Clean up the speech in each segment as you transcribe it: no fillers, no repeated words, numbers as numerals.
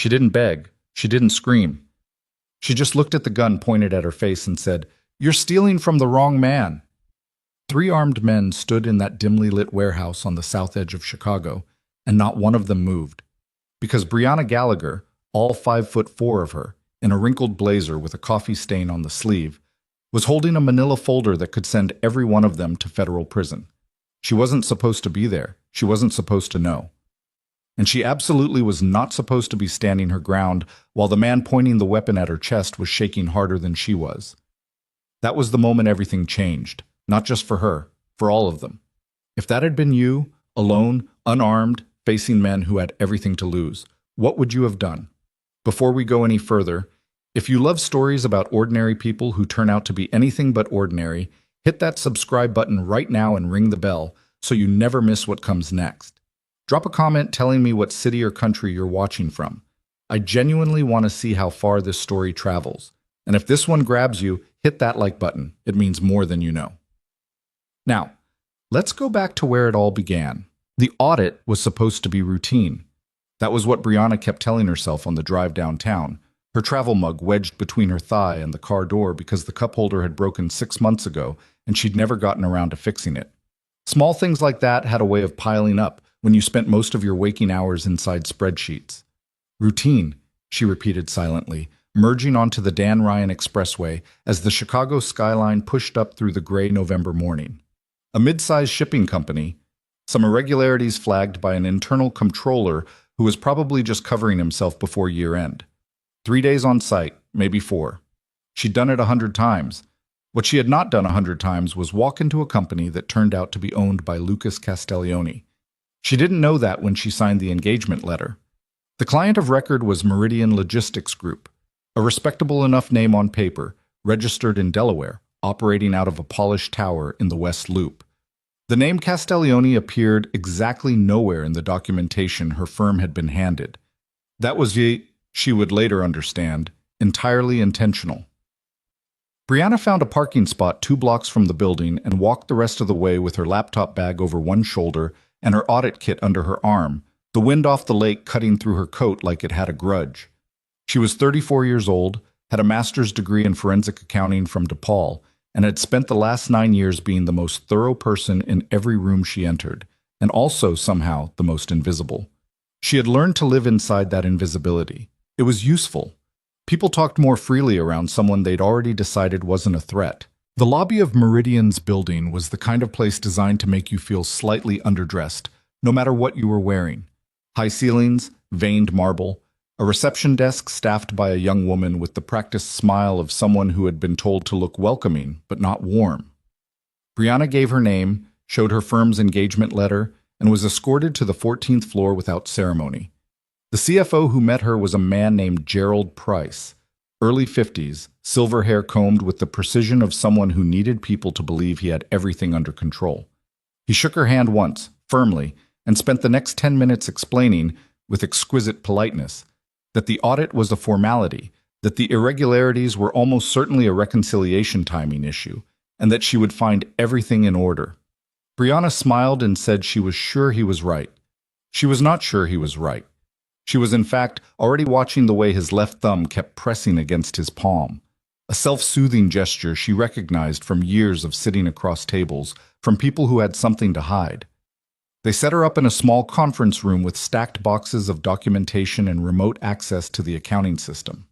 She didn't beg. She didn't scream. She just looked at the gun pointed at her face and said, "You're stealing from the wrong man." Three armed men stood in that dimly lit warehouse on the south edge of Chicago, and not one of them moved. Because Brianna Gallagher, all 5'4" of her, in a wrinkled blazer with a coffee stain on the sleeve, was holding a manila folder that could send every one of them to federal prison. She wasn't supposed to be there. She wasn't supposed to know. And she absolutely was not supposed to be standing her ground while the man pointing the weapon at her chest was shaking harder than she was. That was the moment everything changed, not just for her, for all of them. If that had been you, alone, unarmed, facing men who had everything to lose, what would you have done? Before we go any further, if you love stories about ordinary people who turn out to be anything but ordinary, hit that subscribe button right now and ring the bell so you never miss what comes next. Drop a comment telling me what city or country you're watching from. I genuinely want to see how far this story travels. And if this one grabs you, hit that like button. It means more than you know. Now, let's go back to where it all began. The audit was supposed to be routine. That was what Brianna kept telling herself on the drive downtown, her travel mug wedged between her thigh and the car door because the cup holder had broken 6 months ago and she'd never gotten around to fixing it. Small things like that had a way of piling up when you spent most of your waking hours inside spreadsheets. Routine, she repeated silently, merging onto the Dan Ryan Expressway as the Chicago skyline pushed up through the gray November morning. A mid-sized shipping company, some irregularities flagged by an internal comptroller who was probably just covering himself before year-end. 3 days on site, maybe 4. She'd done it 100 times. What she had not done 100 times was walk into a company that turned out to be owned by Lucas Castiglione. She didn't know that when she signed the engagement letter. The client of record was Meridian Logistics Group, a respectable enough name on paper, registered in Delaware, operating out of a polished tower in the West Loop. The name Castiglione appeared exactly nowhere in the documentation her firm had been handed. That was, she would later understand, entirely intentional. Brianna found a parking spot 2 blocks from the building and walked the rest of the way with her laptop bag over one shoulder and her audit kit under her arm, the wind off the lake cutting through her coat like it had a grudge. She was 34 years old, had a master's degree in forensic accounting from DePaul, and had spent the last 9 years being the most thorough person in every room she entered, and also, somehow, the most invisible. She had learned to live inside that invisibility. It was useful. People talked more freely around someone they'd already decided wasn't a threat. The lobby of Meridian's building was the kind of place designed to make you feel slightly underdressed, no matter what you were wearing. High ceilings, veined marble, a reception desk staffed by a young woman with the practiced smile of someone who had been told to look welcoming, but not warm. Brianna gave her name, showed her firm's engagement letter, and was escorted to the 14th floor without ceremony. The CFO who met her was a man named Gerald Price, early 50s, silver hair combed with the precision of someone who needed people to believe he had everything under control. He shook her hand once, firmly, and spent the next 10 minutes explaining, with exquisite politeness, that the audit was a formality, that the irregularities were almost certainly a reconciliation timing issue, and that she would find everything in order. Brianna smiled and said she was sure he was right. She was not sure he was right. She was, in fact, already watching the way his left thumb kept pressing against his palm, a self-soothing gesture she recognized from years of sitting across tables from people who had something to hide. They set her up in a small conference room with stacked boxes of documentation and remote access to the accounting system.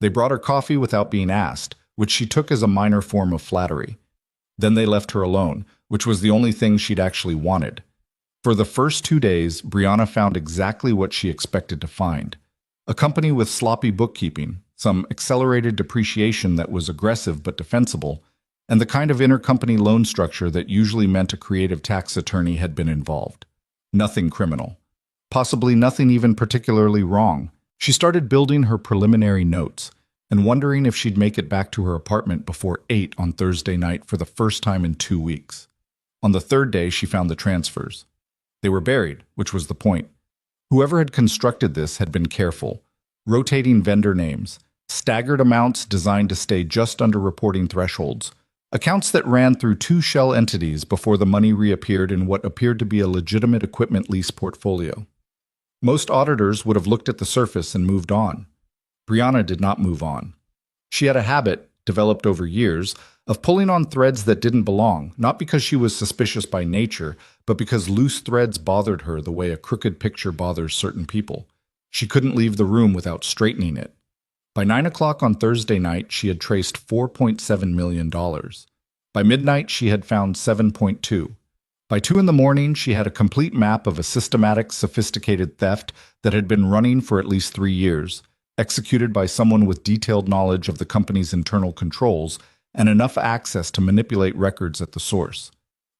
They brought her coffee without being asked, which she took as a minor form of flattery. Then they left her alone, which was the only thing she'd actually wanted. For the first 2 days, Brianna found exactly what she expected to find. A company with sloppy bookkeeping, some accelerated depreciation that was aggressive but defensible, and the kind of intercompany loan structure that usually meant a creative tax attorney had been involved. Nothing criminal. Possibly nothing even particularly wrong. She started building her preliminary notes and wondering if she'd make it back to her apartment before 8 on Thursday night for the first time in 2 weeks. On the 3rd day, she found the transfers. They were buried, which was the point. Whoever had constructed this had been careful. Rotating vendor names, staggered amounts designed to stay just under reporting thresholds, accounts that ran through 2 shell entities before the money reappeared in what appeared to be a legitimate equipment lease portfolio. Most auditors would have looked at the surface and moved on. Brianna did not move on. She had a habit, developed over years, of pulling on threads that didn't belong, not because she was suspicious by nature, but because loose threads bothered her the way a crooked picture bothers certain people. She couldn't leave the room without straightening it. By 9 o'clock on Thursday night, she had traced $4.7 million. By midnight, she had found 7.2. By 2 in the morning, she had a complete map of a systematic, sophisticated theft that had been running for at least 3 years, executed by someone with detailed knowledge of the company's internal controls and enough access to manipulate records at the source.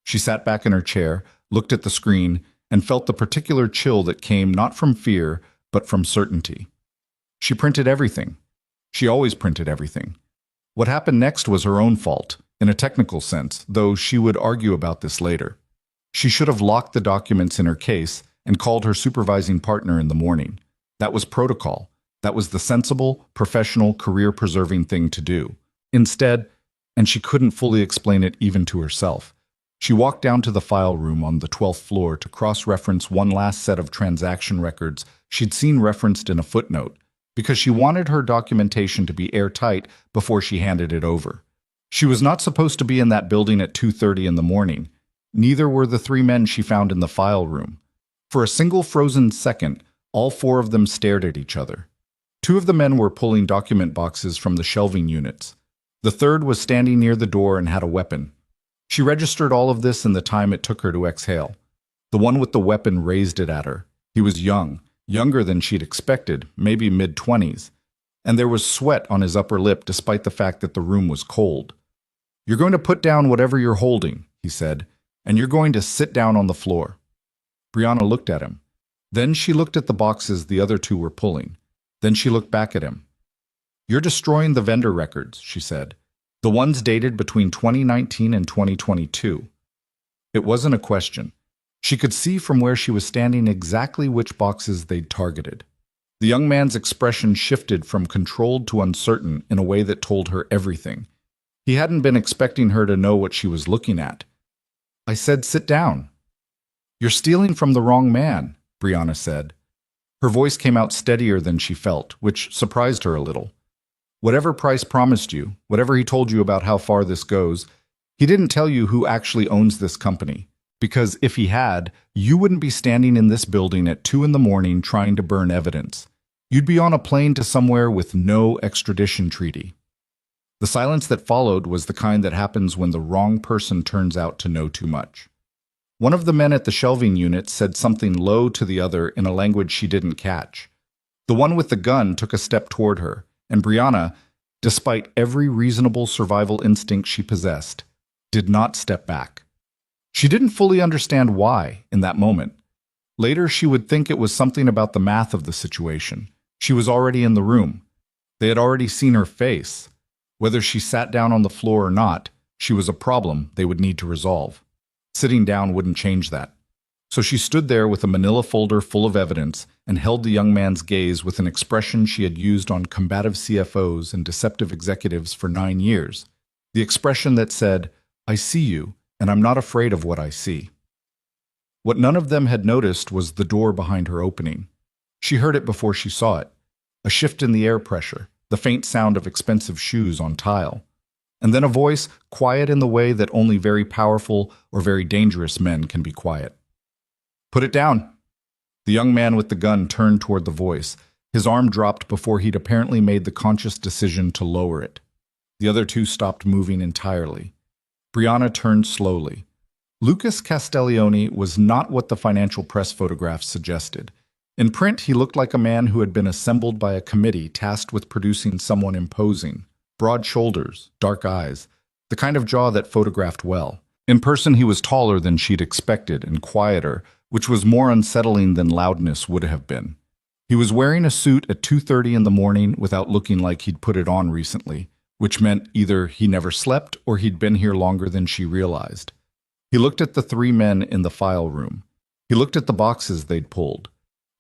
She sat back in her chair, looked at the screen, and felt the particular chill that came not from fear, but from certainty. She printed everything. She always printed everything. What happened next was her own fault, in a technical sense, though she would argue about this later. She should have locked the documents in her case and called her supervising partner in the morning. That was protocol. That was the sensible, professional, career-preserving thing to do. Instead, and she couldn't fully explain it even to herself, she walked down to the file room on the 12th floor to cross-reference one last set of transaction records she'd seen referenced in a footnote, because she wanted her documentation to be airtight before she handed it over. She was not supposed to be in that building at 2:30 in the morning. Neither were the 3 men she found in the file room. For a single frozen second, all 4 of them stared at each other. 2 of the men were pulling document boxes from the shelving units. The third was standing near the door and had a weapon. She registered all of this in the time it took her to exhale. The one with the weapon raised it at her. He was young, younger than she'd expected, maybe mid-20s, and there was sweat on his upper lip despite the fact that the room was cold. "You're going to put down whatever you're holding," he said, "and you're going to sit down on the floor." Brianna looked at him. Then she looked at the boxes the other 2 were pulling. Then she looked back at him. "You're destroying the vendor records," she said. "The ones dated between 2019 and 2022. It wasn't a question. She could see from where she was standing exactly which boxes they'd targeted. The young man's expression shifted from controlled to uncertain in a way that told her everything. He hadn't been expecting her to know what she was looking at. "I said sit down." "You're stealing from the wrong man," Brianna said. Her voice came out steadier than she felt, which surprised her a little. "Whatever Price promised you, whatever he told you about how far this goes, he didn't tell you who actually owns this company. Because if he had, you wouldn't be standing in this building at 2 in the morning trying to burn evidence. You'd be on a plane to somewhere with no extradition treaty." The silence that followed was the kind that happens when the wrong person turns out to know too much. One of the men at the shelving unit said something low to the other in a language she didn't catch. The one with the gun took a step toward her, and Brianna, despite every reasonable survival instinct she possessed, did not step back. She didn't fully understand why in that moment. Later, she would think it was something about the math of the situation. She was already in the room. They had already seen her face. Whether she sat down on the floor or not, she was a problem they would need to resolve. Sitting down wouldn't change that. So she stood there with a manila folder full of evidence and held the young man's gaze with an expression she had used on combative CFOs and deceptive executives for 9 years. The expression that said, "I see you, and I'm not afraid of what I see." What none of them had noticed was the door behind her opening. She heard it before she saw it. A shift in the air pressure, the faint sound of expensive shoes on tile. And then a voice, quiet in the way that only very powerful or very dangerous men can be quiet. "Put it down." The young man with the gun turned toward the voice. His arm dropped before he'd apparently made the conscious decision to lower it. The other 2 stopped moving entirely. Brianna turned slowly. Lucas Castiglione was not what the financial press photographs suggested. In print, he looked like a man who had been assembled by a committee tasked with producing someone imposing. Broad shoulders, dark eyes, the kind of jaw that photographed well. In person, he was taller than she'd expected and quieter, which was more unsettling than loudness would have been. He was wearing a suit at 2:30 in the morning without looking like he'd put it on recently, which meant either he never slept or he'd been here longer than she realized. He looked at the 3 men in the file room. He looked at the boxes they'd pulled.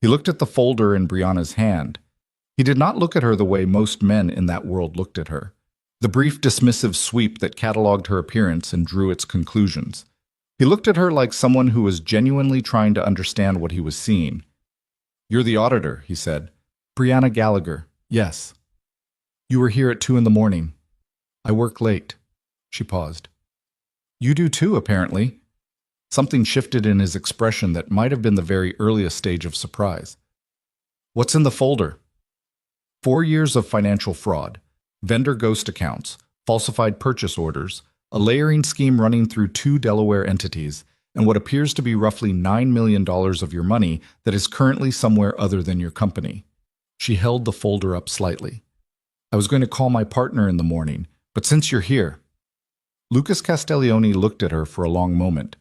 He looked at the folder in Brianna's hand. He did not look at her the way most men in that world looked at her. The brief dismissive sweep that cataloged her appearance and drew its conclusions. He looked at her like someone who was genuinely trying to understand what he was seeing. You're the auditor, he said. Brianna Gallagher. Yes. You were here at 2 in the morning. I work late. She paused. You do too, apparently. Something shifted in his expression that might have been the very earliest stage of surprise. What's in the folder? 4 years of financial fraud, vendor ghost accounts, falsified purchase orders, a layering scheme running through 2 Delaware entities, and what appears to be roughly $9 million of your money that is currently somewhere other than your company. She held the folder up slightly. I was going to call my partner in the morning, but since you're here. Lucas Castiglione looked at her for a long moment.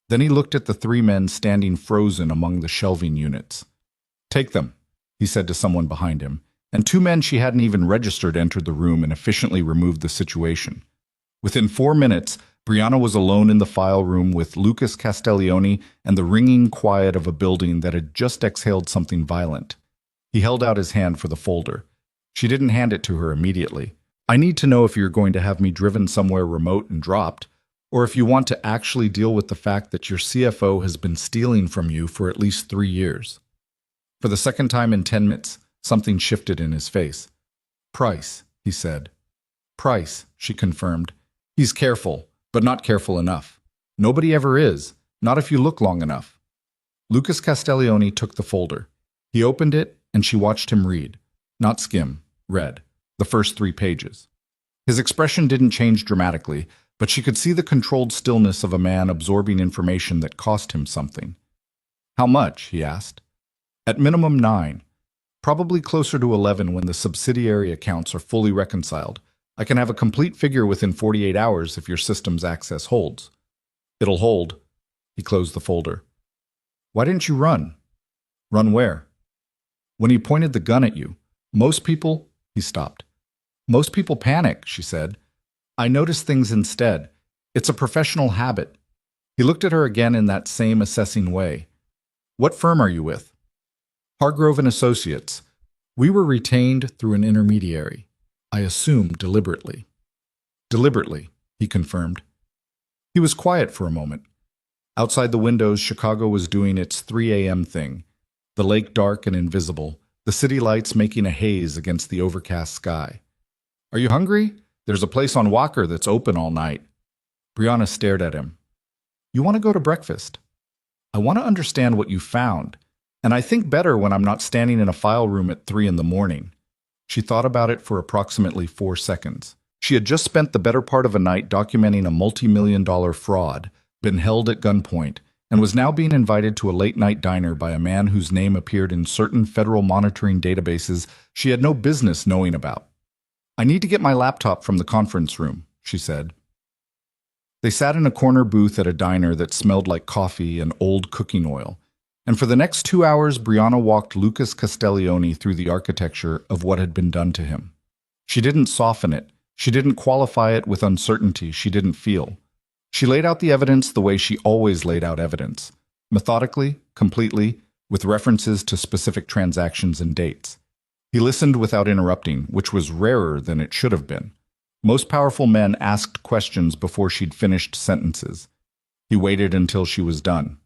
Then he looked at the 3 men standing frozen among the shelving units. Take them, he said to someone behind him, and 2 men she hadn't even registered entered the room and efficiently removed the situation. Within 4 minutes, Brianna was alone in the file room with Lucas Castiglione and the ringing quiet of a building that had just exhaled something violent. He held out his hand for the folder. She didn't hand it to her immediately. I need to know if you're going to have me driven somewhere remote and dropped, or if you want to actually deal with the fact that your CFO has been stealing from you for at least 3 years. For the second time in 10 minutes, something shifted in his face. Price, he said. Price, she confirmed. He's careful, but not careful enough. Nobody ever is, not if you look long enough. Lucas Castiglione took the folder. He opened it, and she watched him read. Not skim, read. The first 3 pages. His expression didn't change dramatically, but she could see the controlled stillness of a man absorbing information that cost him something. How much? He asked. At minimum 9. Probably closer to 11 when the subsidiary accounts are fully reconciled. I can have a complete figure within 48 hours if your system's access holds. It'll hold. He closed the folder. Why didn't you run? Run where? When he pointed the gun at you. Most people... He stopped. Most people panic, she said. I notice things instead. It's a professional habit. He looked at her again in that same assessing way. What firm are you with? Hargrove and Associates. We were retained through an intermediary. I assume deliberately. Deliberately, he confirmed. He was quiet for a moment. Outside the windows, Chicago was doing its 3 a.m. thing. The lake dark and invisible, the city lights making a haze against the overcast sky. Are you hungry? There's a place on Walker that's open all night. Brianna stared at him. You want to go to breakfast? I want to understand what you found, and I think better when I'm not standing in a file room at 3 in the morning. She thought about it for approximately 4 seconds. She had just spent the better part of a night documenting a multi-million-dollar fraud, been held at gunpoint, and was now being invited to a late-night diner by a man whose name appeared in certain federal monitoring databases she had no business knowing about. I need to get my laptop from the conference room, she said. They sat in a corner booth at a diner that smelled like coffee and old cooking oil, and for the next 2 hours Brianna walked Lucas Castiglione through the architecture of what had been done to him. She didn't soften it. She didn't qualify it with uncertainty she didn't feel. She laid out the evidence the way she always laid out evidence, methodically, completely, with references to specific transactions and dates. He listened without interrupting, which was rarer than it should have been. Most powerful men asked questions before she'd finished sentences. He waited until she was done.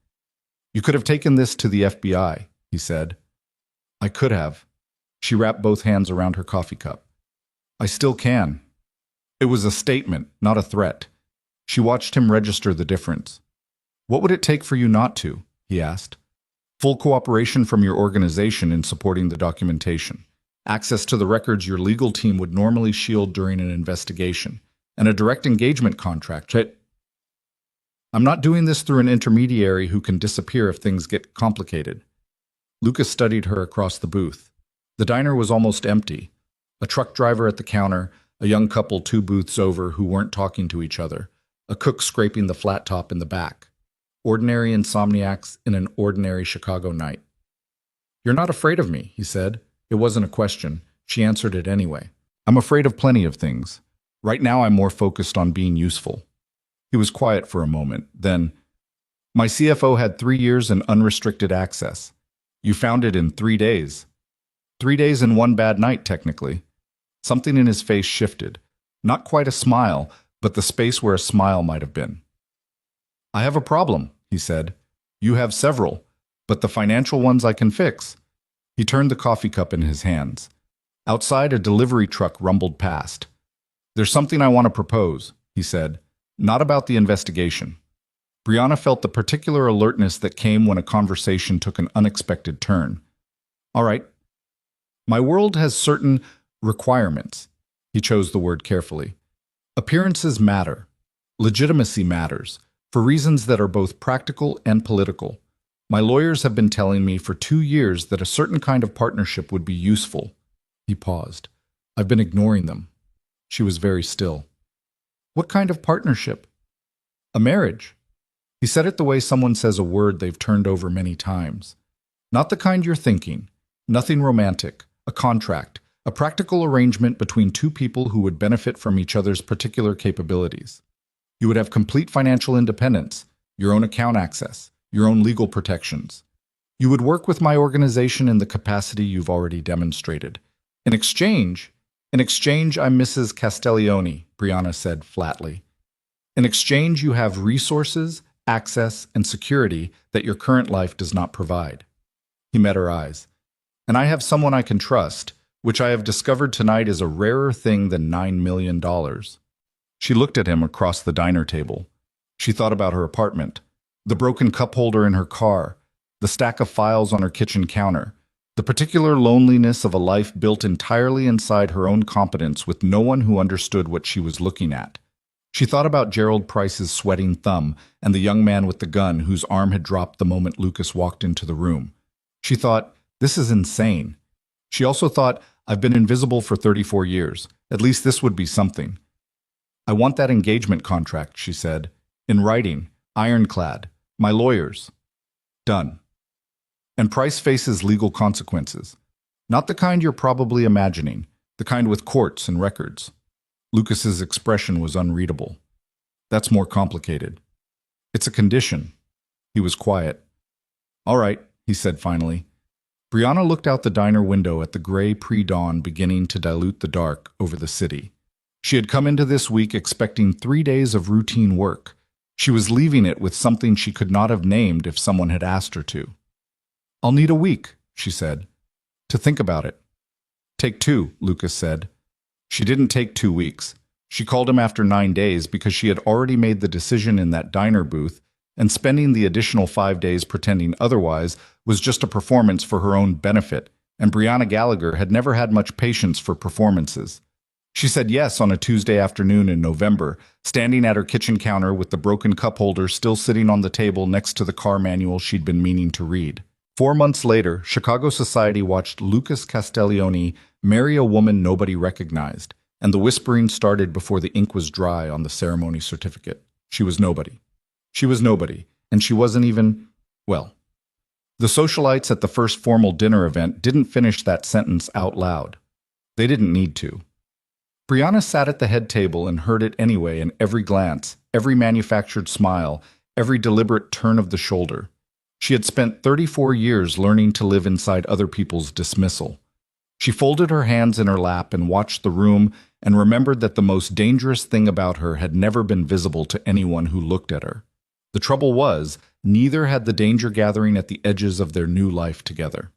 You could have taken this to the FBI, he said. I could have. She wrapped both hands around her coffee cup. I still can. It was a statement, not a threat. She watched him register the difference. What would it take for you not to? He asked. Full cooperation from your organization in supporting the documentation. Access to the records your legal team would normally shield during an investigation. And a direct engagement contract. I'm not doing this through an intermediary who can disappear if things get complicated. Lucas studied her across the booth. The diner was almost empty. A truck driver at the counter, a young couple 2 booths over who weren't talking to each other. A cook scraping the flat top in the back. Ordinary insomniacs in an ordinary Chicago night. You're not afraid of me, he said. It wasn't a question. She answered it anyway. I'm afraid of plenty of things. Right now I'm more focused on being useful. He was quiet for a moment. Then, my CFO had 3 years and unrestricted access. You found it in 3 days. 3 days and 1 bad night, technically. Something in his face shifted. Not quite a smile, but the space where a smile might have been. I have a problem, he said. You have several, but the financial ones I can fix. He turned the coffee cup in his hands. Outside, a delivery truck rumbled past. "There's something I want to propose," he said. "Not about the investigation." Brianna felt the particular alertness that came when a conversation took an unexpected turn. "All right. My world has certain requirements." He chose the word carefully. "Appearances matter. Legitimacy matters, for reasons that are both practical and political. My lawyers have been telling me for 2 years that a certain kind of partnership would be useful." He paused. "I've been ignoring them." She was very still. "What kind of partnership?" "A marriage." He said it the way someone says a word they've turned over many times. "Not the kind you're thinking. Nothing romantic. A contract. A practical arrangement between two people who would benefit from each other's particular capabilities. You would have complete financial independence, your own account access, your own legal protections. You would work with my organization in the capacity you've already demonstrated. In exchange, I'm Mrs. Castiglione," Brianna said flatly. "In exchange, you have resources, access, and security that your current life does not provide." He met her eyes. "And I have someone I can trust, which I have discovered tonight is a rarer thing than $9 million. She looked at him across the diner table. She thought about her apartment, the broken cup holder in her car, the stack of files on her kitchen counter, the particular loneliness of a life built entirely inside her own competence with no one who understood what she was looking at. She thought about Gerald Price's sweating thumb and the young man with the gun whose arm had dropped the moment Lucas walked into the room. She thought, "This is insane." She also thought, "I've been invisible for 34 years. At least this would be something." "I want that engagement contract," she said. "In writing, ironclad. My lawyers." "Done." "And Price faces legal consequences. Not the kind you're probably imagining, the kind with courts and records." Lucas's expression was unreadable. "That's more complicated." "It's a condition." He was quiet. "All right," he said finally. Brianna looked out the diner window at the gray pre-dawn beginning to dilute the dark over the city. She had come into this week expecting 3 days of routine work. She was leaving it with something she could not have named if someone had asked her to. "I'll need a week," she said, "to think about it." "Take 2, Lucas said. She didn't take 2 weeks. She called him after 9 days because she had already made the decision in that diner booth, and spending the additional 5 days pretending otherwise was just a performance for her own benefit, and Brianna Gallagher had never had much patience for performances. She said yes on a Tuesday afternoon in November, standing at her kitchen counter with the broken cup holder still sitting on the table next to the car manual she'd been meaning to read. 4 months later, Chicago society watched Lucas Castiglione marry a woman nobody recognized, and the whispering started before the ink was dry on the ceremony certificate. She was nobody. She was nobody, and she wasn't even, well. The socialites at the first formal dinner event didn't finish that sentence out loud. They didn't need to. Brianna sat at the head table and heard it anyway in every glance, every manufactured smile, every deliberate turn of the shoulder. She had spent 34 years learning to live inside other people's dismissal. She folded her hands in her lap and watched the room and remembered that the most dangerous thing about her had never been visible to anyone who looked at her. The trouble was, neither had the danger gathering at the edges of their new life together.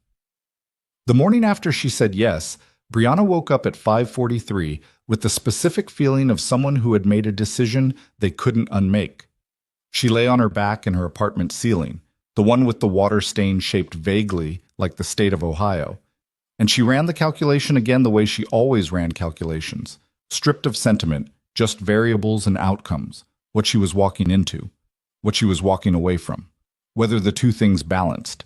The morning after she said yes, Brianna woke up at 5:43 with the specific feeling of someone who had made a decision they couldn't unmake. She lay on her back in her apartment ceiling, the one with the water stain shaped vaguely like the state of Ohio, and she ran the calculation again the way she always ran calculations, stripped of sentiment, just variables and outcomes, what she was walking into, what she was walking away from, whether the two things balanced.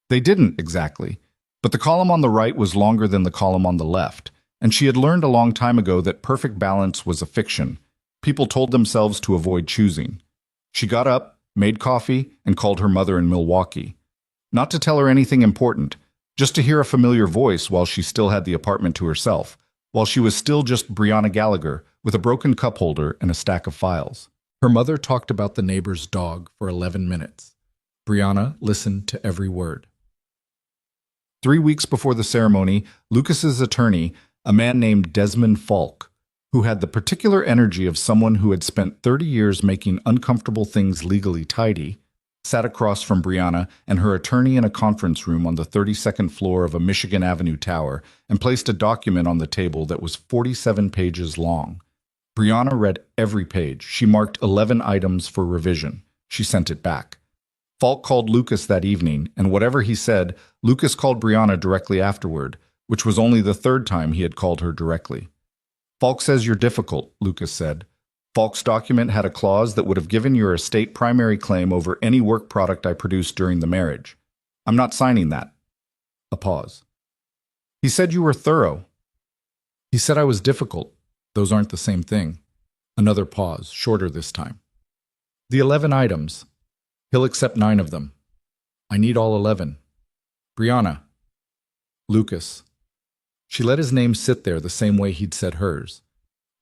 They didn't exactly, but the column on the right was longer than the column on the left, and she had learned a long time ago that perfect balance was a fiction. People told themselves to avoid choosing. She got up, made coffee, and called her mother in Milwaukee. Not to tell her anything important, just to hear a familiar voice while she still had the apartment to herself, while she was still just Brianna Gallagher with a broken cup holder and a stack of files. Her mother talked about the neighbor's dog for 11 minutes. Brianna listened to every word. 3 weeks before the ceremony, Lucas's attorney, a man named Desmond Falk, who had the particular energy of someone who had spent 30 years making uncomfortable things legally tidy, sat across from Brianna and her attorney in a conference room on the 32nd floor of a Michigan Avenue tower and placed a document on the table that was 47 pages long. Brianna read every page. She marked 11 items for revision. She sent it back. Falk called Lucas that evening, and whatever he said, Lucas called Brianna directly afterward, which was only the third time he had called her directly. Falk says you're difficult, Lucas said. Falk's document had a clause that would have given your estate primary claim over any work product I produced during the marriage. I'm not signing that. A pause. He said you were thorough. He said I was difficult. Those aren't the same thing. Another pause, shorter this time. The 11 items. He'll accept 9 of them. I need all 11. Brianna. Lucas. She let his name sit there the same way he'd said hers.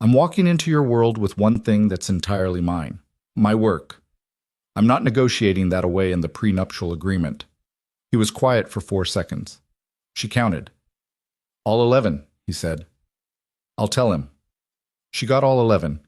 I'm walking into your world with one thing that's entirely mine. My work. I'm not negotiating that away in the prenuptial agreement. He was quiet for 4 seconds. She counted. All 11, he said. I'll tell him. She got all 11.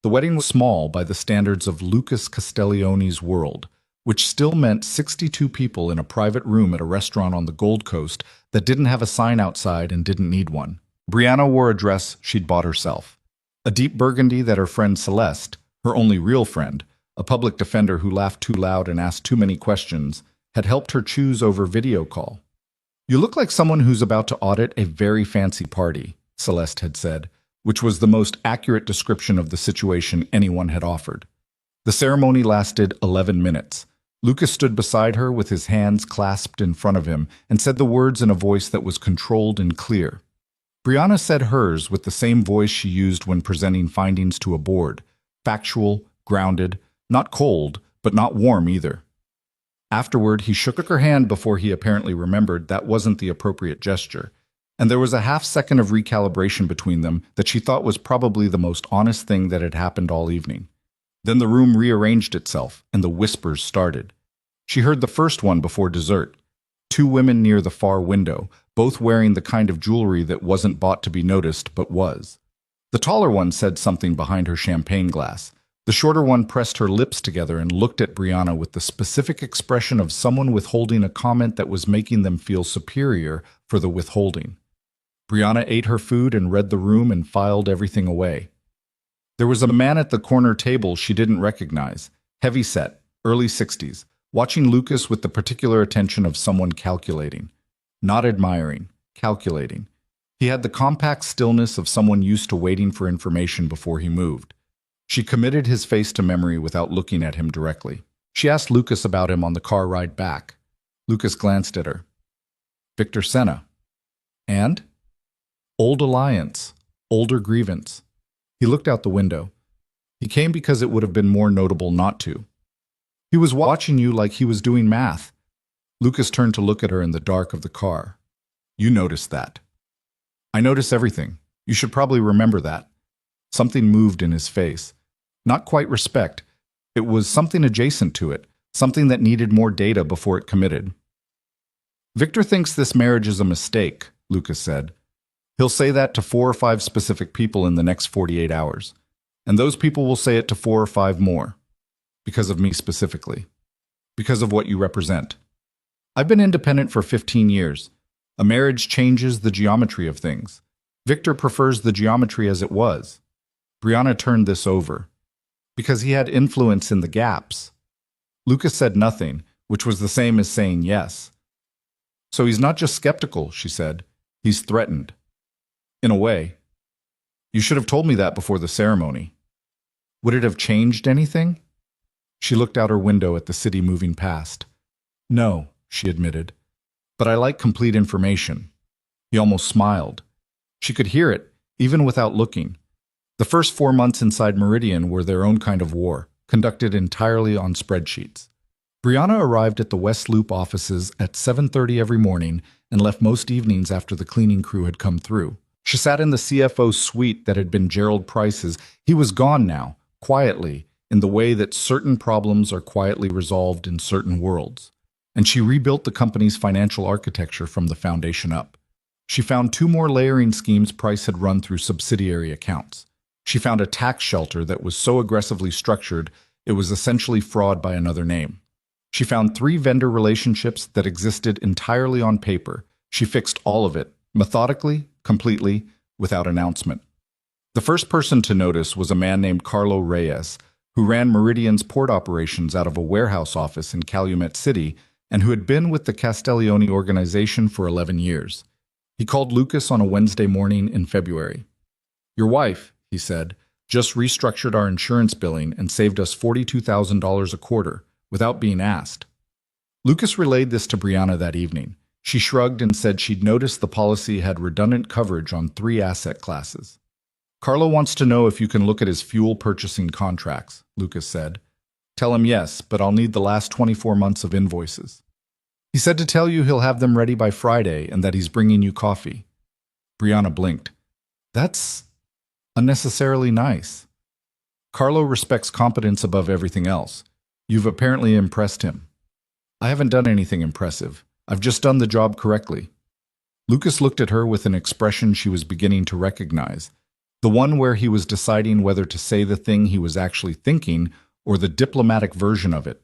The wedding was small by the standards of Lucas Castiglione's world, which still meant 62 people in a private room at a restaurant on the Gold Coast that didn't have a sign outside and didn't need one. Brianna wore a dress she'd bought herself. A deep burgundy that her friend Celeste, her only real friend, a public defender who laughed too loud and asked too many questions, had helped her choose over video call. You look like someone who's about to audit a very fancy party, Celeste had said, which was the most accurate description of the situation anyone had offered. The ceremony lasted 11 minutes. Lucas stood beside her with his hands clasped in front of him and said the words in a voice that was controlled and clear. Brianna said hers with the same voice she used when presenting findings to a board, factual, grounded, not cold, but not warm either. Afterward, he shook her hand before he apparently remembered that wasn't the appropriate gesture, and there was a half-second of recalibration between them that she thought was probably the most honest thing that had happened all evening. Then the room rearranged itself, and the whispers started. She heard the first one before dessert. 2 women near the far window, both wearing the kind of jewelry that wasn't bought to be noticed but was. The taller one said something behind her champagne glass. The shorter one pressed her lips together and looked at Brianna with the specific expression of someone withholding a comment that was making them feel superior for the withholding. Brianna ate her food and read the room and filed everything away. There was a man at the corner table she didn't recognize, heavy-set, early 60s, watching Lucas with the particular attention of someone calculating. Not admiring, calculating. He had the compact stillness of someone used to waiting for information before he moved. She committed his face to memory without looking at him directly. She asked Lucas about him on the car ride back. Lucas glanced at her. Victor Senna. And? Old alliance, older grievance. He looked out the window. He came because it would have been more notable not to. He was watching you like he was doing math. Lucas turned to look at her in the dark of the car. You noticed that. I notice everything. You should probably remember that. Something moved in his face. Not quite respect. It was something adjacent to it, something that needed more data before it committed. Victor thinks this marriage is a mistake, Lucas said. He'll say that to 4 or 5 specific people in the next 48 hours. And those people will say it to 4 or 5 more. Because of me specifically. Because of what you represent. I've been independent for 15 years. A marriage changes the geometry of things. Victor prefers the geometry as it was. Brianna turned this over. Because he had influence in the gaps. Lucas said nothing, which was the same as saying yes. So he's not just skeptical, she said. He's threatened. In a way. You should have told me that before the ceremony. Would it have changed anything? She looked out her window at the city moving past. No, she admitted. But I like complete information. He almost smiled. She could hear it, even without looking. The first 4 months inside Meridian were their own kind of war, conducted entirely on spreadsheets. Brianna arrived at the West Loop offices at 7:30 every morning and left most evenings after the cleaning crew had come through. She sat in the CFO's suite that had been Gerald Price's. He was gone now, quietly, in the way that certain problems are quietly resolved in certain worlds. And she rebuilt the company's financial architecture from the foundation up. She found 2 more layering schemes Price had run through subsidiary accounts. She found a tax shelter that was so aggressively structured it was essentially fraud by another name. She found 3 vendor relationships that existed entirely on paper. She fixed all of it, methodically, completely, without announcement. The first person to notice was a man named Carlo Reyes, who ran Meridian's port operations out of a warehouse office in Calumet City and who had been with the Castiglione organization for 11 years. He called Lucas on a Wednesday morning in February. "Your wife," he said, "just restructured our insurance billing and saved us $42,000 a quarter, without being asked." Lucas relayed this to Brianna that evening. She shrugged and said she'd noticed the policy had redundant coverage on 3 asset classes. "Carlo wants to know if you can look at his fuel purchasing contracts," Lucas said. "Tell him yes, but I'll need the last 24 months of invoices. He said to tell you he'll have them ready by Friday and that he's bringing you coffee." Brianna blinked. "That's unnecessarily nice. Carlo respects competence above everything else. You've apparently impressed him." "I haven't done anything impressive. I've just done the job correctly." Lucas looked at her with an expression she was beginning to recognize, the one where he was deciding whether to say the thing he was actually thinking or the diplomatic version of it.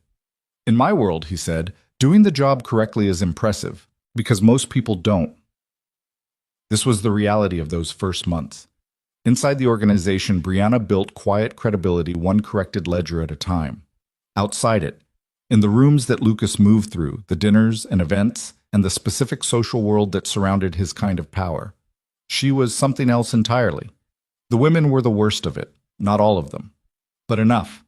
"In my world," he said, "doing the job correctly is impressive, because most people don't." This was the reality of those first months. Inside the organization, Brianna built quiet credibility, one corrected ledger at a time. Outside it, in the rooms that Lucas moved through, the dinners and events, and the specific social world that surrounded his kind of power, she was something else entirely. The women were the worst of it, not all of them, but enough.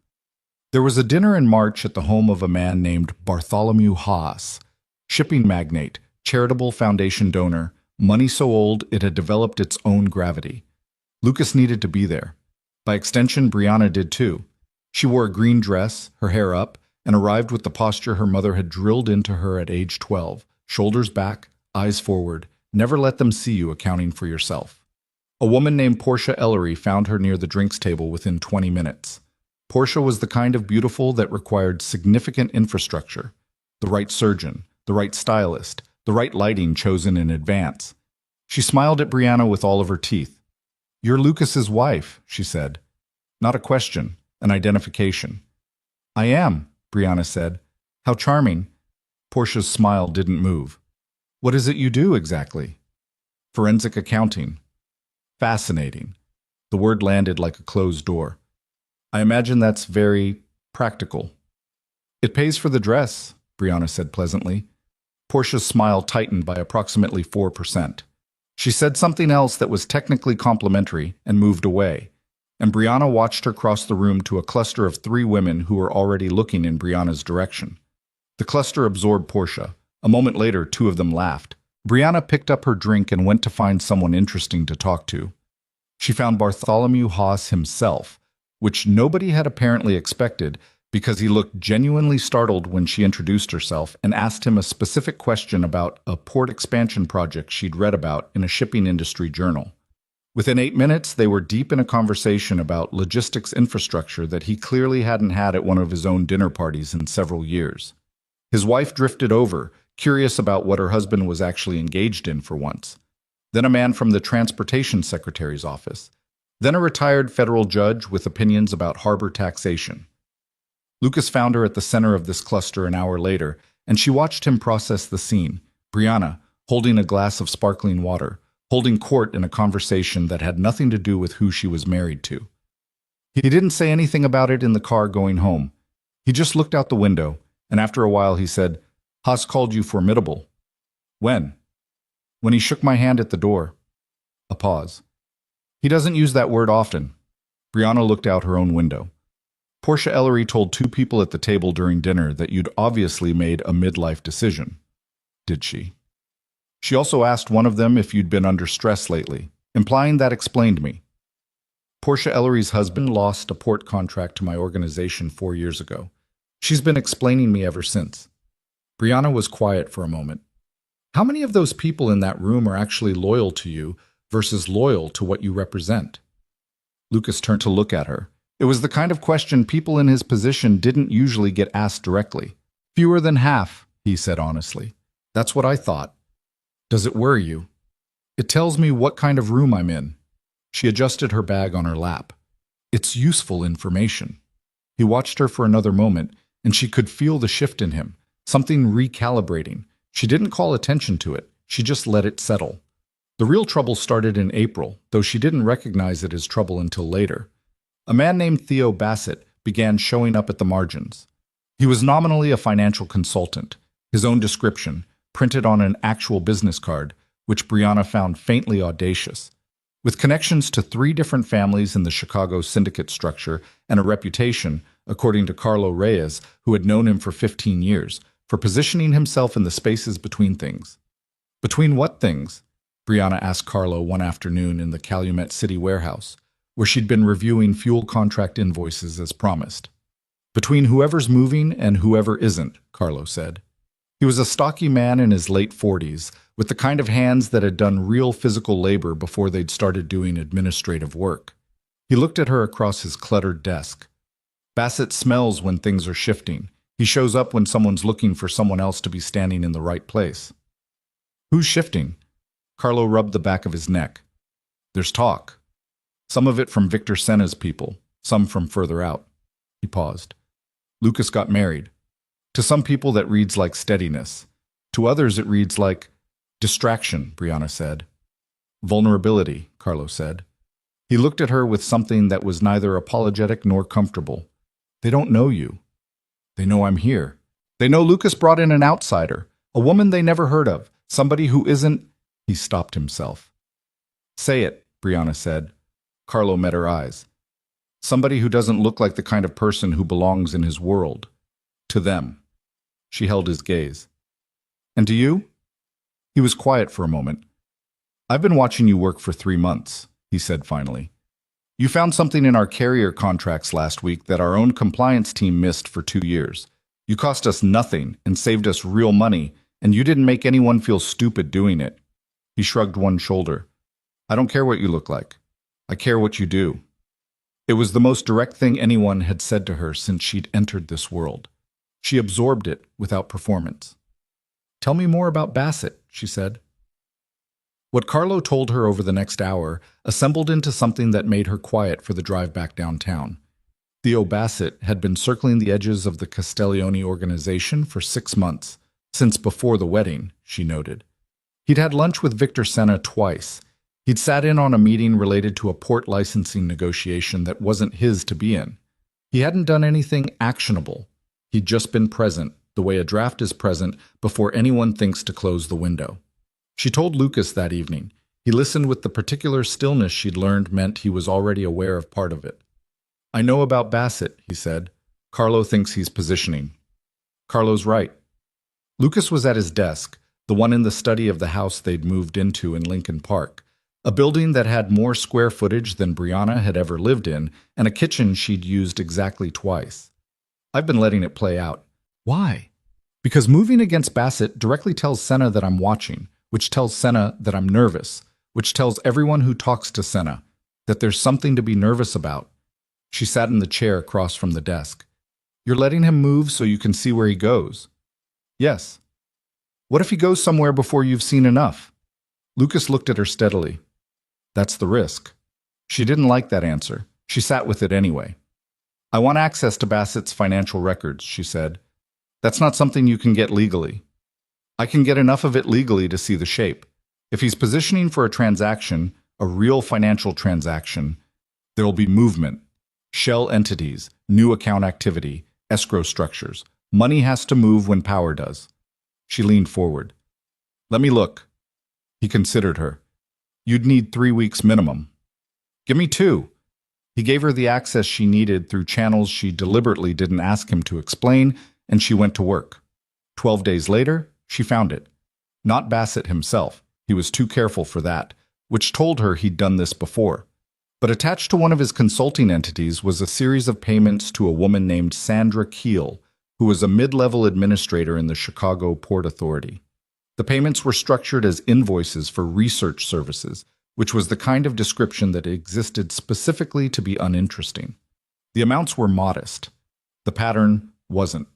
There was a dinner in March at the home of a man named Bartholomew Haas, shipping magnate, charitable foundation donor, money so old it had developed its own gravity. Lucas needed to be there. By extension, Brianna did too. She wore a green dress, her hair up, and arrived with the posture her mother had drilled into her at age 12, shoulders back, eyes forward, never let them see you accounting for yourself. A woman named Portia Ellery found her near the drinks table within 20 minutes. Portia was the kind of beautiful that required significant infrastructure, the right surgeon, the right stylist, the right lighting chosen in advance. She smiled at Brianna with all of her teeth. "You're Lucas's wife," she said. Not a question, an identification. "I am," Brianna said. "How charming." Portia's smile didn't move. "What is it you do exactly?" "Forensic accounting." "Fascinating." The word landed like a closed door. "I imagine that's very practical." "It pays for the dress," Brianna said pleasantly. Portia's smile tightened by approximately 4%. She said something else that was technically complimentary and moved away, and Brianna watched her cross the room to a cluster of 3 women who were already looking in Brianna's direction. The cluster absorbed Portia. A moment later, 2 of them laughed. Brianna picked up her drink and went to find someone interesting to talk to. She found Bartholomew Haas himself, which nobody had apparently expected, because he looked genuinely startled when she introduced herself and asked him a specific question about a port expansion project she'd read about in a shipping industry journal. Within 8 minutes, they were deep in a conversation about logistics infrastructure that he clearly hadn't had at one of his own dinner parties in several years. His wife drifted over, curious about what her husband was actually engaged in for once. Then a man from the transportation secretary's office. Then a retired federal judge with opinions about harbor taxation. Lucas found her at the center of this cluster an hour later, and she watched him process the scene. Brianna, holding a glass of sparkling water, holding court in a conversation that had nothing to do with who she was married to. He didn't say anything about it in the car going home. He just looked out the window, and after a while he said, "Haas called you formidable." "When?" "When he shook my hand at the door." A pause. "He doesn't use that word often." Brianna looked out her own window. "Portia Ellery told 2 people at the table during dinner that you'd obviously made a midlife decision." "Did she?" "She also asked one of them if you'd been under stress lately, implying that explained me." "Portia Ellery's husband lost a port contract to my organization 4 years ago. She's been explaining me ever since." Brianna was quiet for a moment. "How many of those people in that room are actually loyal to you versus loyal to what you represent?" Lucas turned to look at her. It was the kind of question people in his position didn't usually get asked directly. "Fewer than half," he said honestly. "That's what I thought." "Does it worry you?" "It tells me what kind of room I'm in." She adjusted her bag on her lap. "It's useful information." He watched her for another moment, and she could feel the shift in him, something recalibrating. She didn't call attention to it, she just let it settle. The real trouble started in April, though she didn't recognize it as trouble until later. A man named Theo Bassett began showing up at the margins. He was nominally a financial consultant, his own description, printed on an actual business card, which Brianna found faintly audacious. With connections to 3 different families in the Chicago syndicate structure and a reputation, according to Carlo Reyes, who had known him for 15 years, for positioning himself in the spaces between things. Between what things? Brianna asked Carlo one afternoon in the Calumet City warehouse, where she'd been reviewing fuel contract invoices as promised. Between whoever's moving and whoever isn't, Carlo said. He was a stocky man in his late 40s, with the kind of hands that had done real physical labor before they'd started doing administrative work. He looked at her across his cluttered desk. Bassett smells when things are shifting. He shows up when someone's looking for someone else to be standing in the right place. Who's shifting? Carlo rubbed the back of his neck. There's talk. Some of it from Victor Senna's people, some from further out. He paused. Lucas got married. To some people that reads like steadiness. To others it reads like distraction, Brianna said. Vulnerability, Carlo said. He looked at her with something that was neither apologetic nor comfortable. They don't know you. They know I'm here. They know Lucas brought in an outsider, a woman they never heard of, somebody who isn't... He stopped himself. Say it, Brianna said. Carlo met her eyes. Somebody who doesn't look like the kind of person who belongs in his world. To them. She held his gaze. And to you? He was quiet for a moment. I've been watching you work for 3 months, he said finally. You found something in our carrier contracts last week that our own compliance team missed for 2 years. You cost us nothing and saved us real money, and you didn't make anyone feel stupid doing it. He shrugged one shoulder. I don't care what you look like. I care what you do. It was the most direct thing anyone had said to her since she'd entered this world. She absorbed it without performance. Tell me more about Bassett, she said. What Carlo told her over the next hour assembled into something that made her quiet for the drive back downtown. Theo Bassett had been circling the edges of the Castiglione organization for 6 months, since before the wedding, she noted. He'd had lunch with Victor Senna twice. He'd sat in on a meeting related to a port licensing negotiation that wasn't his to be in. He hadn't done anything actionable. He'd just been present, the way a draft is present before anyone thinks to close the window. She told Lucas that evening. He listened with the particular stillness she'd learned meant he was already aware of part of it. I know about Bassett, he said. Carlo thinks he's positioning. Carlo's right. Lucas was at his desk, the one in the study of the house they'd moved into in Lincoln Park, a building that had more square footage than Brianna had ever lived in, and a kitchen she'd used exactly twice. I've been letting it play out. Why? Because moving against Bassett directly tells Senna that I'm watching, which tells Senna that I'm nervous, which tells everyone who talks to Senna that there's something to be nervous about. She sat in the chair across from the desk. You're letting him move so you can see where he goes. Yes. What if he goes somewhere before you've seen enough? Lucas looked at her steadily. That's the risk. She didn't like that answer. She sat with it anyway. I want access to Bassett's financial records, she said. That's not something you can get legally. I can get enough of it legally to see the shape. If he's positioning for a transaction, a real financial transaction, there'll be movement, shell entities, new account activity, escrow structures. Money has to move when power does. She leaned forward. Let me look. He considered her. You'd need 3 weeks minimum. Give me 2. He gave her the access she needed through channels she deliberately didn't ask him to explain, and she went to work. 12 days later, she found it. Not Bassett himself. He was too careful for that, which told her he'd done this before. But attached to one of his consulting entities was a series of payments to a woman named Sandra Keel, who was a mid-level administrator in the Chicago Port Authority. The payments were structured as invoices for research services, which was the kind of description that existed specifically to be uninteresting. The amounts were modest. The pattern wasn't.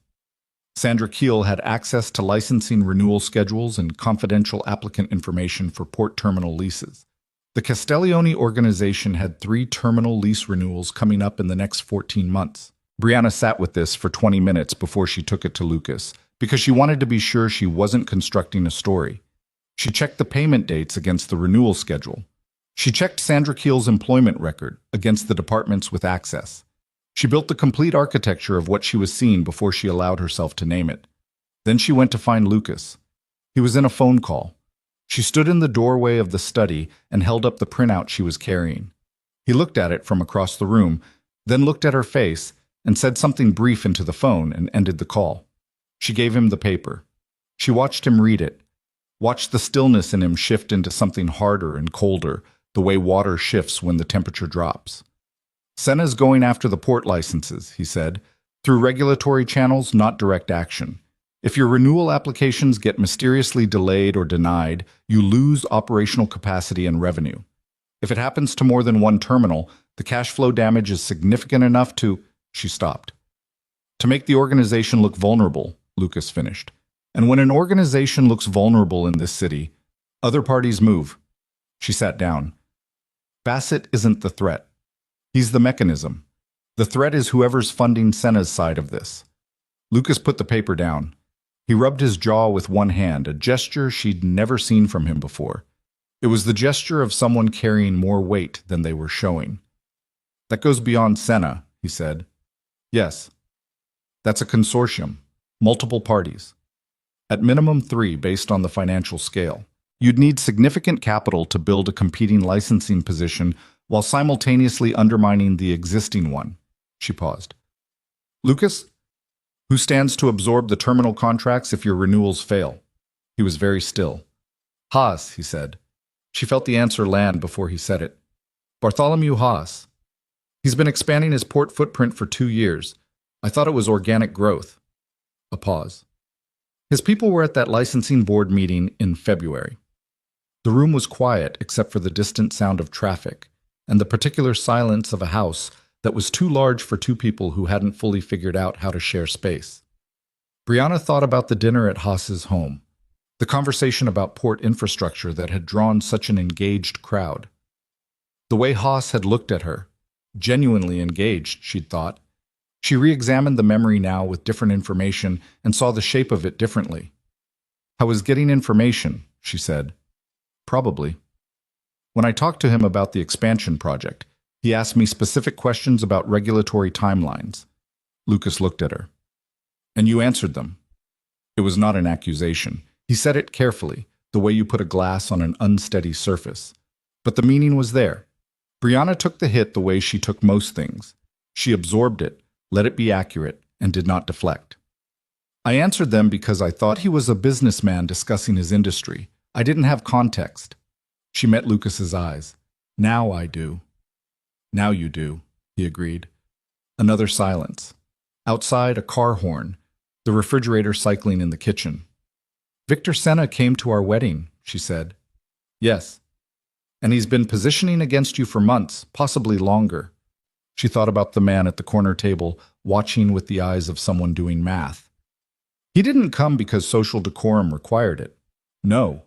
Sandra Keel had access to licensing renewal schedules and confidential applicant information for port terminal leases. The Castiglione organization had 3 terminal lease renewals coming up in the next 14 months. Brianna sat with this for 20 minutes before she took it to Lucas, because she wanted to be sure she wasn't constructing a story. She checked the payment dates against the renewal schedule. She checked Sandra Keel's employment record against the departments with access. She built the complete architecture of what she was seeing before she allowed herself to name it. Then she went to find Lucas. He was in a phone call. She stood in the doorway of the study and held up the printout she was carrying. He looked at it from across the room, then looked at her face and said something brief into the phone and ended the call. She gave him the paper. She watched him read it, watched the stillness in him shift into something harder and colder, the way water shifts when the temperature drops. "Senna's going after the port licenses," he said, "through regulatory channels, not direct action. If your renewal applications get mysteriously delayed or denied, you lose operational capacity and revenue. If it happens to more than one terminal, the cash flow damage is significant enough to—" She stopped. "To make the organization look vulnerable," Lucas finished. "And when an organization looks vulnerable in this city, other parties move." She sat down. "Bassett isn't the threat. He's the mechanism. The threat is whoever's funding Senna's side of this." Lucas put the paper down. He rubbed his jaw with one hand, a gesture she'd never seen from him before. It was the gesture of someone carrying more weight than they were showing. "That goes beyond Senna," he said. "Yes. That's a consortium, multiple parties. At minimum 3 based on the financial scale. You'd need significant capital to build a competing licensing position while simultaneously undermining the existing one." She paused. "Lucas? Who stands to absorb the terminal contracts if your renewals fail?" He was very still. "Haas," he said. She felt the answer land before he said it. "Bartholomew Haas. He's been expanding his port footprint for 2 years. I thought it was organic growth." A pause. His people were at that licensing board meeting in February. The room was quiet except for the distant sound of traffic and the particular silence of a house that was too large for 2 people who hadn't fully figured out how to share space. Brianna thought about the dinner at Haas's home, the conversation about port infrastructure that had drawn such an engaged crowd. The way Haas had looked at her, genuinely engaged, she'd thought. She re-examined the memory now with different information and saw the shape of it differently. "I was getting information," she said. "Probably. When I talked to him about the expansion project, he asked me specific questions about regulatory timelines." Lucas looked at her. "And you answered them." It was not an accusation. He said it carefully, the way you put a glass on an unsteady surface. But the meaning was there. Brianna took the hit the way she took most things. She absorbed it, let it be accurate, and did not deflect. "I answered them because I thought he was a businessman discussing his industry. I didn't have context." She met Lucas's eyes. "Now I do." "Now you do," he agreed. Another silence. Outside, a car horn, the refrigerator cycling in the kitchen. "Victor Senna came to our wedding," she said. "Yes. And he's been positioning against you for months, possibly longer." She thought about the man at the corner table, watching with the eyes of someone doing math. "He didn't come because social decorum required it. No.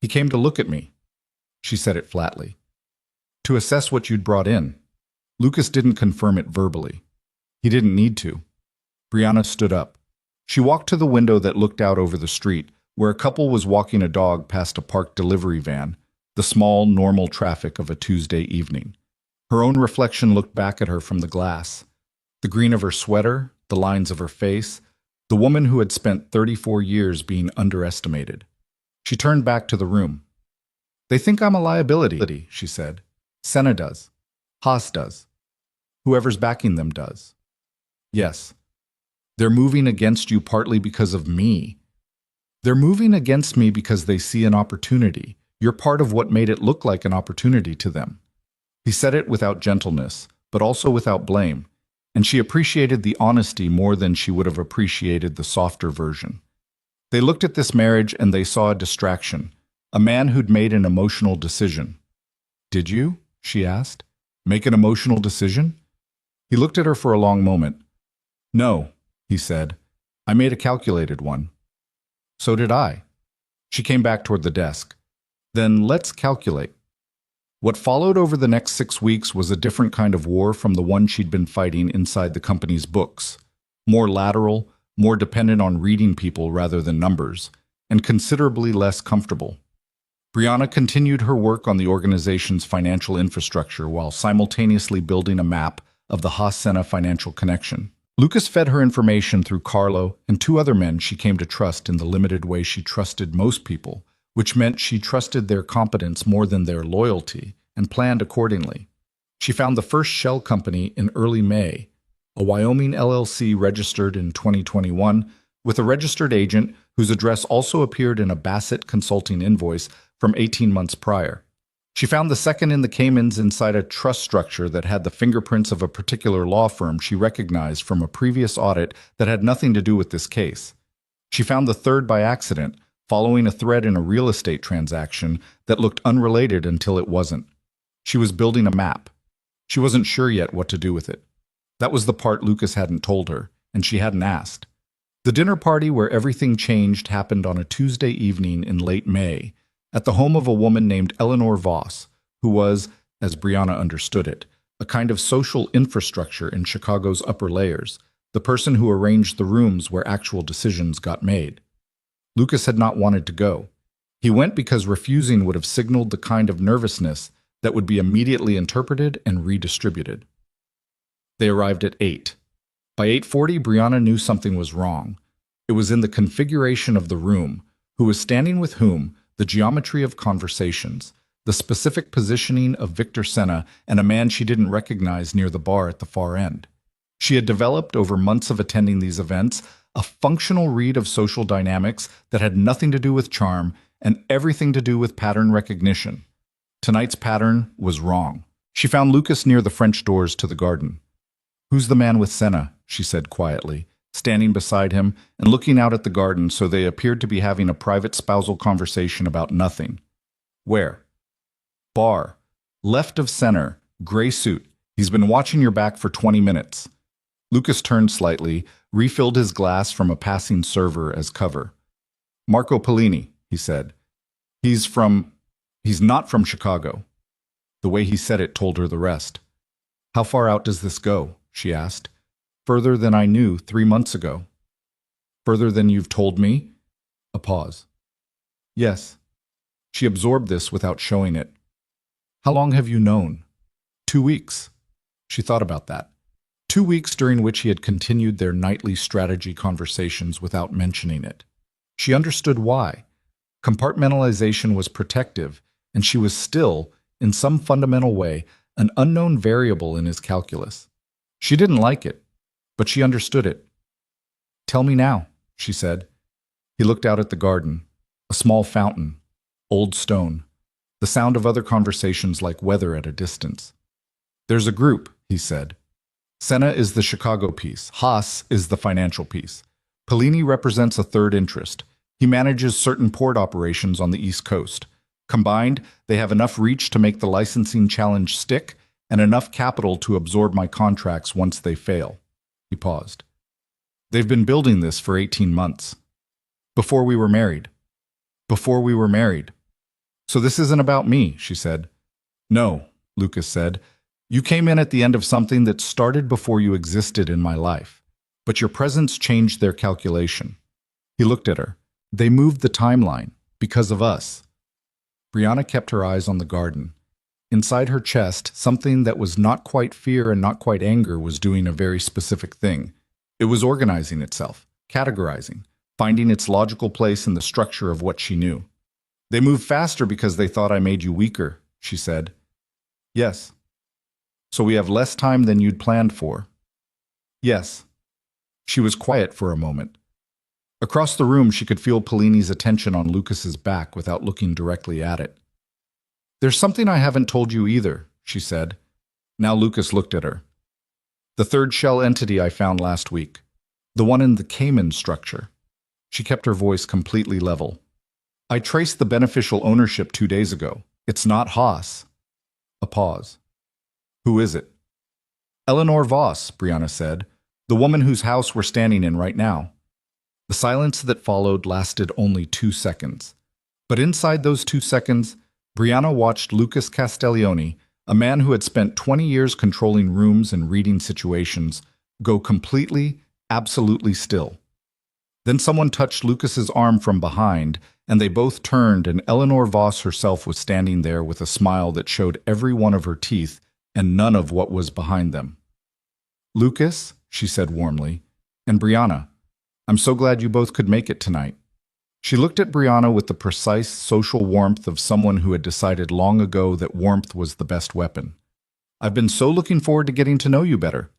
He came to look at me." She said it flatly. "To assess what you'd brought in." Lucas didn't confirm it verbally. He didn't need to. Brianna stood up. She walked to the window that looked out over the street, where a couple was walking a dog past a parked delivery van, the small, normal traffic of a Tuesday evening. Her own reflection looked back at her from the glass. The green of her sweater, the lines of her face, the woman who had spent 34 years being underestimated. She turned back to the room. "They think I'm a liability," she said. "Senna does. Haas does. Whoever's backing them does. Yes. They're moving against you partly because of me. They're moving against me because they see an opportunity. You're part of what made it look like an opportunity to them." He said it without gentleness, but also without blame, and she appreciated the honesty more than she would have appreciated the softer version. They looked at this marriage and they saw a distraction, a man who'd made an emotional decision. "Did you?" she asked. "Make an emotional decision?" He looked at her for a long moment. "No," he said. "I made a calculated one." "So did I." She came back toward the desk. "Then let's calculate." What followed over the next 6 weeks was a different kind of war from the one she'd been fighting inside the company's books. More lateral, more dependent on reading people rather than numbers, and considerably less comfortable. Brianna continued her work on the organization's financial infrastructure while simultaneously building a map of the Haas-Senna financial connection. Lucas fed her information through Carlo and 2 other men she came to trust in the limited way she trusted most people, which meant she trusted their competence more than their loyalty and planned accordingly. She found the first shell company in early May, a Wyoming LLC registered in 2021 with a registered agent whose address also appeared in a Bassett Consulting invoice from 18 months prior. She found the second in the Caymans inside a trust structure that had the fingerprints of a particular law firm she recognized from a previous audit that had nothing to do with this case. She found the third by accident, following a thread in a real estate transaction that looked unrelated until it wasn't. She was building a map. She wasn't sure yet what to do with it. That was the part Lucas hadn't told her, and she hadn't asked. The dinner party where everything changed happened on a Tuesday evening in late May, at the home of a woman named Eleanor Voss, who was, as Brianna understood it, a kind of social infrastructure in Chicago's upper layers, the person who arranged the rooms where actual decisions got made. Lucas had not wanted to go. He went because refusing would have signaled the kind of nervousness that would be immediately interpreted and redistributed. They arrived at 8. By 8:40, Brianna knew something was wrong. It was in the configuration of the room, who was standing with whom, the geometry of conversations, the specific positioning of Victor Senna and a man she didn't recognize near the bar at the far end. She had developed, over months of attending these events, a functional read of social dynamics that had nothing to do with charm and everything to do with pattern recognition. Tonight's pattern was wrong. She found Lucas near the French doors to the garden. "Who's the man with Senna?" she said quietly, standing beside him and looking out at the garden so they appeared to be having a private spousal conversation about nothing. "Where?" "Bar. Left of center. Gray suit. He's been watching your back for 20 minutes. Lucas turned slightly, refilled his glass from a passing server as cover. "Marco Pellini," he said. He's not from Chicago." The way he said it told her the rest. "How far out does this go?" she asked. "Further than I knew 3 months ago." "Further than you've told me?" A pause. "Yes." She absorbed this without showing it. "How long have you known?" 2 weeks. She thought about that. 2 weeks during which he had continued their nightly strategy conversations without mentioning it. She understood why. Compartmentalization was protective, and she was still, in some fundamental way, an unknown variable in his calculus. She didn't like it, but she understood it. "Tell me now," she said. He looked out at the garden, a small fountain, old stone, the sound of other conversations like weather at a distance. "There's a group," he said. "Senna is the Chicago piece. Haas is the financial piece. Pellini represents a third interest. He manages certain port operations on the East Coast. Combined, they have enough reach to make the licensing challenge stick and enough capital to absorb my contracts once they fail." He paused. "They've been building this for 18 months. Before we were married. Before we were married. So this isn't about me," she said. "No," Lucas said. "You came in at the end of something that started before you existed in my life. But your presence changed their calculation." He looked at her. "They moved the timeline, because of us." Brianna kept her eyes on the garden. Inside her chest, something that was not quite fear and not quite anger was doing a very specific thing. It was organizing itself, categorizing, finding its logical place in the structure of what she knew. "They moved faster because they thought I made you weaker," she said. "Yes." "So we have less time than you'd planned for." "Yes." She was quiet for a moment. Across the room, she could feel Pellini's attention on Lucas's back without looking directly at it. "There's something I haven't told you either," she said. Now Lucas looked at her. "The third shell entity I found last week. The one in the Cayman structure." She kept her voice completely level. "I traced the beneficial ownership 2 days ago. It's not Haas." A pause. "Who is it?" "Eleanor Voss," Brianna said. "The woman whose house we're standing in right now." The silence that followed lasted only 2 seconds. But inside those 2 seconds, Brianna watched Lucas Castiglione, a man who had spent 20 years controlling rooms and reading situations, go completely, absolutely still. Then someone touched Lucas's arm from behind, and they both turned, and Eleanor Voss herself was standing there with a smile that showed every one of her teeth and none of what was behind them. "Lucas," she said warmly, "and Brianna, I'm so glad you both could make it tonight." She looked at Brianna with the precise social warmth of someone who had decided long ago that warmth was the best weapon. "I've been so looking forward to getting to know you better."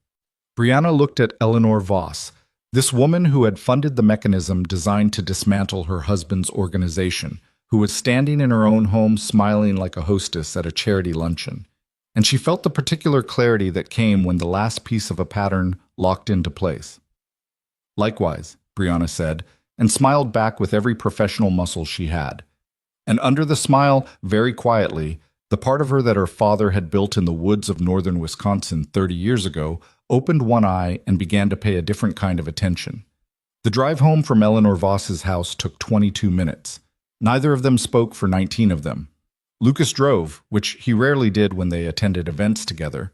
Brianna looked at Eleanor Voss, this woman who had funded the mechanism designed to dismantle her husband's organization, who was standing in her own home smiling like a hostess at a charity luncheon. And she felt the particular clarity that came when the last piece of a pattern locked into place. "Likewise," Brianna said, and smiled back with every professional muscle she had. And under the smile, very quietly, the part of her that her father had built in the woods of northern Wisconsin 30 years ago opened one eye and began to pay a different kind of attention. The drive home from Eleanor Voss's house took 22 minutes. Neither of them spoke for 19 of them. Lucas drove, which he rarely did when they attended events together.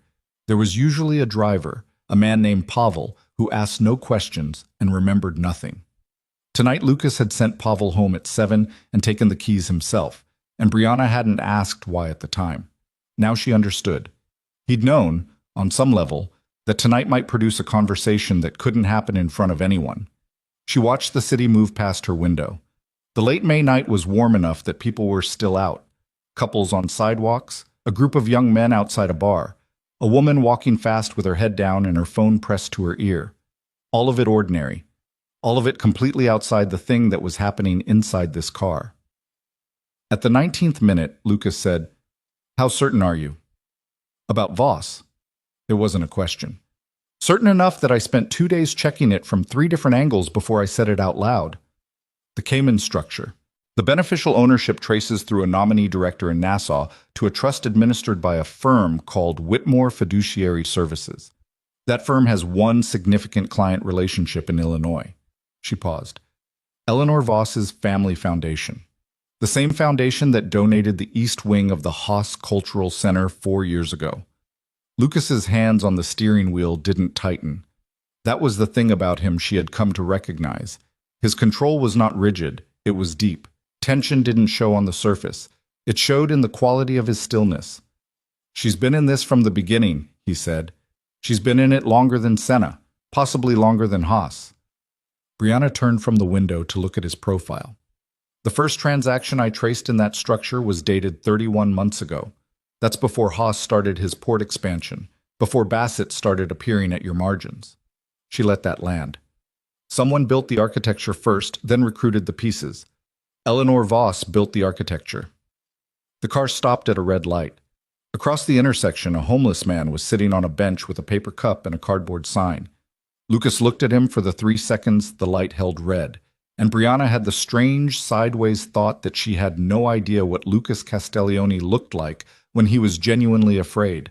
There was usually a driver, a man named Pavel, who asked no questions and remembered nothing. Tonight Lucas had sent Pavel home at 7 and taken the keys himself, and Brianna hadn't asked why at the time. Now she understood. He'd known, on some level, that tonight might produce a conversation that couldn't happen in front of anyone. She watched the city move past her window. The late May night was warm enough that people were still out. Couples on sidewalks, a group of young men outside a bar, a woman walking fast with her head down and her phone pressed to her ear. All of it ordinary. All of it completely outside the thing that was happening inside this car. At the 19th minute, Lucas said, "How certain are you?" "About Voss?" It wasn't a question. "Certain enough that I spent 2 days checking it from 3 different angles before I said it out loud." The Cayman structure. The beneficial ownership traces through a nominee director in Nassau to a trust administered by a firm called Whitmore Fiduciary Services. That firm has one significant client relationship in Illinois. She paused. Eleanor Voss's Family Foundation. The same foundation that donated the East Wing of the Haas Cultural Center 4 years ago. Lucas's hands on the steering wheel didn't tighten. That was the thing about him she had come to recognize. His control was not rigid, it was deep. Tension didn't show on the surface. It showed in the quality of his stillness. "She's been in this from the beginning," he said. "She's been in it longer than Senna, possibly longer than Haas." Brianna turned from the window to look at his profile. "The first transaction I traced in that structure was dated 31 months ago. That's before Haas started his port expansion, before Bassett started appearing at your margins." She let that land. "Someone built the architecture first, then recruited the pieces. Eleanor Voss built the architecture." The car stopped at a red light. Across the intersection, a homeless man was sitting on a bench with a paper cup and a cardboard sign. Lucas looked at him for the 3 seconds the light held red, and Brianna had the strange, sideways thought that she had no idea what Lucas Castiglione looked like when he was genuinely afraid.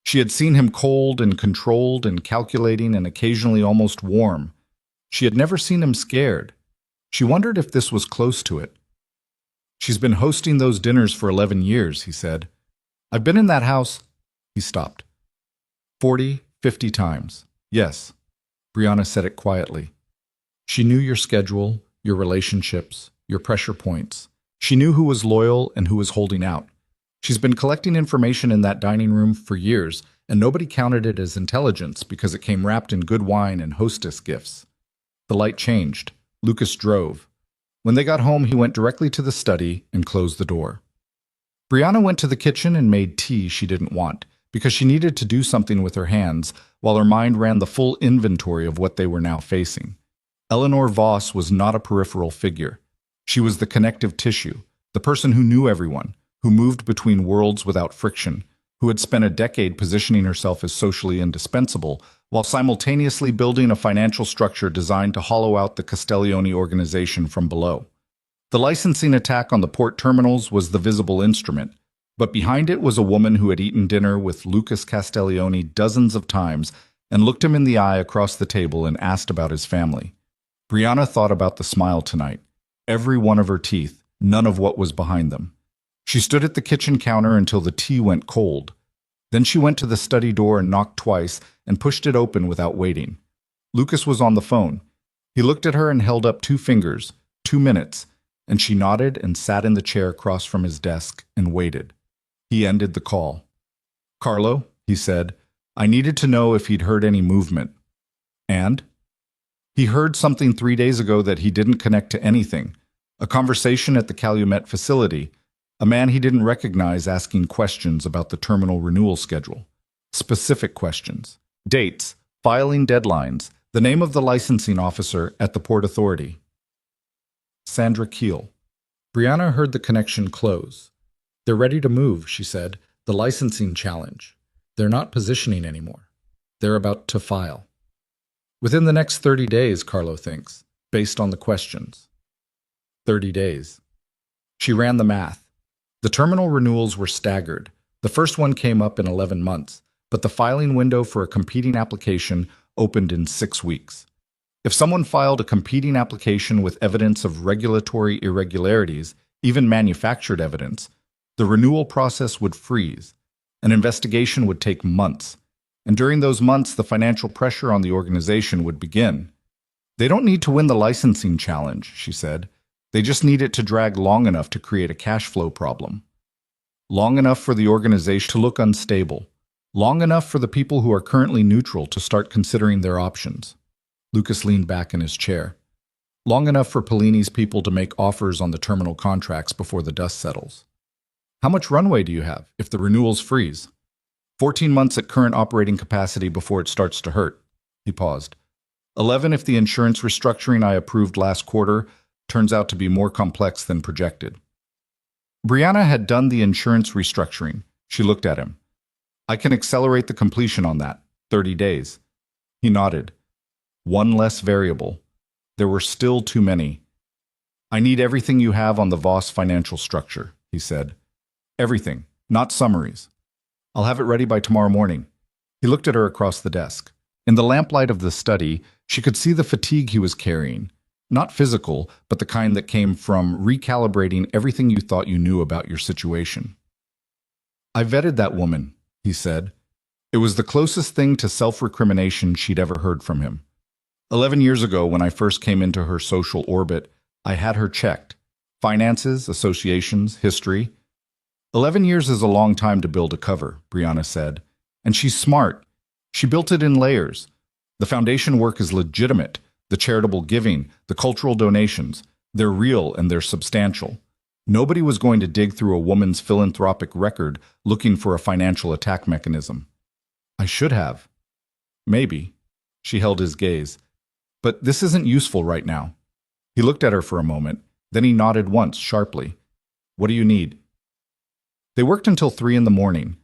She had seen him cold and controlled and calculating and occasionally almost warm. She had never seen him scared. She wondered if this was close to it. "She's been hosting those dinners for 11 years, he said. "I've been in that house—" He stopped. 40, 50 times. Yes. Brianna said it quietly. She knew your schedule, your relationships, your pressure points. She knew who was loyal and who was holding out. She's been collecting information in that dining room for years, and nobody counted it as intelligence because it came wrapped in good wine and hostess gifts. The light changed. Lucas drove. When they got home, he went directly to the study and closed the door. Brianna went to the kitchen and made tea she didn't want, because she needed to do something with her hands, while her mind ran the full inventory of what they were now facing. Eleanor Voss was not a peripheral figure. She was the connective tissue, the person who knew everyone, who moved between worlds without friction, who had spent a decade positioning herself as socially indispensable, while simultaneously building a financial structure designed to hollow out the Castiglione organization from below. The licensing attack on the port terminals was the visible instrument, but behind it was a woman who had eaten dinner with Lucas Castiglione dozens of times and looked him in the eye across the table and asked about his family. Brianna thought about the smile tonight. Every one of her teeth, none of what was behind them. She stood at the kitchen counter until the tea went cold. Then she went to the study door and knocked twice and pushed it open without waiting. Lucas was on the phone. He looked at her and held up 2 fingers. 2 minutes, and she nodded and sat in the chair across from his desk and waited. He ended the call. "Carlo," he said, "I needed to know if he'd heard any movement." "And?" "He heard something 3 days ago that he didn't connect to anything. A conversation at the Calumet facility. A man he didn't recognize asking questions about the terminal renewal schedule. Specific questions. Dates, filing deadlines, the name of the licensing officer at the Port Authority." Sandra Keel. Brianna heard the connection close. "They're ready to move," she said. "The licensing challenge. They're not positioning anymore. They're about to file. Within the next 30 days, Carlo thinks, based on the questions." 30 days. She ran the math. The terminal renewals were staggered. The first one came up in 11 months, but the filing window for a competing application opened in 6 weeks. If someone filed a competing application with evidence of regulatory irregularities, even manufactured evidence, the renewal process would freeze. An investigation would take months, and during those months, the financial pressure on the organization would begin. "They don't need to win the licensing challenge," she said. "They just need it to drag long enough to create a cash flow problem. Long enough for the organization to look unstable. Long enough for the people who are currently neutral to start considering their options." Lucas leaned back in his chair. "Long enough for Pellini's people to make offers on the terminal contracts before the dust settles. How much runway do you have if the renewals freeze?" 14 months at current operating capacity before it starts to hurt." He paused. 11 if the insurance restructuring I approved last quarter turns out to be more complex than projected." Brianna had done the insurance restructuring. She looked at him. "I can accelerate the completion on that. 30 days. He nodded. "One less variable. There were still too many. I need everything you have on the Voss financial structure," he said. "Everything, not summaries. I'll have it ready by tomorrow morning." He looked at her across the desk. In the lamplight of the study, she could see the fatigue he was carrying. Not physical, but the kind that came from recalibrating everything you thought you knew about your situation. "I vetted that woman," he said. It was the closest thing to self-recrimination she'd ever heard from him. 11 years ago, when I first came into her social orbit, I had her checked. Finances, associations, history. 11 years is a long time to build a cover, Brianna said. And she's smart. She built it in layers. The foundation work is legitimate. The charitable giving, the cultural donations, they're real and they're substantial. Nobody was going to dig through a woman's philanthropic record looking for a financial attack mechanism. I should have. Maybe. She held his gaze. But this isn't useful right now. He looked at her for a moment, then he nodded once sharply. What do you need? They worked until 3 in the morning.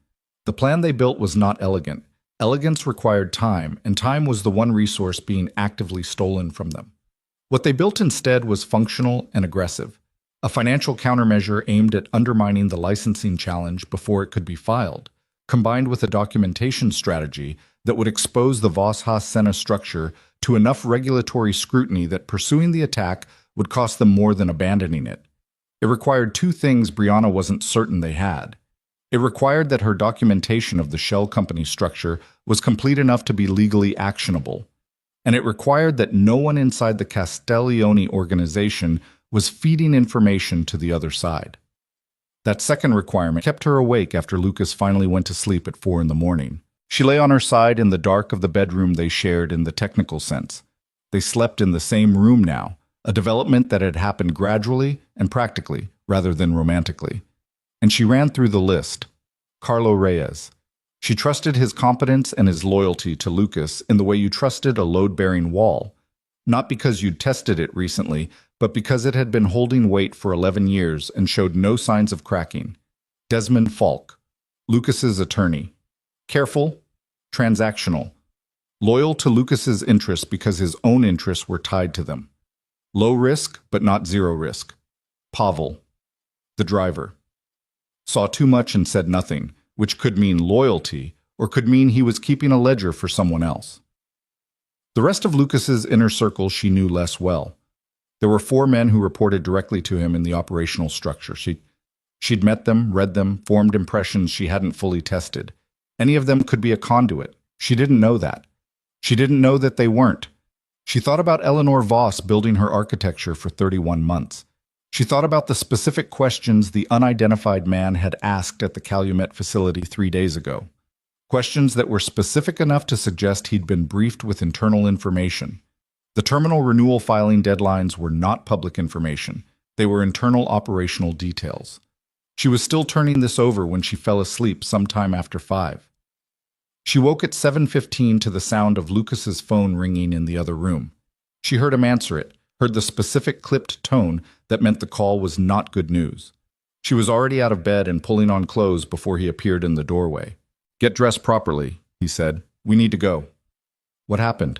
The plan they built was not elegant. Elegance required time, and time was the one resource being actively stolen from them. What they built instead was functional and aggressive, a financial countermeasure aimed at undermining the licensing challenge before it could be filed, combined with a documentation strategy that would expose the Voss-Haas-Senna structure to enough regulatory scrutiny that pursuing the attack would cost them more than abandoning it. It required 2 things Brianna wasn't certain they had. It required that her documentation of the shell company structure was complete enough to be legally actionable. And it required that no one inside the Castiglione organization was feeding information to the other side. That second requirement kept her awake after Lucas finally went to sleep at 4 in the morning. She lay on her side in the dark of the bedroom they shared in the technical sense. They slept in the same room now, a development that had happened gradually and practically rather than romantically. And she ran through the list. Carlo Reyes. She trusted his competence and his loyalty to Lucas in the way you trusted a load-bearing wall, not because you'd tested it recently, but because it had been holding weight for 11 years and showed no signs of cracking. Desmond Falk, Lucas's attorney. Careful, transactional. Loyal to Lucas's interests because his own interests were tied to them. Low risk, but not zero risk. Pavel, the driver. Saw too much and said nothing, which could mean loyalty, or could mean he was keeping a ledger for someone else. The rest of Lucas's inner circle she knew less well. There were 4 men who reported directly to him in the operational structure. She She'd met them, read them, formed impressions she hadn't fully tested. Any of them could be a conduit. She didn't know that. She didn't know that they weren't. She thought about Eleanor Voss building her architecture for 31 months. She thought about the specific questions the unidentified man had asked at the Calumet facility 3 days ago. Questions that were specific enough to suggest he'd been briefed with internal information. The terminal renewal filing deadlines were not public information. They were internal operational details. She was still turning this over when she fell asleep sometime after 5. She woke at 7:15 to the sound of Lucas's phone ringing in the other room. She heard him answer it, heard the specific clipped tone that meant the call was not good news. She was already out of bed and pulling on clothes before he appeared in the doorway. "Get dressed properly," he said. "We need to go." "What happened?"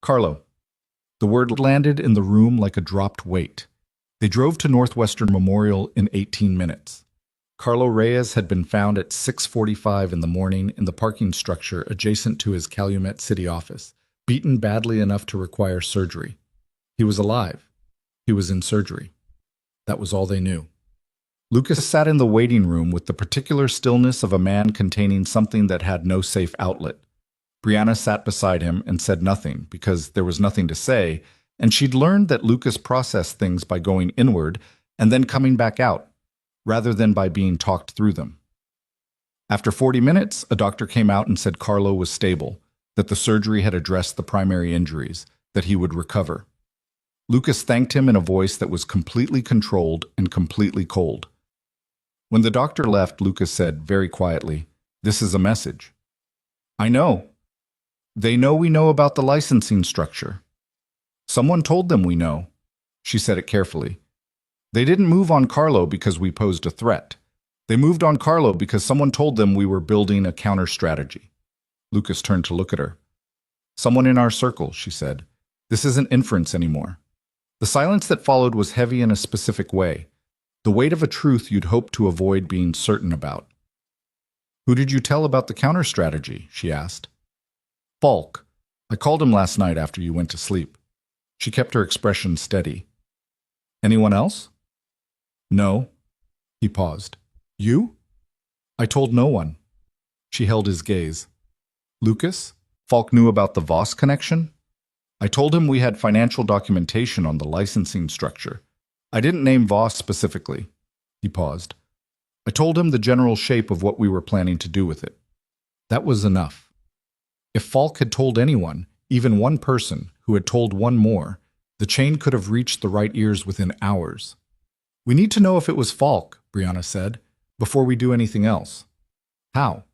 "Carlo." The word landed in the room like a dropped weight. They drove to Northwestern Memorial in 18 minutes. Carlo Reyes had been found at 6:45 in the morning in the parking structure adjacent to his Calumet City office, beaten badly enough to require surgery. He was alive. He was in surgery. That was all they knew. Lucas sat in the waiting room with the particular stillness of a man containing something that had no safe outlet. Brianna sat beside him and said nothing because there was nothing to say, and she'd learned that Lucas processed things by going inward and then coming back out, rather than by being talked through them. After 40 minutes, a doctor came out and said Carlo was stable, that the surgery had addressed the primary injuries, that he would recover. Lucas thanked him in a voice that was completely controlled and completely cold. When the doctor left, Lucas said, very quietly, "This is a message." "I know. They know we know about the licensing structure. Someone told them we know." She said it carefully. "They didn't move on Carlo because we posed a threat. They moved on Carlo because someone told them we were building a counter-strategy." Lucas turned to look at her. "Someone in our circle," she said. "This isn't inference anymore." The silence that followed was heavy in a specific way, the weight of a truth you'd hoped to avoid being certain about. "Who did you tell about the counter-strategy?" she asked. "Falk. I called him last night after you went to sleep." She kept her expression steady. "Anyone else?" "No." He paused. "You?" "I told no one." She held his gaze. "Lucas? Falk knew about the Voss connection?" "I told him we had financial documentation on the licensing structure. I didn't name Voss specifically." He paused. "I told him the general shape of what we were planning to do with it." That was enough. If Falk had told anyone, even one person, who had told one more, the chain could have reached the right ears within hours. "We need to know if it was Falk," Brianna said, "before we do anything else." "How?"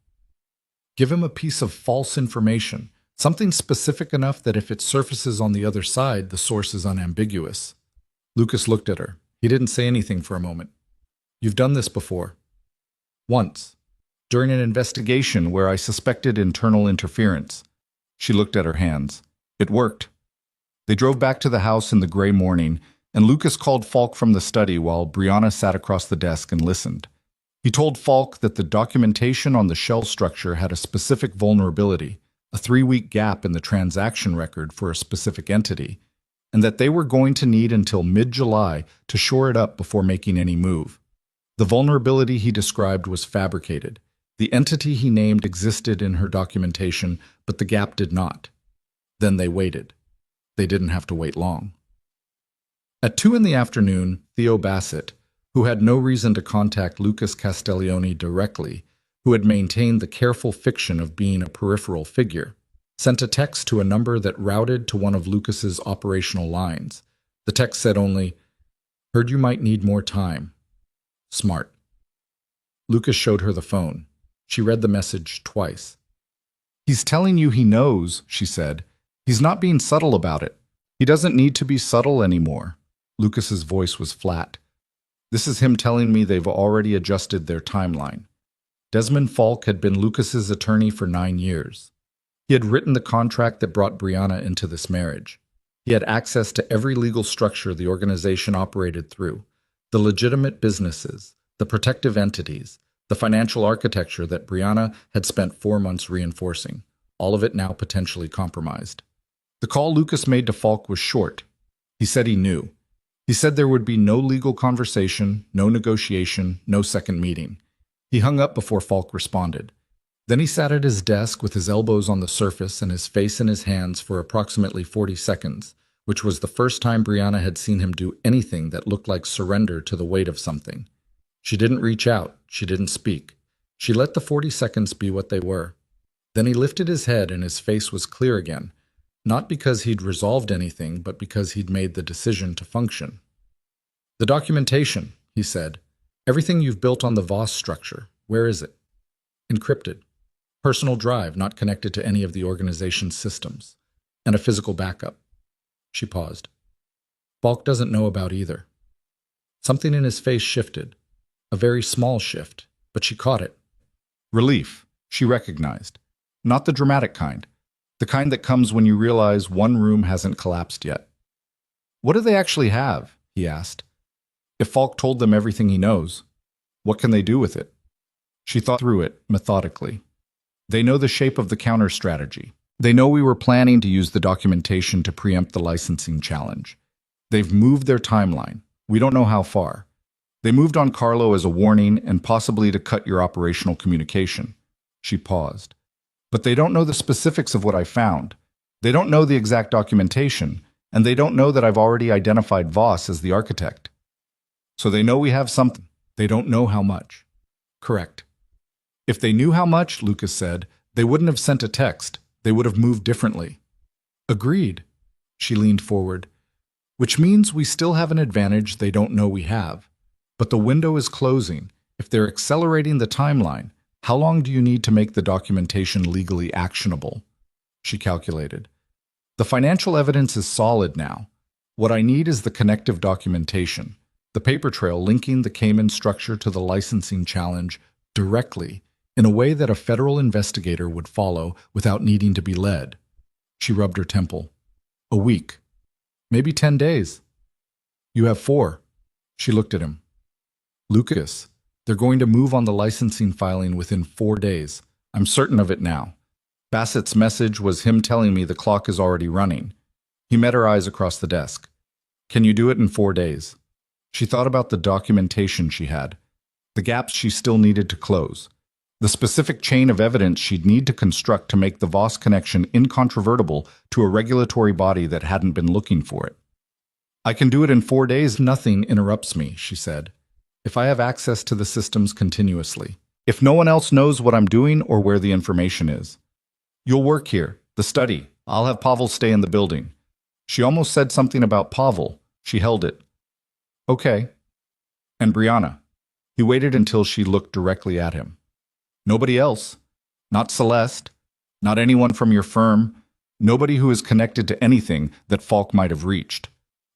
"Give him a piece of false information, something specific enough that if it surfaces on the other side, the source is unambiguous." Lucas looked at her. He didn't say anything for a moment. "You've done this before." "Once. During an investigation where I suspected internal interference." She looked at her hands. "It worked." They drove back to the house in the gray morning, and Lucas called Falk from the study while Brianna sat across the desk and listened. He told Falk that the documentation on the shell structure had a specific vulnerability, a 3-week gap in the transaction record for a specific entity, and that they were going to need until mid-July to shore it up before making any move. The vulnerability he described was fabricated. The entity he named existed in her documentation, but the gap did not. Then they waited. They didn't have to wait long. At 2 in the afternoon, Theo Bassett, who had no reason to contact Lucas Castiglione directly, who had maintained the careful fiction of being a peripheral figure, sent a text to a number that routed to one of Lucas's operational lines. The text said only, "Heard you might need more time. Smart." Lucas showed her the phone. She read the message twice. "He's telling you he knows," she said. "He's not being subtle about it. He doesn't need to be subtle anymore." Lucas's voice was flat. "This is him telling me they've already adjusted their timeline." Desmond Falk had been Lucas's attorney for 9 years. He had written the contract that brought Brianna into this marriage. He had access to every legal structure the organization operated through, the legitimate businesses, the protective entities, the financial architecture that Brianna had spent 4 months reinforcing, all of it now potentially compromised. The call Lucas made to Falk was short. He said he knew. He said there would be no legal conversation, no negotiation, no second meeting. He hung up before Falk responded. Then he sat at his desk with his elbows on the surface and his face in his hands for approximately 40 seconds, which was the first time Brianna had seen him do anything that looked like surrender to the weight of something. She didn't reach out. She didn't speak. She let the 40 seconds be what they were. Then he lifted his head and his face was clear again, not because he'd resolved anything, but because he'd made the decision to function. "The documentation," he said. "Everything you've built on the Voss structure, where is it?" "Encrypted. Personal drive, not connected to any of the organization's systems. And a physical backup." She paused. "Falk doesn't know about either." Something in his face shifted. A very small shift, but she caught it. Relief, she recognized. Not the dramatic kind. The kind that comes when you realize one room hasn't collapsed yet. "What do they actually have?" he asked. "If Falk told them everything he knows, what can they do with it?" She thought through it methodically. "They know the shape of the counter strategy. They know we were planning to use the documentation to preempt the licensing challenge. They've moved their timeline. We don't know how far. They moved on Carlo as a warning and possibly to cut your operational communication." She paused. "But they don't know the specifics of what I found. They don't know the exact documentation, and they don't know that I've already identified Voss as the architect. So they know we have something. They don't know how much." "Correct." "If they knew how much," Lucas said, "they wouldn't have sent a text. They would have moved differently." "Agreed." She leaned forward. "Which means we still have an advantage they don't know we have. But the window is closing. If they're accelerating the timeline, how long do you need to make the documentation legally actionable?" She calculated. "The financial evidence is solid now. What I need is the connective documentation, the paper trail linking the Cayman structure to the licensing challenge directly, in a way that a federal investigator would follow without needing to be led." She rubbed her temple. "A week. Maybe 10 days. You have 4. She looked at him. "Lucas, they're going to move on the licensing filing within 4 days. I'm certain of it now. Bassett's message was him telling me the clock is already running." He met her eyes across the desk. "Can you do it in 4 days?" She thought about the documentation she had, the gaps she still needed to close, the specific chain of evidence she'd need to construct to make the Voss connection incontrovertible to a regulatory body that hadn't been looking for it. "I can do it in 4 days. Nothing interrupts me," she said. "If I have access to the systems continuously. If no one else knows what I'm doing or where the information is. You'll work here, the study. I'll have Pavel stay in the building." She almost said something about Pavel. She held it. "Okay." "And Brianna." He waited until she looked directly at him. "Nobody else. Not Celeste. Not anyone from your firm. Nobody who is connected to anything that Falk might have reached."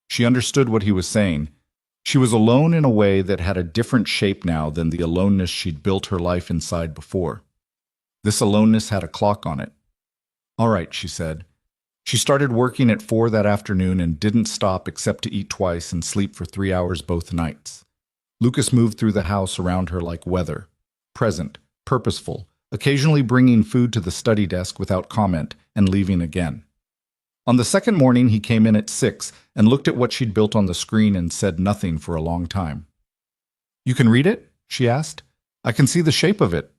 She understood what he was saying. She was alone in a way that had a different shape now than the aloneness she'd built her life inside before. This aloneness had a clock on it. "All right," she said. She started working at 4 that afternoon and didn't stop except to eat twice and sleep for 3 hours both nights. Lucas moved through the house around her like weather, present, purposeful, occasionally bringing food to the study desk without comment and leaving again. On the second morning, he came in at 6 and looked at what she'd built on the screen and said nothing for a long time. "You can read it?" she asked. "I can see the shape of it."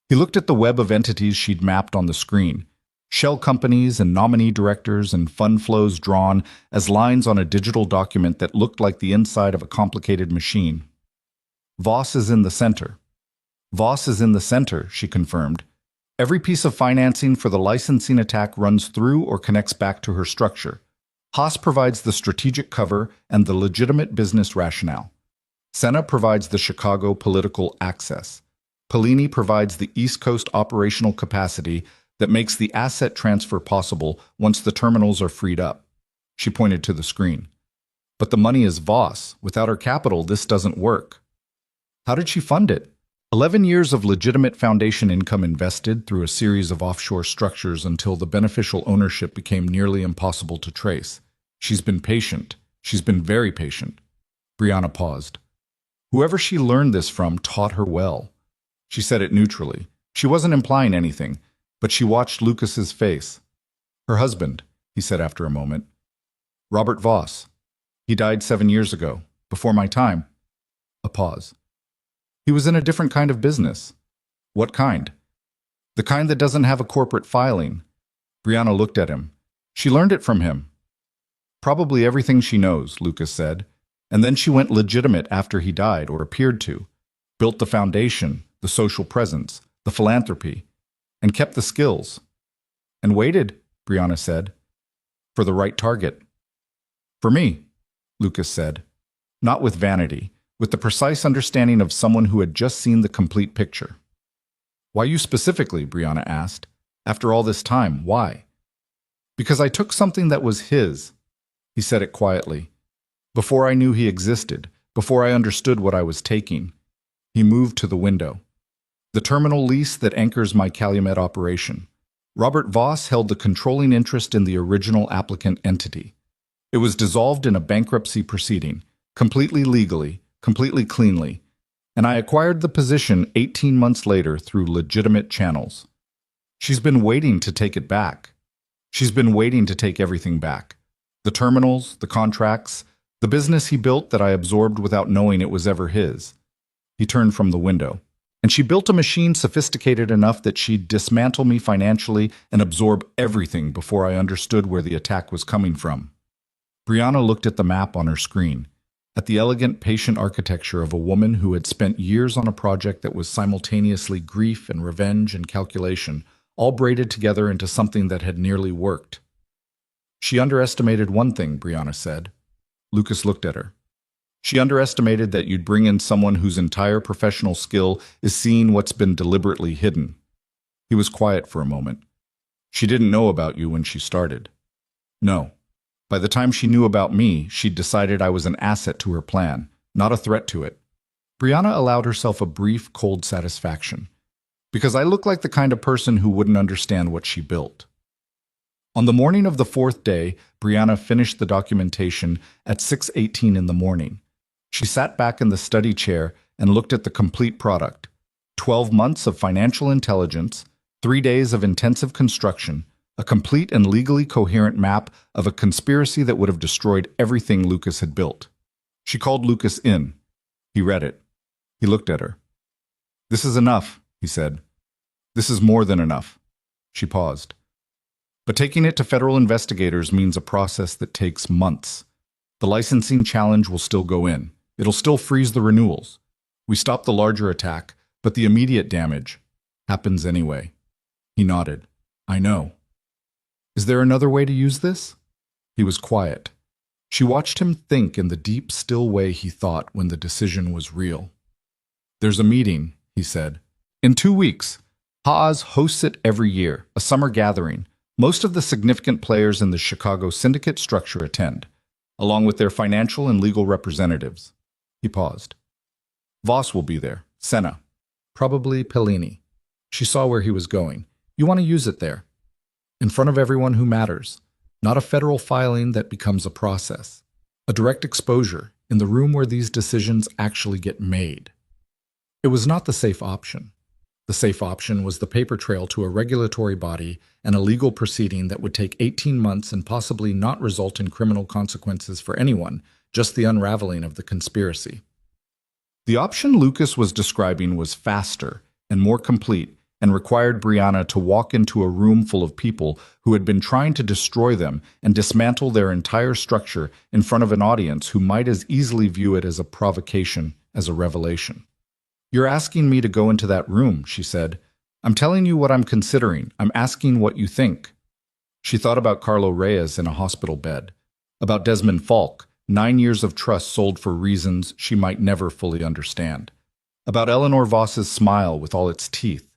He looked at the web of entities she'd mapped on the screen, shell companies and nominee directors and fund flows drawn as lines on a digital document that looked like the inside of a complicated machine. "Voss is in the center." "Voss is in the center," she confirmed. "Every piece of financing for the licensing attack runs through or connects back to her structure. Haas provides the strategic cover and the legitimate business rationale. Senna provides the Chicago political access. Pellini provides the East Coast operational capacity that makes the asset transfer possible once the terminals are freed up." She pointed to the screen. "But the money is Voss. Without her capital, this doesn't work." How did she fund it? 11 years of legitimate foundation income invested through a series of offshore structures until the beneficial ownership became nearly impossible to trace. She's been patient. She's been very patient. Brianna paused. Whoever she learned this from taught her well. She said it neutrally. She wasn't implying anything, but she watched Lucas's face. "Her husband," he said after a moment. "Robert Voss." He died 7 years ago, before my time. A pause. He was in a different kind of business. What kind? The kind that doesn't have a corporate filing. Brianna looked at him. She learned it from him. Probably everything she knows, Lucas said. And then she went legitimate after he died, or appeared to. Built the foundation, the social presence, the philanthropy, and kept the skills. And waited, Brianna said, for the right target. For me, Lucas said, not with vanity, with the precise understanding of someone who had just seen the complete picture. Why you specifically, Brianna asked. After all this time, why? Because I took something that was his. He said it quietly. Before I knew he existed, before I understood what I was taking. He moved to the window. The terminal lease that anchors my Calumet operation. Robert Voss held the controlling interest in the original applicant entity. It was dissolved in a bankruptcy proceeding, completely legally, completely cleanly, and I acquired the position 18 months later through legitimate channels. She's been waiting to take it back. She's been waiting to take everything back. The terminals, the contracts, the business he built that I absorbed without knowing it was ever his. He turned from the window. And she built a machine sophisticated enough that she'd dismantle me financially and absorb everything before I understood where the attack was coming from. Brianna looked at the map on her screen, at the elegant, patient architecture of a woman who had spent years on a project that was simultaneously grief and revenge and calculation, all braided together into something that had nearly worked. She underestimated one thing, Brianna said. Lucas looked at her. She underestimated that you'd bring in someone whose entire professional skill is seeing what's been deliberately hidden. He was quiet for a moment. She didn't know about you when she started. No. By the time she knew about me, she'd decided I was an asset to her plan, not a threat to it. Brianna allowed herself a brief, cold satisfaction. Because I look like the kind of person who wouldn't understand what she built. On the morning of the fourth day, Brianna finished the documentation at 6:18 in the morning. She sat back in the study chair and looked at the complete product. 12 months of financial intelligence, 3 days of intensive construction, a complete and legally coherent map of a conspiracy that would have destroyed everything Lucas had built. She called Lucas in. He read it. He looked at her. "This is enough," he said. "This is more than enough." She paused. "But taking it to federal investigators means a process that takes months. The licensing challenge will still go in. It'll still freeze the renewals. We stop the larger attack, but the immediate damage happens anyway." He nodded. "I know." "Is there another way to use this?" He was quiet. She watched him think in the deep, still way he thought when the decision was real. "There's a meeting," he said. "In 2 weeks. Haas hosts it every year, a summer gathering. Most of the significant players in the Chicago syndicate structure attend, along with their financial and legal representatives." He paused. "Voss will be there. Senna. Probably Pellini." She saw where he was going. "You want to use it there. In front of everyone who matters. Not a federal filing that becomes a process. A direct exposure in the room where these decisions actually get made." It was not the safe option. The safe option was the paper trail to a regulatory body and a legal proceeding that would take 18 months and possibly not result in criminal consequences for anyone, just the unraveling of the conspiracy. The option Lucas was describing was faster and more complete and required Brianna to walk into a room full of people who had been trying to destroy them and dismantle their entire structure in front of an audience who might as easily view it as a provocation as a revelation. "You're asking me to go into that room," she said. "I'm telling you what I'm considering. I'm asking what you think." She thought about Carlo Reyes in a hospital bed, about Desmond Falk, 9 years of trust sold for reasons she might never fully understand, about Eleanor Voss's smile with all its teeth,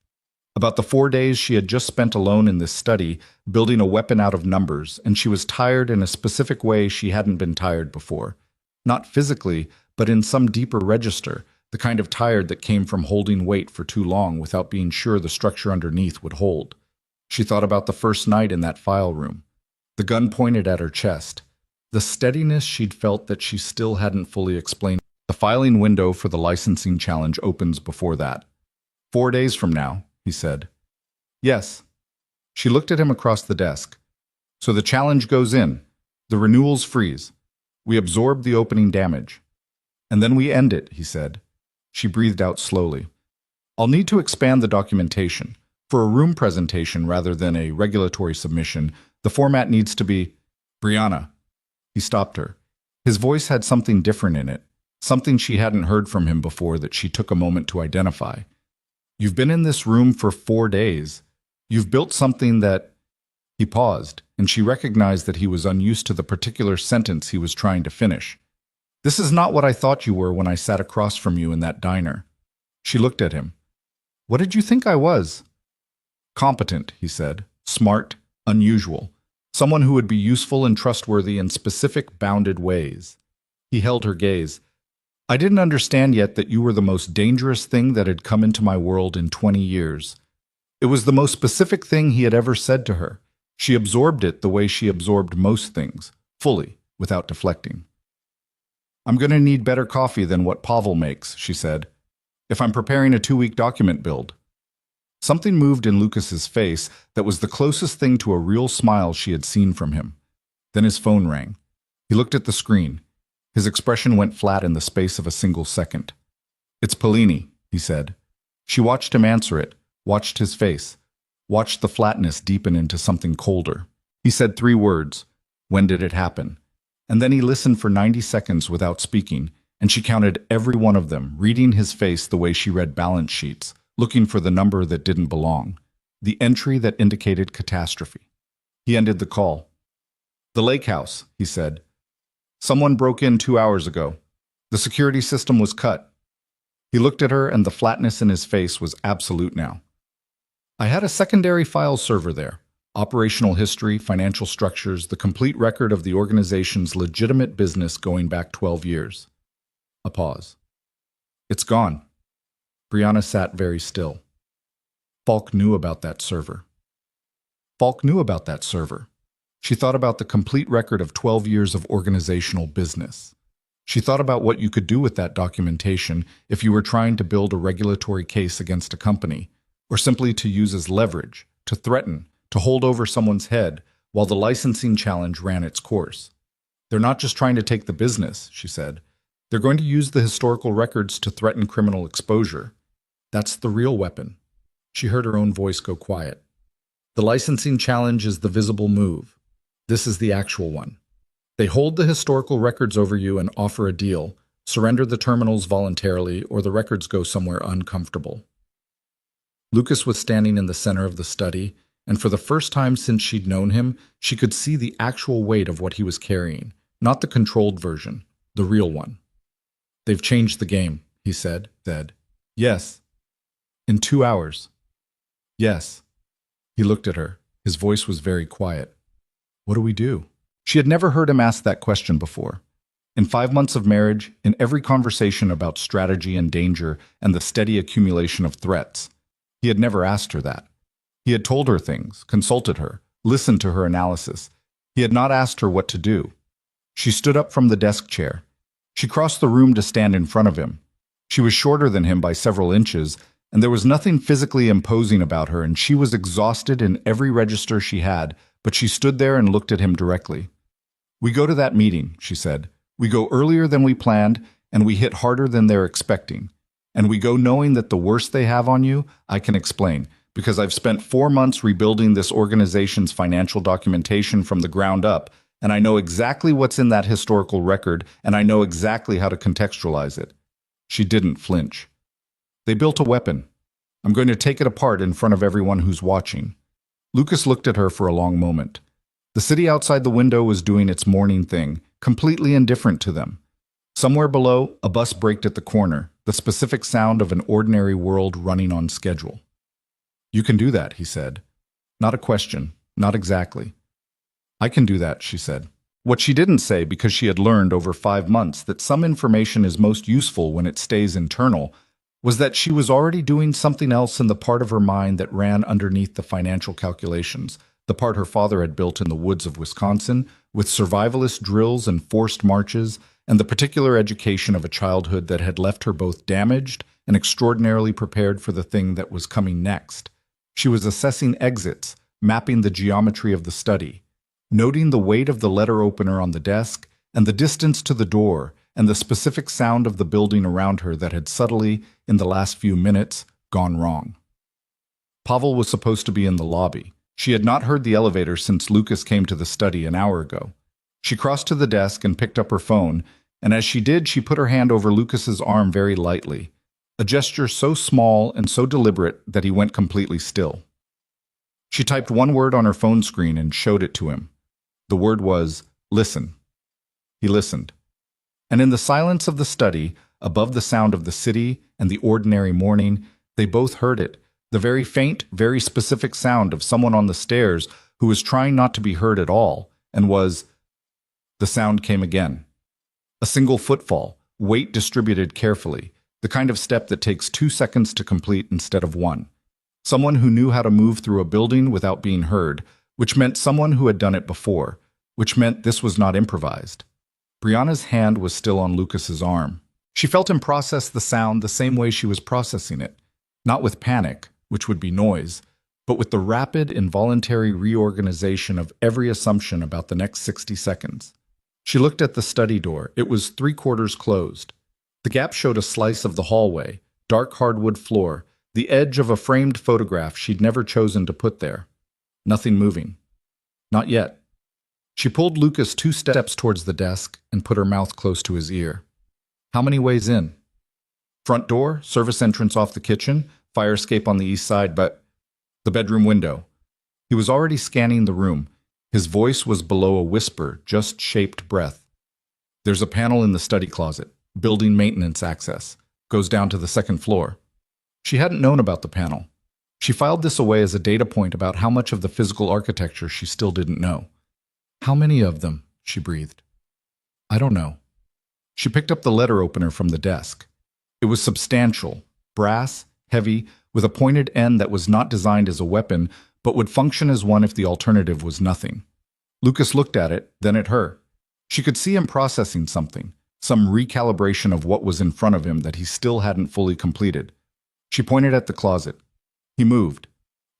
about the 4 days she had just spent alone in this study, building a weapon out of numbers, and she was tired in a specific way she hadn't been tired before. Not physically, but in some deeper register, the kind of tired that came from holding weight for too long without being sure the structure underneath would hold. She thought about the first night in that file room, the gun pointed at her chest, the steadiness she'd felt that she still hadn't fully explained. The filing window for the licensing challenge opens before that. 4 days from now, he said. "Yes." She looked at him across the desk. "So the challenge goes in. The renewals freeze. We absorb the opening damage. And then we end it, he said. She breathed out slowly. I'll need to expand the documentation. For a room presentation rather than a regulatory submission, the format needs to be Brianna. He stopped her. His voice had something different in it, something she hadn't heard from him before that she took a moment to identify. You've been in this room for 4 days. You've built something that... He paused, and she recognized that he was unused to the particular sentence he was trying to finish. This is not what I thought you were when I sat across from you in that diner. She looked at him. What did you think I was? Competent, he said. Smart, unusual. Someone who would be useful and trustworthy in specific, bounded ways. He held her gaze. I didn't understand yet that you were the most dangerous thing that had come into my world in 20 years. It was the most specific thing he had ever said to her. She absorbed it the way she absorbed most things, fully, without deflecting. I'm going to need better coffee than what Pavel makes, she said, if I'm preparing a 2-week document build. Something moved in Lucas's face that was the closest thing to a real smile she had seen from him. Then his phone rang. He looked at the screen. His expression went flat in the space of a single second. It's Polini, he said. She watched him answer it, watched his face, watched the flatness deepen into something colder. He said 3 words. When did it happen? And then he listened for 90 seconds without speaking, and she counted every one of them, reading his face the way she read balance sheets, looking for the number that didn't belong, the entry that indicated catastrophe. He ended the call. The lake house, he said. Someone broke in 2 hours ago. The security system was cut. He looked at her, and the flatness in his face was absolute now. I had a secondary file server there. Operational history, financial structures, the complete record of the organization's legitimate business going back 12 years. A pause. It's gone. Brianna sat very still. Falk knew about that server. Falk knew about that server. She thought about the complete record of 12 years of organizational business. She thought about what you could do with that documentation if you were trying to build a regulatory case against a company, or simply to use as leverage, to threaten, to hold over someone's head while the licensing challenge ran its course. They're not just trying to take the business, she said. They're going to use the historical records to threaten criminal exposure. That's the real weapon. She heard her own voice go quiet. The licensing challenge is the visible move. This is the actual one. They hold the historical records over you and offer a deal, surrender the terminals voluntarily, or the records go somewhere uncomfortable. Lucas was standing in the center of the study, and for the first time since she'd known him, she could see the actual weight of what he was carrying, not the controlled version, the real one. They've changed the game, he said. Yes. In 2 hours. Yes. He looked at her. His voice was very quiet. What do we do? She had never heard him ask that question before. In 5 months of marriage, in every conversation about strategy and danger and the steady accumulation of threats, he had never asked her that. He had told her things, consulted her, listened to her analysis. He had not asked her what to do. She stood up from the desk chair. She crossed the room to stand in front of him. She was shorter than him by several inches, and there was nothing physically imposing about her, and she was exhausted in every register she had, but she stood there and looked at him directly. We go to that meeting, she said. We go earlier than we planned, and we hit harder than they're expecting. And we go knowing that the worst they have on you, I can explain, because I've spent 4 months rebuilding this organization's financial documentation from the ground up, and I know exactly what's in that historical record, and I know exactly how to contextualize it. She didn't flinch. They built a weapon. I'm going to take it apart in front of everyone who's watching. Lucas looked at her for a long moment. The city outside the window was doing its morning thing, completely indifferent to them. Somewhere below, a bus braked at the corner, the specific sound of an ordinary world running on schedule. You can do that, he said. Not a question, not exactly. I can do that, she said. What she didn't say, because she had learned over 5 months that some information is most useful when it stays internal, was that she was already doing something else in the part of her mind that ran underneath the financial calculations, the part her father had built in the woods of Wisconsin, with survivalist drills and forced marches, and the particular education of a childhood that had left her both damaged and extraordinarily prepared for the thing that was coming next. She was assessing exits, mapping the geometry of the study, noting the weight of the letter opener on the desk, and the distance to the door, and the specific sound of the building around her that had subtly, in the last few minutes, gone wrong. Pavel was supposed to be in the lobby. She had not heard the elevator since Lucas came to the study an hour ago. She crossed to the desk and picked up her phone, and as she did, she put her hand over Lucas's arm very lightly, a gesture so small and so deliberate that he went completely still. She typed one word on her phone screen and showed it to him. The word was, "Listen." He listened. And in the silence of the study, above the sound of the city and the ordinary morning, they both heard it, the very faint, very specific sound of someone on the stairs who was trying not to be heard at all, and was... The sound came again. A single footfall, weight distributed carefully, the kind of step that takes 2 seconds to complete instead of 1. Someone who knew how to move through a building without being heard, which meant someone who had done it before, which meant this was not improvised. Brianna's hand was still on Lucas's arm. She felt him process the sound the same way she was processing it, not with panic, which would be noise, but with the rapid, involuntary reorganization of every assumption about the next 60 seconds. She looked at the study door. It was 3/4 closed. The gap showed a slice of the hallway, dark hardwood floor, the edge of a framed photograph she'd never chosen to put there. Nothing moving. Not yet. She pulled Lucas 2 steps towards the desk and put her mouth close to his ear. How many ways in? Front door, service entrance off the kitchen, fire escape on the east side, but the bedroom window. He was already scanning the room. His voice was below a whisper, just shaped breath. There's a panel in the study closet. Building maintenance access. Goes down to the 2nd floor. She hadn't known about the panel. She filed this away as a data point about how much of the physical architecture she still didn't know. How many of them? She breathed. I don't know. She picked up the letter opener from the desk. It was substantial, brass, heavy, with a pointed end that was not designed as a weapon, but would function as one if the alternative was nothing. Lucas looked at it, then at her. She could see him processing something, some recalibration of what was in front of him that he still hadn't fully completed. She pointed at the closet. He moved.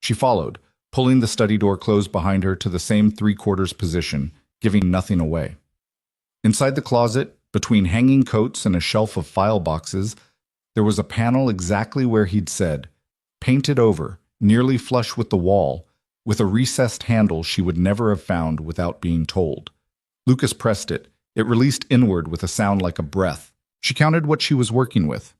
She followed, pulling the study door closed behind her to the same 3/4 position, giving nothing away. Inside the closet, between hanging coats and a shelf of file boxes, there was a panel exactly where he'd said, painted over, nearly flush with the wall, with a recessed handle she would never have found without being told. Lucas pressed it. It released inward with a sound like a breath. She counted what she was working with.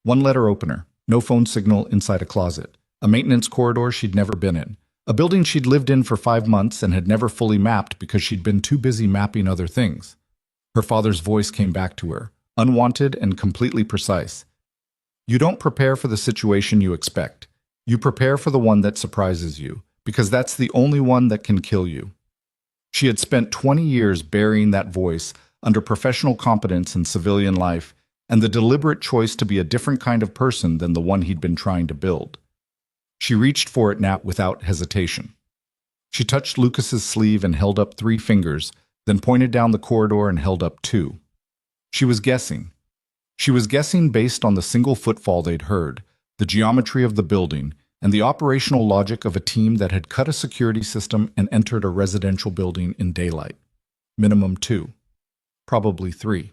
1 letter opener, no phone signal inside a closet, a maintenance corridor she'd never been in, a building she'd lived in for 5 months and had never fully mapped because she'd been too busy mapping other things. Her father's voice came back to her, unwanted and completely precise. You don't prepare for the situation you expect. You prepare for the one that surprises you, because that's the only one that can kill you. She had spent 20 years burying that voice under professional competence in civilian life and the deliberate choice to be a different kind of person than the one he'd been trying to build. She reached for it now without hesitation. She touched Lucas's sleeve and held up 3 fingers, then pointed down the corridor and held up 2. She was guessing. She was guessing based on the single footfall they'd heard, the geometry of the building, and the operational logic of a team that had cut a security system and entered a residential building in daylight. Minimum 2. Probably 3.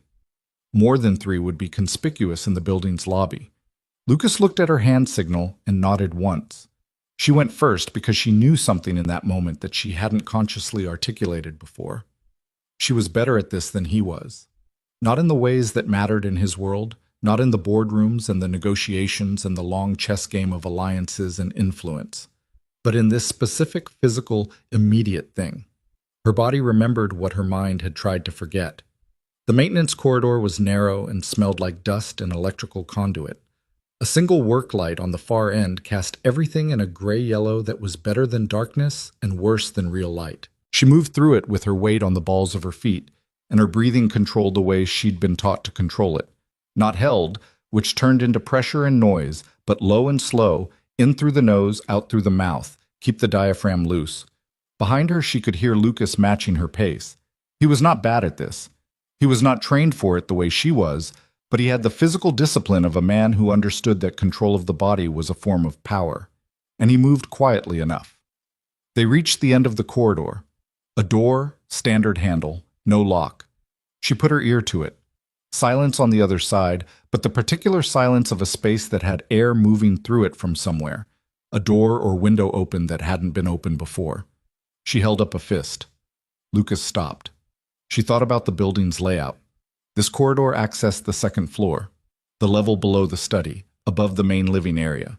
More than 3 would be conspicuous in the building's lobby. Lucas looked at her hand signal and nodded once. She went first because she knew something in that moment that she hadn't consciously articulated before. She was better at this than he was. Not in the ways that mattered in his world, not in the boardrooms and the negotiations and the long chess game of alliances and influence, but in this specific physical, immediate thing. Her body remembered what her mind had tried to forget. The maintenance corridor was narrow and smelled like dust and electrical conduit. A single work light on the far end cast everything in a gray-yellow that was better than darkness and worse than real light. She moved through it with her weight on the balls of her feet, and her breathing controlled the way she'd been taught to control it. Not held, which turned into pressure and noise, but low and slow, in through the nose, out through the mouth, keep the diaphragm loose. Behind her, she could hear Lucas matching her pace. He was not bad at this. He was not trained for it the way she was, but he had the physical discipline of a man who understood that control of the body was a form of power, and he moved quietly enough. They reached the end of the corridor. A door, standard handle, no lock. She put her ear to it. Silence on the other side, but the particular silence of a space that had air moving through it from somewhere, a door or window open that hadn't been opened before. She held up a fist. Lucas stopped. She thought about the building's layout. This corridor accessed the second floor, the level below the study, above the main living area.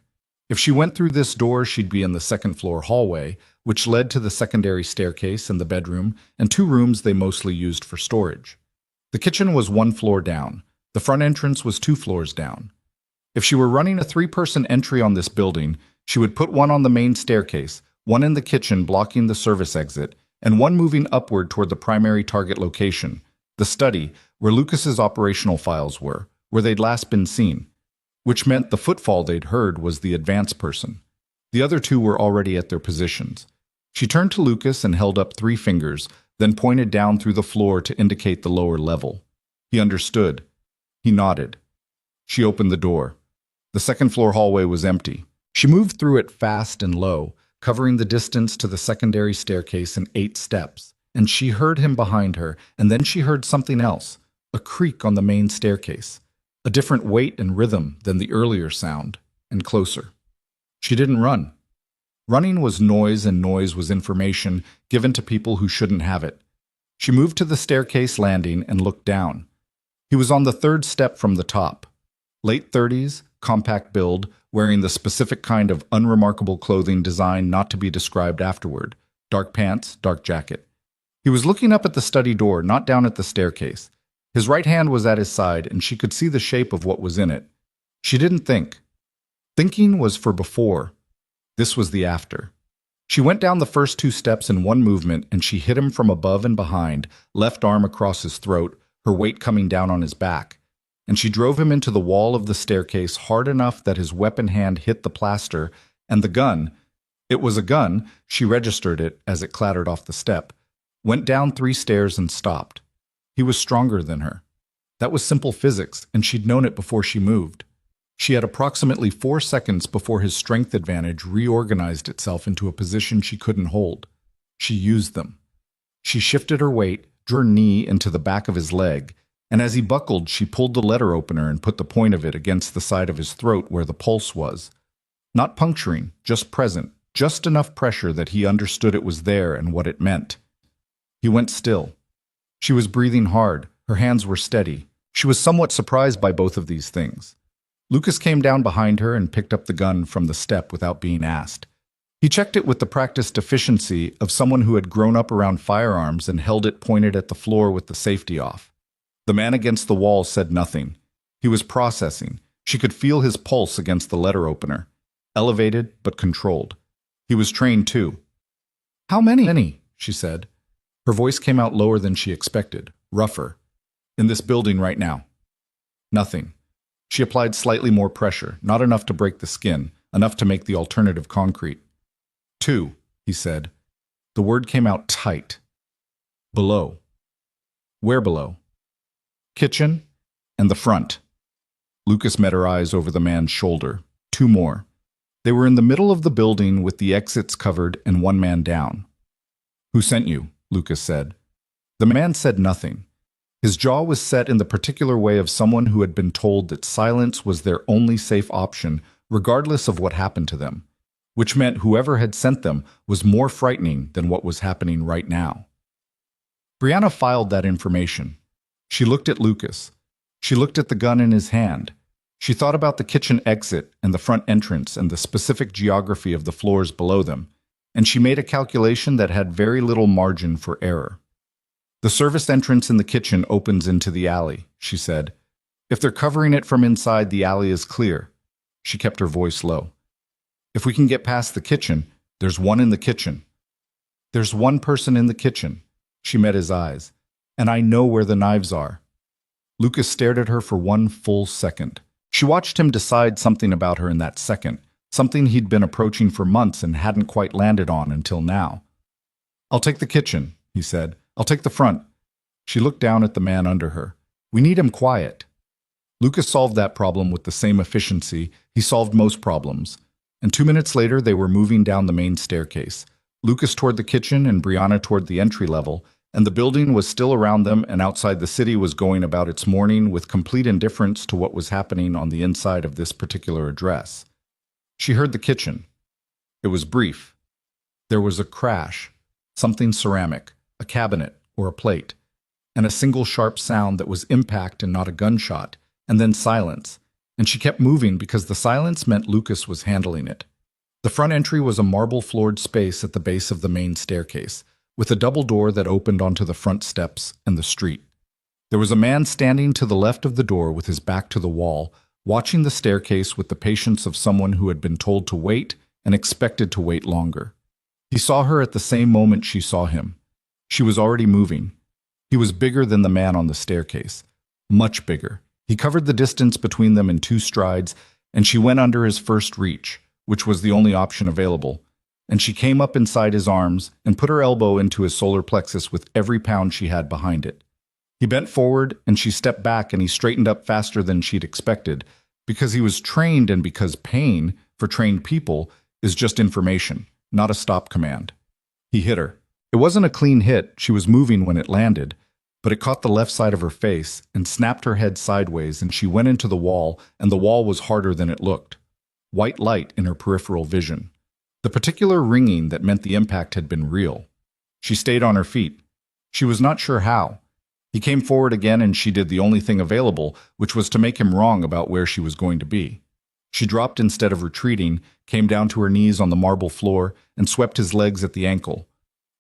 If she went through this door, she'd be in the second floor hallway, which led to the secondary staircase and the bedroom, and two rooms they mostly used for storage. The kitchen was one floor down. The front entrance was two floors down. If she were running a three-person entry on this building, she would put one on the main staircase, one in the kitchen blocking the service exit, and one moving upward toward the primary target location, the study, where Lucas's operational files were, where they'd last been seen, which meant the footfall they'd heard was the advanced person. The other two were already at their positions. She turned to Lucas and held up 3 fingers, then pointed down through the floor to indicate the lower level. He understood. He nodded. She opened the door. The second floor hallway was empty. She moved through it fast and low, covering the distance to the secondary staircase in 8 steps, and she heard him behind her, and then she heard something else, a creak on the main staircase, a different weight and rhythm than the earlier sound, and closer. She didn't run. Running was noise, and noise was information given to people who shouldn't have it. She moved to the staircase landing and looked down. He was on the 3rd step from the top. Late 30s, compact build, wearing the specific kind of unremarkable clothing designed not to be described afterward. Dark pants, dark jacket. He was looking up at the study door, not down at the staircase. His right hand was at his side, and she could see the shape of what was in it. She didn't think. Thinking was for before. This was the after. She went down the first 2 steps in one movement, and she hit him from above and behind, left arm across his throat, her weight coming down on his back. And she drove him into the wall of the staircase hard enough that his weapon hand hit the plaster, and the gun, it was a gun, she registered it as it clattered off the step, went down 3 stairs and stopped. He was stronger than her. That was simple physics, and she'd known it before she moved. She had approximately 4 seconds before his strength advantage reorganized itself into a position she couldn't hold. She used them. She shifted her weight, drew her knee into the back of his leg, and as he buckled, she pulled the letter opener and put the point of it against the side of his throat where the pulse was. Not puncturing, just present, just enough pressure that he understood it was there and what it meant. He went still. She was breathing hard. Her hands were steady. She was somewhat surprised by both of these things. Lucas came down behind her and picked up the gun from the step without being asked. He checked it with the practiced efficiency of someone who had grown up around firearms and held it pointed at the floor with the safety off. The man against the wall said nothing. He was processing. She could feel his pulse against the letter opener. Elevated, but controlled. He was trained too. "How many?" she said. Her voice came out lower than she expected, rougher. "In this building right now." Nothing. She applied slightly more pressure, not enough to break the skin, enough to make the alternative concrete. 2, he said. The word came out tight. "Below." "Where below?" "Kitchen and the front." Lucas met her eyes over the man's shoulder. 2 more. They were in the middle of the building with the exits covered and 1 man down. "Who sent you?" Lucas said. The man said nothing. His jaw was set in the particular way of someone who had been told that silence was their only safe option, regardless of what happened to them, which meant whoever had sent them was more frightening than what was happening right now. Brianna filed that information. She looked at Lucas. She looked at the gun in his hand. She thought about the kitchen exit and the front entrance and the specific geography of the floors below them, and she made a calculation that had very little margin for error. "The service entrance in the kitchen opens into the alley," she said. "If they're covering it from inside, the alley is clear." She kept her voice low. "If we can get past the kitchen, there's one in the kitchen." "There's 1 person in the kitchen." She met his eyes. "And I know where the knives are." Lucas stared at her for 1 full second. She watched him decide something about her in that second, something he'd been approaching for months and hadn't quite landed on until now. "I'll take the kitchen," he said. "I'll take the front." She looked down at the man under her. "We need him quiet." Lucas solved that problem with the same efficiency he solved most problems, and 2 minutes later they were moving down the main staircase, Lucas toward the kitchen and Brianna toward the entry level, and the building was still around them, and outside the city was going about its morning with complete indifference to what was happening on the inside of this particular address. She heard the kitchen. It was brief. There was a crash, something ceramic, a cabinet or a plate, and a single sharp sound that was impact and not a gunshot, and then silence, and she kept moving because the silence meant Lucas was handling it. The front entry was a marble-floored space at the base of the main staircase, with a double door that opened onto the front steps and the street. There was a man standing to the left of the door with his back to the wall, watching the staircase with the patience of someone who had been told to wait and expected to wait longer. He saw her at the same moment she saw him. She was already moving. He was bigger than the man on the staircase, much bigger. He covered the distance between them in 2 strides, and she went under his first reach, which was the only option available, and she came up inside his arms and put her elbow into his solar plexus with every pound she had behind it. He bent forward, and she stepped back, and he straightened up faster than she'd expected, because he was trained and because pain, for trained people, is just information, not a stop command. He hit her. It wasn't a clean hit, she was moving when it landed, but it caught the left side of her face and snapped her head sideways, and she went into the wall, and the wall was harder than it looked. White light in her peripheral vision. The particular ringing that meant the impact had been real. She stayed on her feet. She was not sure how. He came forward again, and she did the only thing available, which was to make him wrong about where she was going to be. She dropped instead of retreating, came down to her knees on the marble floor, and swept his legs at the ankle.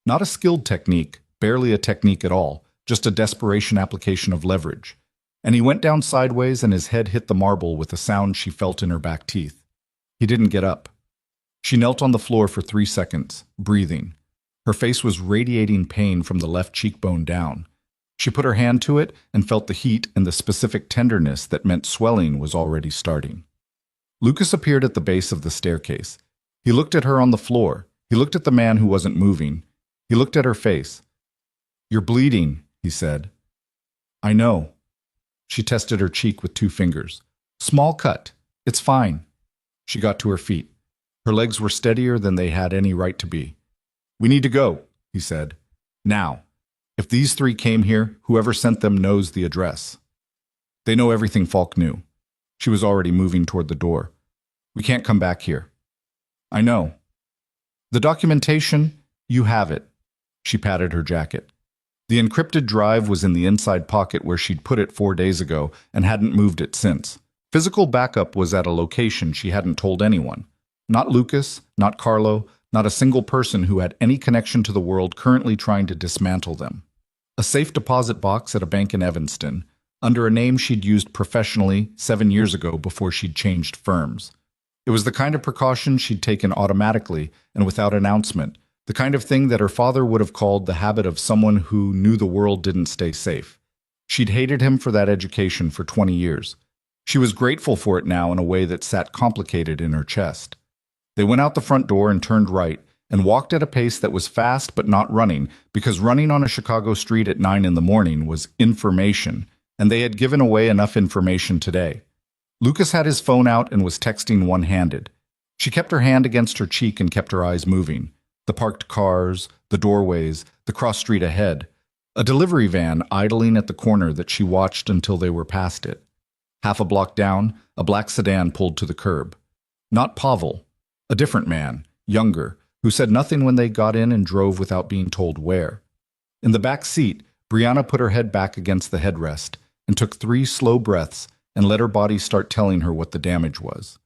Not a skilled technique, barely a technique at all, just a desperation application of leverage. And he went down sideways, and his head hit the marble with a sound she felt in her back teeth. He didn't get up. She knelt on the floor for 3 seconds, breathing. Her face was radiating pain from the left cheekbone down. She put her hand to it and felt the heat and the specific tenderness that meant swelling was already starting. Lucas appeared at the base of the staircase. He looked at her on the floor. He looked at the man who wasn't moving. He looked at her face. "You're bleeding," he said. "I know." She tested her cheek with 2 fingers. "Small cut. It's fine." She got to her feet. Her legs were steadier than they had any right to be. "We need to go," he said. "Now. If these 3 came here, whoever sent them knows the address. They know everything Falk knew." She was already moving toward the door. "We can't come back here." "I know." "The documentation, you have it." She patted her jacket. The encrypted drive was in the inside pocket where she'd put it 4 days ago and hadn't moved it since. Physical backup was at a location she hadn't told anyone. Not Lucas, not Carlo, not a single person who had any connection to the world currently trying to dismantle them. A safe deposit box at a bank in Evanston, under a name she'd used professionally 7 years ago before she'd changed firms. It was the kind of precaution she'd taken automatically and without announcement, the kind of thing that her father would have called the habit of someone who knew the world didn't stay safe. She'd hated him for that education for 20 years. She was grateful for it now in a way that sat complicated in her chest. They went out the front door and turned right, and walked at a pace that was fast but not running, because running on a Chicago street at 9 in the morning was information, and they had given away enough information today. Lucas had his phone out and was texting one-handed. She kept her hand against her cheek and kept her eyes moving. The parked cars, the doorways, the cross street ahead. A delivery van idling at the corner that she watched until they were past it. Half a block down, a black sedan pulled to the curb. Not Pavel, a different man, younger, who said nothing when they got in and drove without being told where. In the back seat, Brianna put her head back against the headrest and took 3 slow breaths and let her body start telling her what the damage was.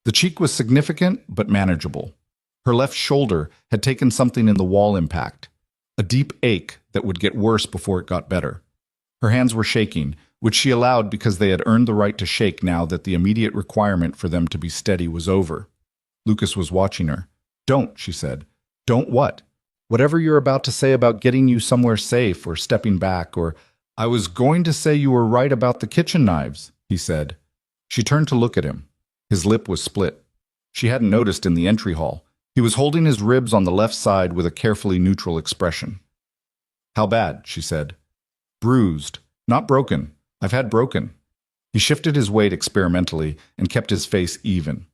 The cheek was significant but manageable. Her left shoulder had taken something in the wall impact, a deep ache that would get worse before it got better. Her hands were shaking, which she allowed because they had earned the right to shake now that the immediate requirement for them to be steady was over. Lucas was watching her. "Don't," she said. "Don't what?" "Whatever you're about to say about getting you somewhere safe or stepping back or—" "I was going to say you were right about the kitchen knives," he said. She turned to look at him. His lip was split. She hadn't noticed in the entry hall. He was holding his ribs on the left side with a carefully neutral expression. "How bad?" she said. "Bruised. Not broken. I've had broken." He shifted his weight experimentally and kept his face even.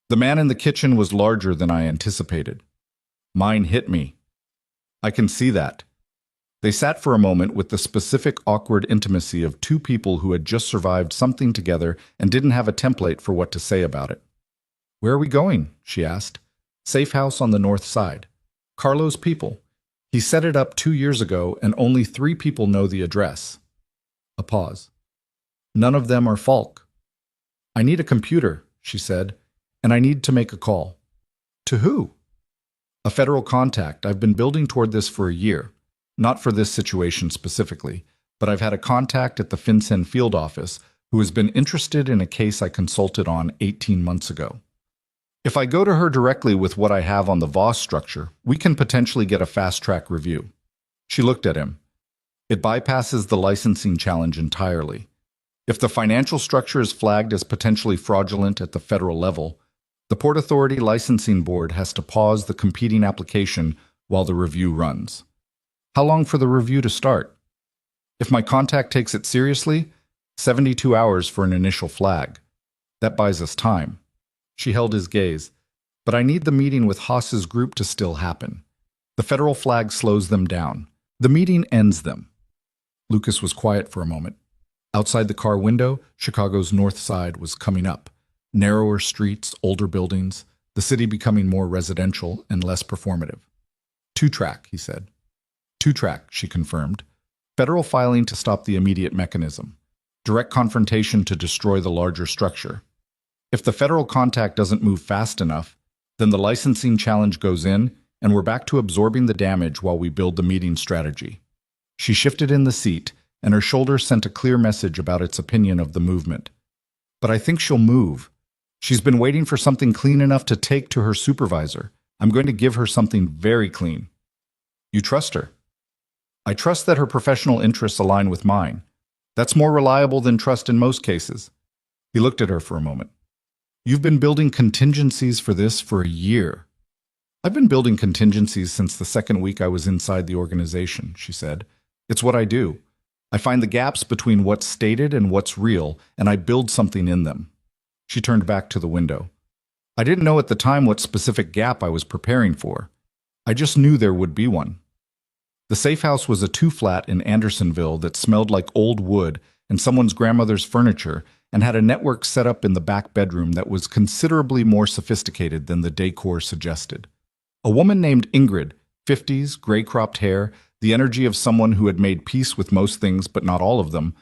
"The man in the kitchen was larger than I anticipated. Mine hit me. I can see that." They sat for a moment with the specific awkward intimacy of two people who had just survived something together and didn't have a template for what to say about it. "Where are we going?" she asked. "Safe house on the north side. Carlo's people. He set it up 2 years ago and only 3 people know the address." A pause. "None of them are Falk." "I need a computer," she said, "and I need to make a call." "To who?" "A federal contact. I've been building toward this for a year. Not for this situation specifically, but I've had a contact at the FinCEN field office who has been interested in a case I consulted on 18 months ago. If I go to her directly with what I have on the Voss structure, we can potentially get a fast-track review." She looked at him. "It bypasses the licensing challenge entirely. If the financial structure is flagged as potentially fraudulent at the federal level, the Port Authority Licensing Board has to pause the competing application while the review runs. How long for the review to start? If my contact takes it seriously, 72 hours for an initial flag. That buys us time." She held his gaze. "But I need the meeting with Haas's group to still happen. The federal flag slows them down. The meeting ends them." Lucas was quiet for a moment. Outside the car window, Chicago's north side was coming up. Narrower streets, older buildings, the city becoming more residential and less performative. "Two-track," he said. "Two-track," she confirmed. "Federal filing to stop the immediate mechanism. Direct confrontation to destroy the larger structure. If the federal contact doesn't move fast enough, then the licensing challenge goes in, and we're back to absorbing the damage while we build the meeting strategy." She shifted in the seat, and her shoulder sent a clear message about its opinion of the movement. "But I think she'll move. She's been waiting for something clean enough to take to her supervisor. I'm going to give her something very clean." "You trust her?" "I trust that her professional interests align with mine. That's more reliable than trust in most cases." He looked at her for a moment. "You've been building contingencies for this for a year." "I've been building contingencies since the second week I was inside the organization," she said. "It's what I do. I find the gaps between what's stated and what's real, and I build something in them." She turned back to the window. "I didn't know at the time what specific gap I was preparing for. I just knew there would be one." The safe house was a 2-flat in Andersonville that smelled like old wood and someone's grandmother's furniture, and had a network set up in the back bedroom that was considerably more sophisticated than the decor suggested. A woman named Ingrid, 50s, gray-cropped hair, the energy of someone who had made peace with most things but not all of them,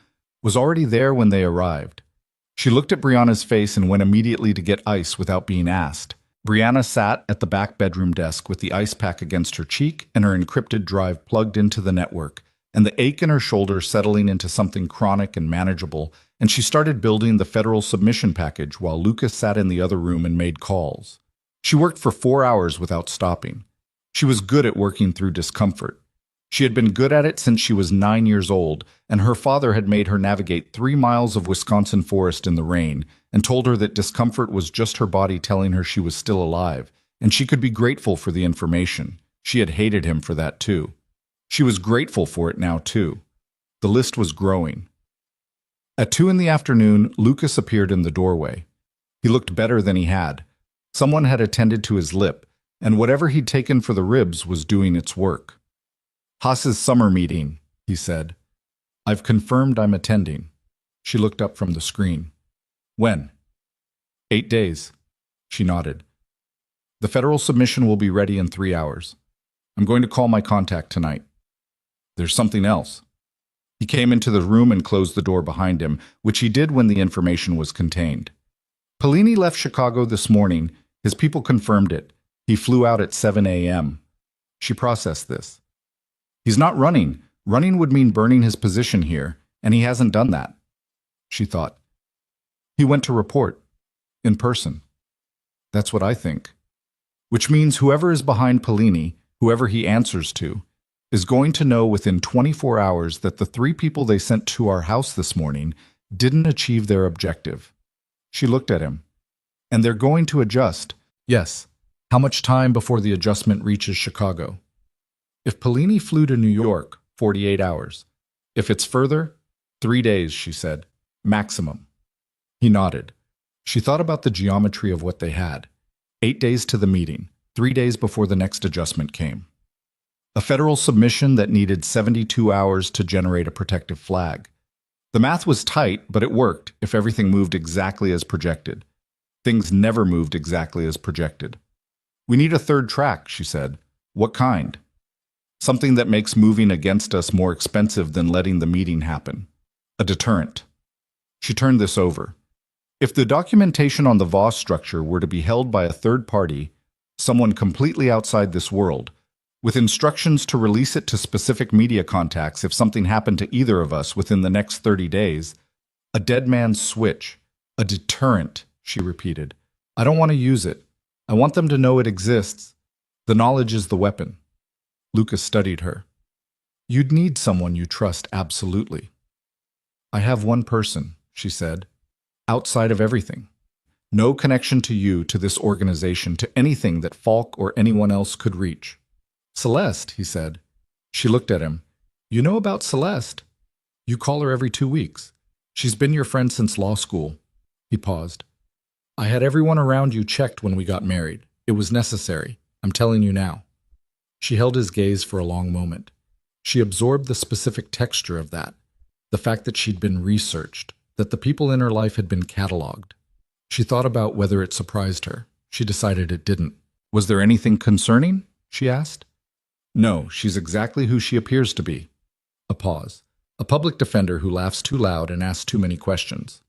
was already there when they arrived. She looked at Brianna's face and went immediately to get ice without being asked. Brianna sat at the back bedroom desk with the ice pack against her cheek and her encrypted drive plugged into the network, and the ache in her shoulder settling into something chronic and manageable, and she started building the federal submission package while Lucas sat in the other room and made calls. She worked for 4 hours without stopping. She was good at working through discomfort. She had been good at it since she was 9 years old, and her father had made her navigate 3 miles of Wisconsin forest in the rain and told her that discomfort was just her body telling her she was still alive, and she could be grateful for the information. She had hated him for that too. She was grateful for it now too. The list was growing. At 2 in the afternoon, Lucas appeared in the doorway. He looked better than he had. Someone had attended to his lip, and whatever he'd taken for the ribs was doing its work. "Haas's summer meeting," he said. "I've confirmed I'm attending." She looked up from the screen. "When?" 8 days. She nodded. "The federal submission will be ready in 3 hours. I'm going to call my contact tonight." "There's something else." He came into the room and closed the door behind him, which he did when the information was contained. "Pellini left Chicago this morning. His people confirmed it. He flew out at 7 a.m. She processed this. "He's not running. Running would mean burning his position here, and he hasn't done that." She thought. "He went to report. In person." "That's what I think." Which means whoever is behind Pellini, whoever he answers to, is going to know within 24 hours that the 3 people they sent to our house this morning didn't achieve their objective. She looked at him. "And they're going to adjust." "Yes. How much time before the adjustment reaches Chicago?" "If Pellini flew to New York, 48 hours. If it's further, 3 days," she said. "Maximum." He nodded. She thought about the geometry of what they had. 8 days to the meeting, 3 days before the next adjustment came. A federal submission that needed 72 hours to generate a protective flag. The math was tight, but it worked if everything moved exactly as projected. Things never moved exactly as projected. We need a third track, she said. What kind? Something that makes moving against us more expensive than letting the meeting happen. A deterrent. She turned this over. If the documentation on the Voss structure were to be held by a third party, someone completely outside this world, with instructions to release it to specific media contacts if something happened to either of us within the next 30 days, a dead man's switch, a deterrent, she repeated. I don't want to use it. I want them to know it exists. The knowledge is the weapon. Lucas studied her. You'd need someone you trust absolutely. I have one person, she said, outside of everything. No connection to you, to this organization, to anything that Falk or anyone else could reach. Celeste, he said. She looked at him. You know about Celeste? You call her every 2 weeks. She's been your friend since law school. He paused. I had everyone around you checked when we got married. It was necessary. I'm telling you now. She held his gaze for a long moment. She absorbed the specific texture of that, the fact that she'd been researched, that the people in her life had been cataloged. She thought about whether it surprised her. She decided it didn't. Was there anything concerning? She asked. No, she's exactly who she appears to be. A pause. A public defender who laughs too loud and asks too many questions.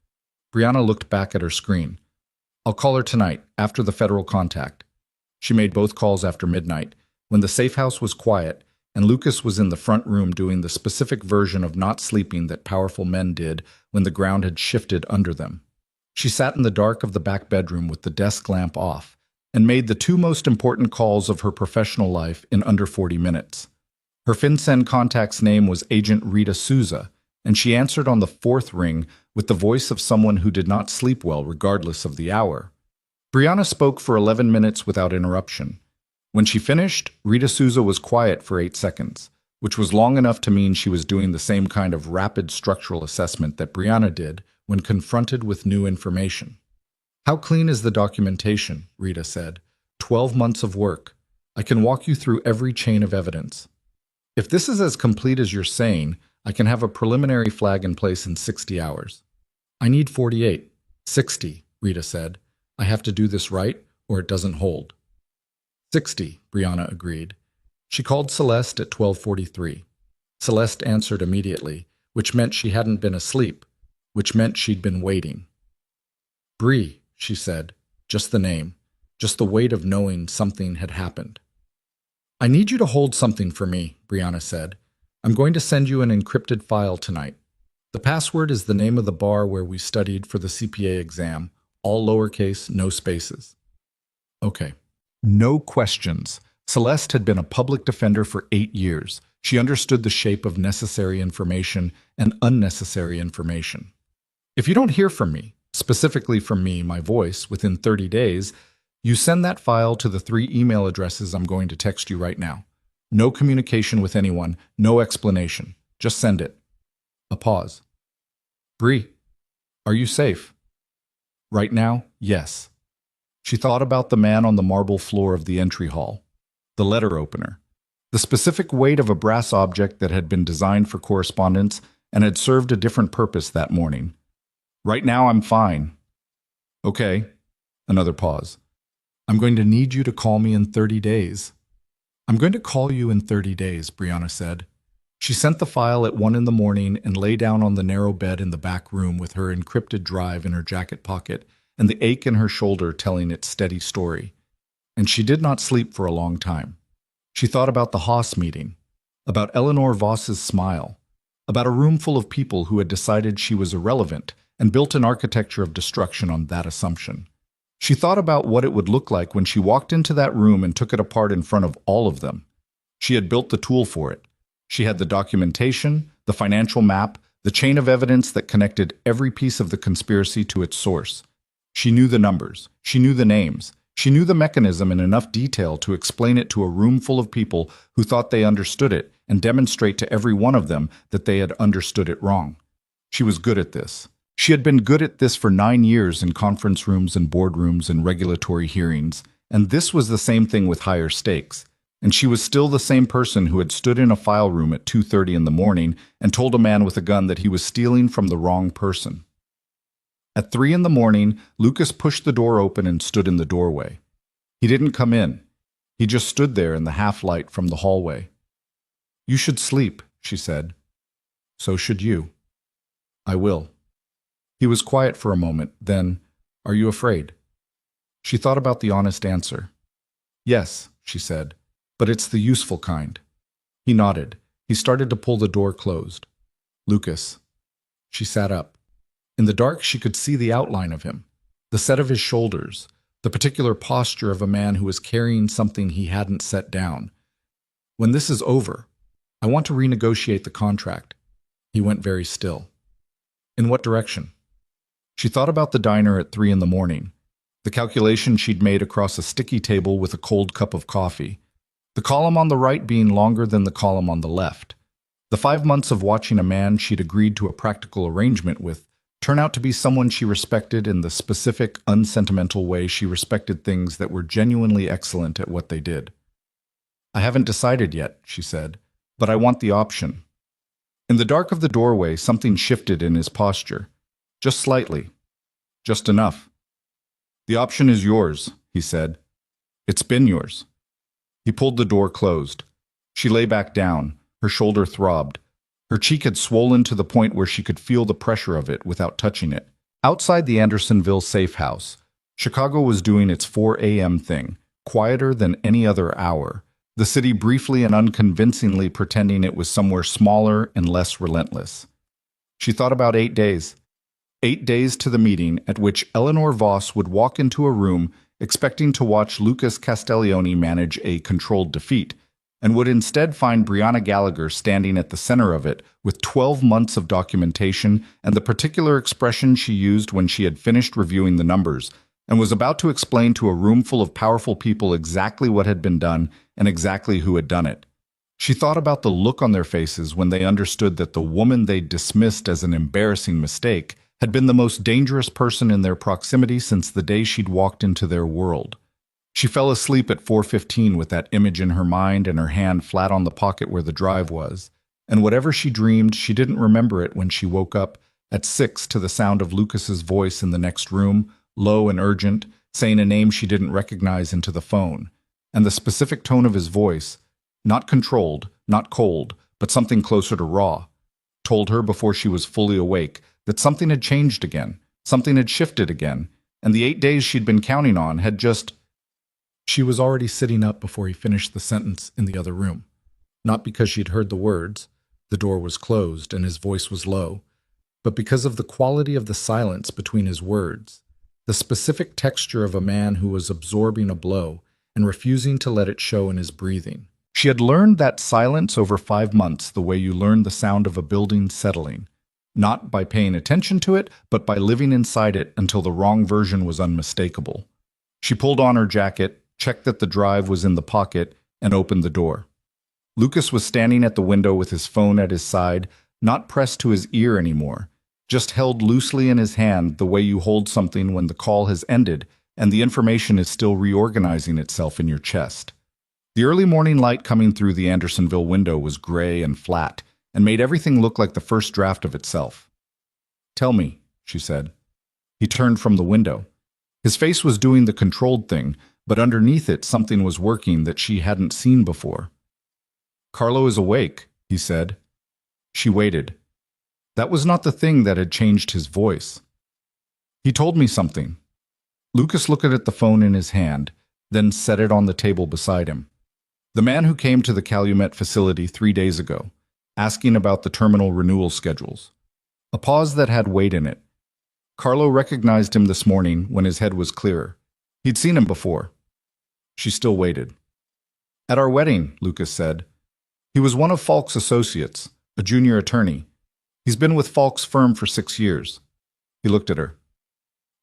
Brianna looked back at her screen. I'll call her tonight, after the federal contact. She made both calls after midnight, when the safe house was quiet, and Lucas was in the front room doing the specific version of not sleeping that powerful men did when the ground had shifted under them. She sat in the dark of the back bedroom with the desk lamp off, and made the 2 most important calls of her professional life in under 40 minutes. Her FinCEN contact's name was Agent Rita Souza, and she answered on the 4th ring with the voice of someone who did not sleep well regardless of the hour. Brianna spoke for 11 minutes without interruption. When she finished, Rita Souza was quiet for 8 seconds, which was long enough to mean she was doing the same kind of rapid structural assessment that Brianna did when confronted with new information. How clean is the documentation? Rita said. 12 months of work. I can walk you through every chain of evidence. If this is as complete as you're saying, I can have a preliminary flag in place in 60 hours. I need 48. 60, Rita said. I have to do this right, or it doesn't hold. 60, Brianna agreed. She called Celeste at 12:43. Celeste answered immediately, which meant she hadn't been asleep, which meant she'd been waiting. Bree, she said, just the name, just the weight of knowing something had happened. I need you to hold something for me, Brianna said. I'm going to send you an encrypted file tonight. The password is the name of the bar where we studied for the CPA exam, all lowercase, no spaces. Okay. No questions. Celeste had been a public defender for 8 years. She understood the shape of necessary information and unnecessary information. If you don't hear from me, specifically from me, my voice, within 30 days, you send that file to the 3 email addresses I'm going to text you right now. No communication with anyone, no explanation. Just send it. A pause. Bree, are you safe? Right now, yes. She thought about the man on the marble floor of the entry hall, the letter opener, the specific weight of a brass object that had been designed for correspondence and had served a different purpose that morning. Right now, I'm fine. Okay. Another pause. I'm going to need you to call me in 30 days. I'm going to call you in 30 days, Brianna said. She sent the file at 1 in the morning and lay down on the narrow bed in the back room with her encrypted drive in her jacket pocket and the ache in her shoulder telling its steady story. And she did not sleep for a long time. She thought about the Haas meeting, about Eleanor Voss's smile, about a room full of people who had decided she was irrelevant and built an architecture of destruction on that assumption. She thought about what it would look like when she walked into that room and took it apart in front of all of them. She had built the tool for it. She had the documentation, the financial map, the chain of evidence that connected every piece of the conspiracy to its source. She knew the numbers. She knew the names. She knew the mechanism in enough detail to explain it to a room full of people who thought they understood it and demonstrate to every one of them that they had understood it wrong. She was good at this. She had been good at this for 9 years in conference rooms and boardrooms and regulatory hearings, and this was the same thing with higher stakes. and she was still the same person who had stood in a file room at 2:30 in the morning and told a man with a gun that he was stealing from the wrong person. At 3 in the morning, Lucas pushed the door open and stood in the doorway. He didn't come in. He just stood there in the half-light from the hallway. "You should sleep," she said. "So should you." "I will." He was quiet for a moment, then, "Are you afraid?" She thought about the honest answer. "Yes," she said, "but it's the useful kind." He nodded. He started to pull the door closed. "Lucas." She sat up. In the dark, she could see the outline of him, the set of his shoulders, the particular posture of a man who was carrying something he hadn't set down. "When this is over, I want to renegotiate the contract." He went very still. "In what direction?" She thought about the diner at 3 in the morning, the calculation she'd made across a sticky table with a cold cup of coffee, the column on the right being longer than the column on the left. The 5 months of watching a man she'd agreed to a practical arrangement with turn out to be someone she respected in the specific, unsentimental way she respected things that were genuinely excellent at what they did. "I haven't decided yet," she said, "but I want the option." In the dark of the doorway, something shifted in his posture. Just slightly. Just enough. "The option is yours," he said. "It's been yours." He pulled the door closed. She lay back down. Her shoulder throbbed. Her cheek had swollen to the point where she could feel the pressure of it without touching it. Outside the Andersonville safe house, Chicago was doing its 4 a.m. thing, quieter than any other hour, the city briefly and unconvincingly pretending it was somewhere smaller and less relentless. She thought about 8 days. 8 days to the meeting at which Eleanor Voss would walk into a room expecting to watch Lucas Castiglione manage a controlled defeat, and would instead find Brianna Gallagher standing at the center of it with 12 months of documentation and the particular expression she used when she had finished reviewing the numbers, and was about to explain to a room full of powerful people exactly what had been done and exactly who had done it. She thought about the look on their faces when they understood that the woman they'd dismissed as an embarrassing mistake had been the most dangerous person in their proximity since the day she'd walked into their world. She fell asleep at 4:15 with that image in her mind and her hand flat on the pocket where the drive was, and whatever she dreamed, she didn't remember it when she woke up at 6 to the sound of Lucas's voice in the next room, low and urgent, saying a name she didn't recognize into the phone, and the specific tone of his voice, not controlled, not cold, but something closer to raw, told her before she was fully awake that something had changed again, something had shifted again, and the 8 days she'd been counting on had just... She was already sitting up before he finished the sentence in the other room. Not because she'd heard the words, the door was closed and his voice was low, but because of the quality of the silence between his words, the specific texture of a man who was absorbing a blow and refusing to let it show in his breathing. She had learned that silence over 5 months the way you learn the sound of a building settling, not by paying attention to it, but by living inside it until the wrong version was unmistakable. She pulled on her jacket, checked that the drive was in the pocket, and opened the door. Lucas was standing at the window with his phone at his side, not pressed to his ear anymore, just held loosely in his hand the way you hold something when the call has ended and the information is still reorganizing itself in your chest. The early morning light coming through the Andersonville window was gray and flat, and made everything look like the first draft of itself. "Tell me," she said. He turned from the window. His face was doing the controlled thing, but underneath it something was working that she hadn't seen before. "Carlo is awake," he said. She waited. That was not the thing that had changed his voice. "He told me something." Lucas looked at the phone in his hand, then set it on the table beside him. "The man who came to the Calumet facility 3 days ago, asking about the terminal renewal schedules." A pause that had weight in it. Carlo recognized him this morning when his head was clearer. He'd seen him before. She still waited. "At our wedding," Lucas said. "He was one of Falk's associates, a junior attorney. He's been with Falk's firm for 6 years. He looked at her.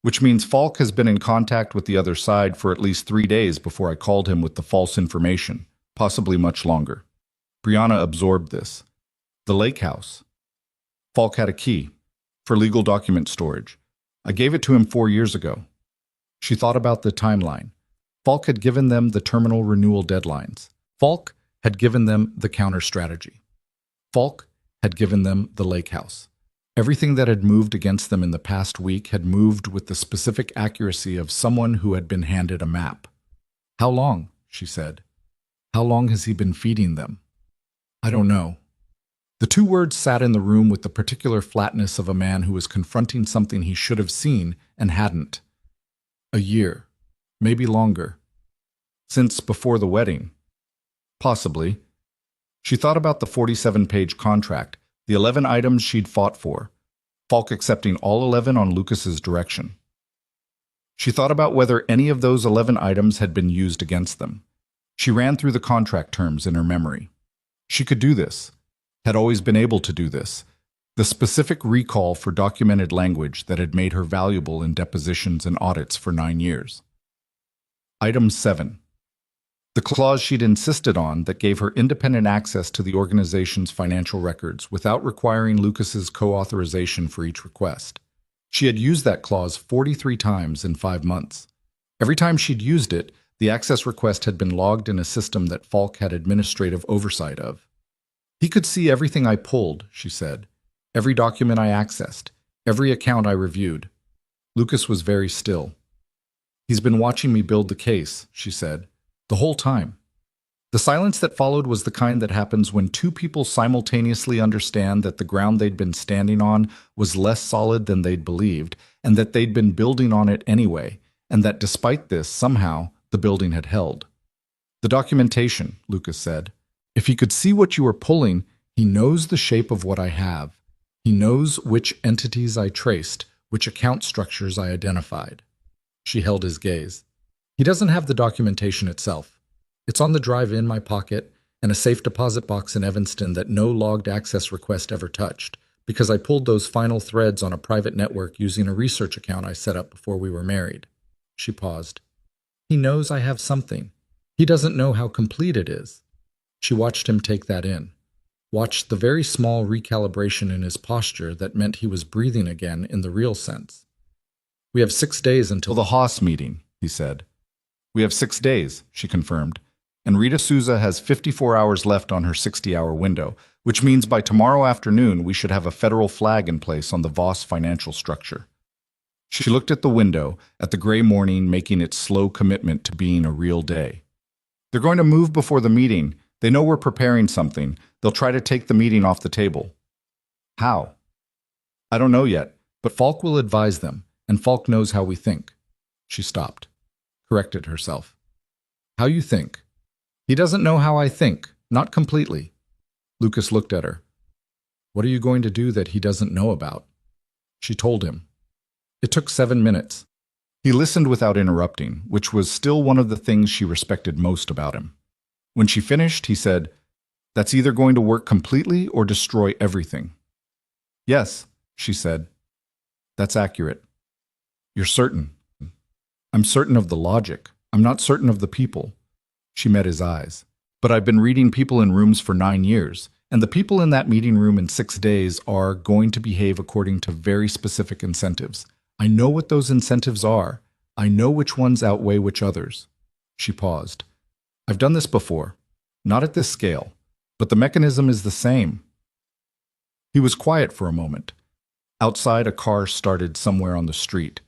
"Which means Falk has been in contact with the other side for at least 3 days before I called him with the false information, possibly much longer." Brianna absorbed this. The lake house. Falk had a key for legal document storage. I gave it to him 4 years ago. She thought about the timeline. Falk had given them the terminal renewal deadlines. Falk had given them the counter strategy. Falk had given them the lake house. Everything that had moved against them in the past week had moved with the specific accuracy of someone who had been handed a map. "How long?" she said. "How long has he been feeding them?" "I don't know." The two words sat in the room with the particular flatness of a man who was confronting something he should have seen and hadn't. "A year. Maybe longer. Since before the wedding." "Possibly." She thought about the 47-page contract, the 11 items she'd fought for, Falk accepting all 11 on Lucas's direction. She thought about whether any of those 11 items had been used against them. She ran through the contract terms in her memory. She could do this, had always been able to do this, the specific recall for documented language that had made her valuable in depositions and audits for 9 years. Item 7. The clause she'd insisted on that gave her independent access to the organization's financial records without requiring Lucas's co-authorization for each request. She had used that clause 43 times in 5 months. Every time she'd used it, the access request had been logged in a system that Falk had administrative oversight of. "He could see everything I pulled," she said. "Every document I accessed. Every account I reviewed." Lucas was very still. "He's been watching me build the case," she said. "The whole time." The silence that followed was the kind that happens when two people simultaneously understand that the ground they'd been standing on was less solid than they'd believed, and that they'd been building on it anyway, and that despite this, somehow, the building had held. "The documentation," Lucas said. "If he could see what you were pulling, he knows the shape of what I have. He knows which entities I traced, which account structures I identified." She held his gaze. "He doesn't have the documentation itself. It's on the drive in my pocket and a safe deposit box in Evanston that no logged access request ever touched, because I pulled those final threads on a private network using a research account I set up before we were married." She paused. "He knows I have something. He doesn't know how complete it is." She watched him take that in, watched the very small recalibration in his posture that meant he was breathing again in the real sense. "We have 6 days until the Haas meeting," he said. "We have 6 days," she confirmed, "and Rita Souza has 54 hours left on her 60-hour window, which means by tomorrow afternoon we should have a federal flag in place on the Voss financial structure." She looked at the window, at the gray morning making its slow commitment to being a real day. "They're going to move before the meeting. They know we're preparing something. They'll try to take the meeting off the table." "How?" "I don't know yet, but Falk will advise them, and Falk knows how we think." She stopped, corrected herself. "How you think?" "He doesn't know how I think, not completely." Lucas looked at her. "What are you going to do that he doesn't know about?" She told him. It took 7 minutes. He listened without interrupting, which was still one of the things she respected most about him. When she finished, he said, "That's either going to work completely or destroy everything." "Yes," she said. "That's accurate." "You're certain?" "I'm certain of the logic. I'm not certain of the people." She met his eyes. "But I've been reading people in rooms for 9 years, and the people in that meeting room in 6 days are going to behave according to very specific incentives. I know what those incentives are. I know which ones outweigh which others." She paused. "I've done this before. Not at this scale, but the mechanism is the same." He was quiet for a moment. Outside, a car started somewhere on the street,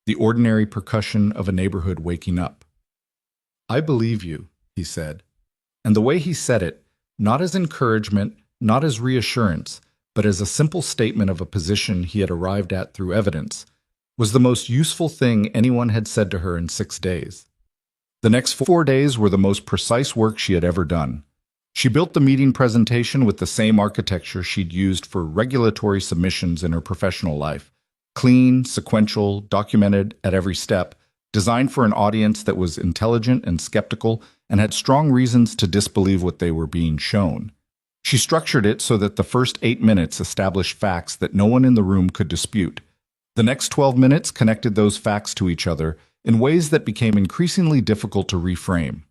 the ordinary percussion of a neighborhood waking up. "I believe you," he said. And the way he said it, not as encouragement, not as reassurance, but as a simple statement of a position he had arrived at through evidence, was the most useful thing anyone had said to her in 6 days. The next 4 days were the most precise work she had ever done. She built the meeting presentation with the same architecture she'd used for regulatory submissions in her professional life. Clean, sequential, documented at every step, designed for an audience that was intelligent and skeptical and had strong reasons to disbelieve what they were being shown. She structured it so that the first 8 minutes established facts that no one in the room could dispute. The next 12 minutes connected those facts to each other in ways that became increasingly difficult to reframe.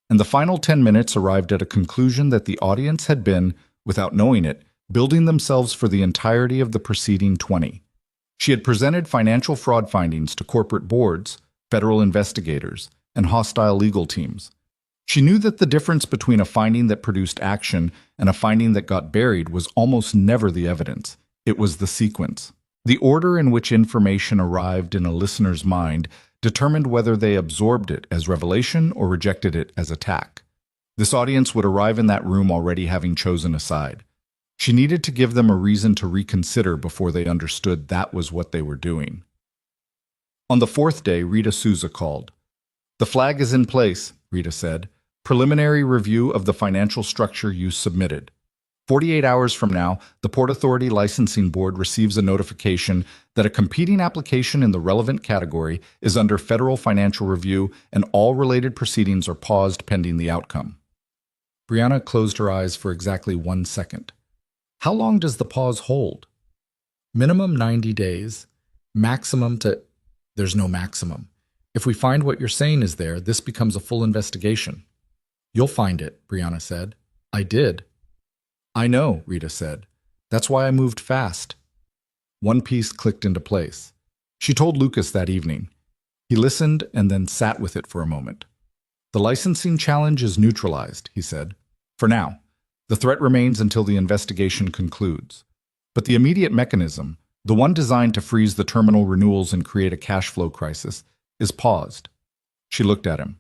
And the final 10 minutes arrived at a conclusion that the audience had been, without knowing it, building themselves for the entirety of the preceding 20. She had presented financial fraud findings to corporate boards, federal investigators, and hostile legal teams. She knew that the difference between a finding that produced action and a finding that got buried was almost never the evidence. It was the sequence. The order in which information arrived in a listener's mind determined whether they absorbed it as revelation or rejected it as attack. This audience would arrive in that room already having chosen a side. She needed to give them a reason to reconsider before they understood that was what they were doing. On the fourth day, Rita Souza called. "The flag is in place," Rita said. "Preliminary review of the financial structure you submitted. 48 hours from now, the Port Authority Licensing Board receives a notification that a competing application in the relevant category is under federal financial review and all related proceedings are paused pending the outcome." Brianna closed her eyes for exactly 1 second. How long does the pause hold? Minimum 90 days. Maximum to... There's no maximum. If we find what you're saying is there, this becomes a full investigation. "You'll find it," Brianna said. "I did." "I know," Rita said. "That's why I moved fast." One piece clicked into place. She told Lucas that evening. He listened and then sat with it for a moment. "The licensing challenge is neutralized," he said. "For now. The threat remains until the investigation concludes. But the immediate mechanism, the one designed to freeze the terminal renewals and create a cash flow crisis, is paused." She looked at him.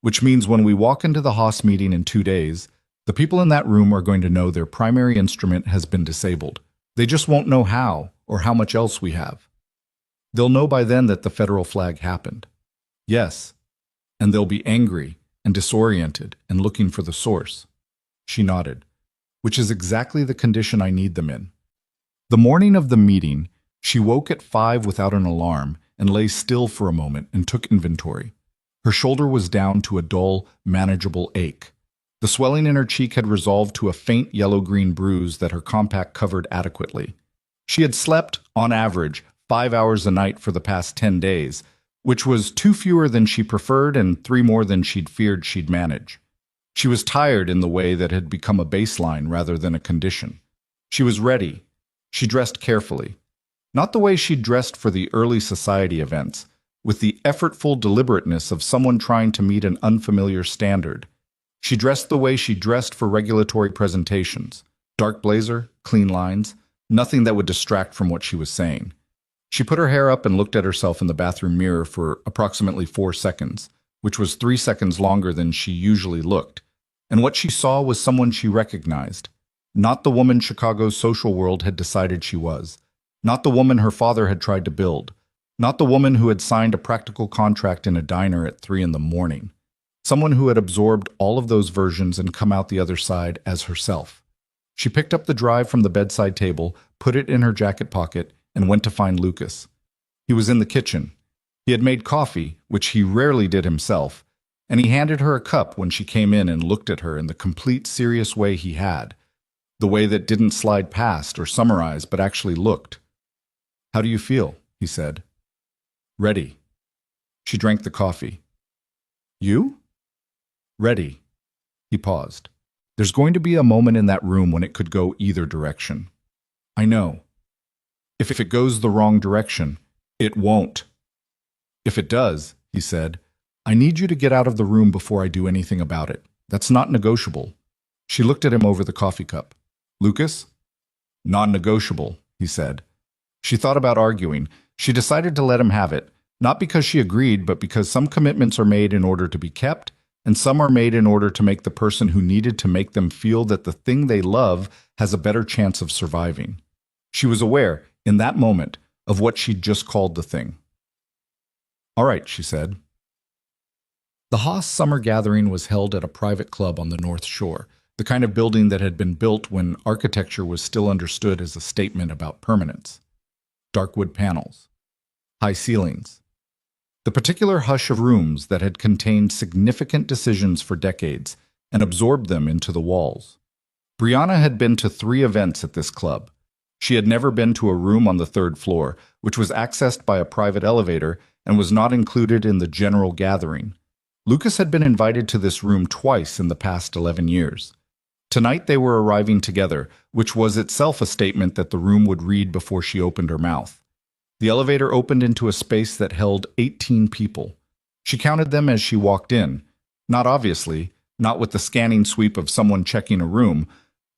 "Which means when we walk into the Haas meeting in 2 days, the people in that room are going to know their primary instrument has been disabled. They just won't know how or how much else we have. They'll know by then that the federal flag happened. Yes, and they'll be angry and disoriented and looking for the source." She nodded. "Which is exactly the condition I need them in." The morning of the meeting, she woke at 5 without an alarm and lay still for a moment and took inventory. Her shoulder was down to a dull, manageable ache. The swelling in her cheek had resolved to a faint yellow-green bruise that her compact covered adequately. She had slept, on average, 5 hours a night for the past 10 days, which was 2 fewer than she preferred and 3 more than she'd feared she'd manage. She was tired in the way that had become a baseline rather than a condition. She was ready. She dressed carefully. Not the way she'd dressed for the early society events, with the effortful deliberateness of someone trying to meet an unfamiliar standard. She dressed the way she dressed for regulatory presentations. Dark blazer, clean lines, nothing that would distract from what she was saying. She put her hair up and looked at herself in the bathroom mirror for approximately 4 seconds, which was 3 seconds longer than she usually looked. And what she saw was someone she recognized. Not the woman Chicago's social world had decided she was. Not the woman her father had tried to build. Not the woman who had signed a practical contract in a diner at 3 in the morning. Someone who had absorbed all of those versions and come out the other side as herself. She picked up the drive from the bedside table, put it in her jacket pocket, and went to find Lucas. He was in the kitchen. He had made coffee, which he rarely did himself, and he handed her a cup when she came in and looked at her in the complete serious way he had, the way that didn't slide past or summarize but actually looked. "How do you feel?" he said. "Ready." She drank the coffee. "You?" "Ready." He paused. "There's going to be a moment in that room when it could go either direction." "I know." "If it goes the wrong direction, it won't." "If it does," he said, "I need you to get out of the room before I do anything about it. That's not negotiable." She looked at him over the coffee cup. "Lucas?" "Non-negotiable," he said. She thought about arguing. She decided to let him have it, not because she agreed, but because some commitments are made in order to be kept, and some are made in order to make the person who needed to make them feel that the thing they love has a better chance of surviving. She was aware, in that moment, of what she'd just called the thing. "All right," she said. The Haas summer gathering was held at a private club on the North Shore, the kind of building that had been built when architecture was still understood as a statement about permanence. Dark wood panels. High ceilings. The particular hush of rooms that had contained significant decisions for decades and absorbed them into the walls. Brianna had been to 3 events at this club. She had never been to a room on the 3rd floor, which was accessed by a private elevator and was not included in the general gathering. Lucas had been invited to this room twice in the past 11 years. Tonight they were arriving together, which was itself a statement that the room would read before she opened her mouth. The elevator opened into a space that held 18 people. She counted them as she walked in, Not obviously, not with the scanning sweep of someone checking a room,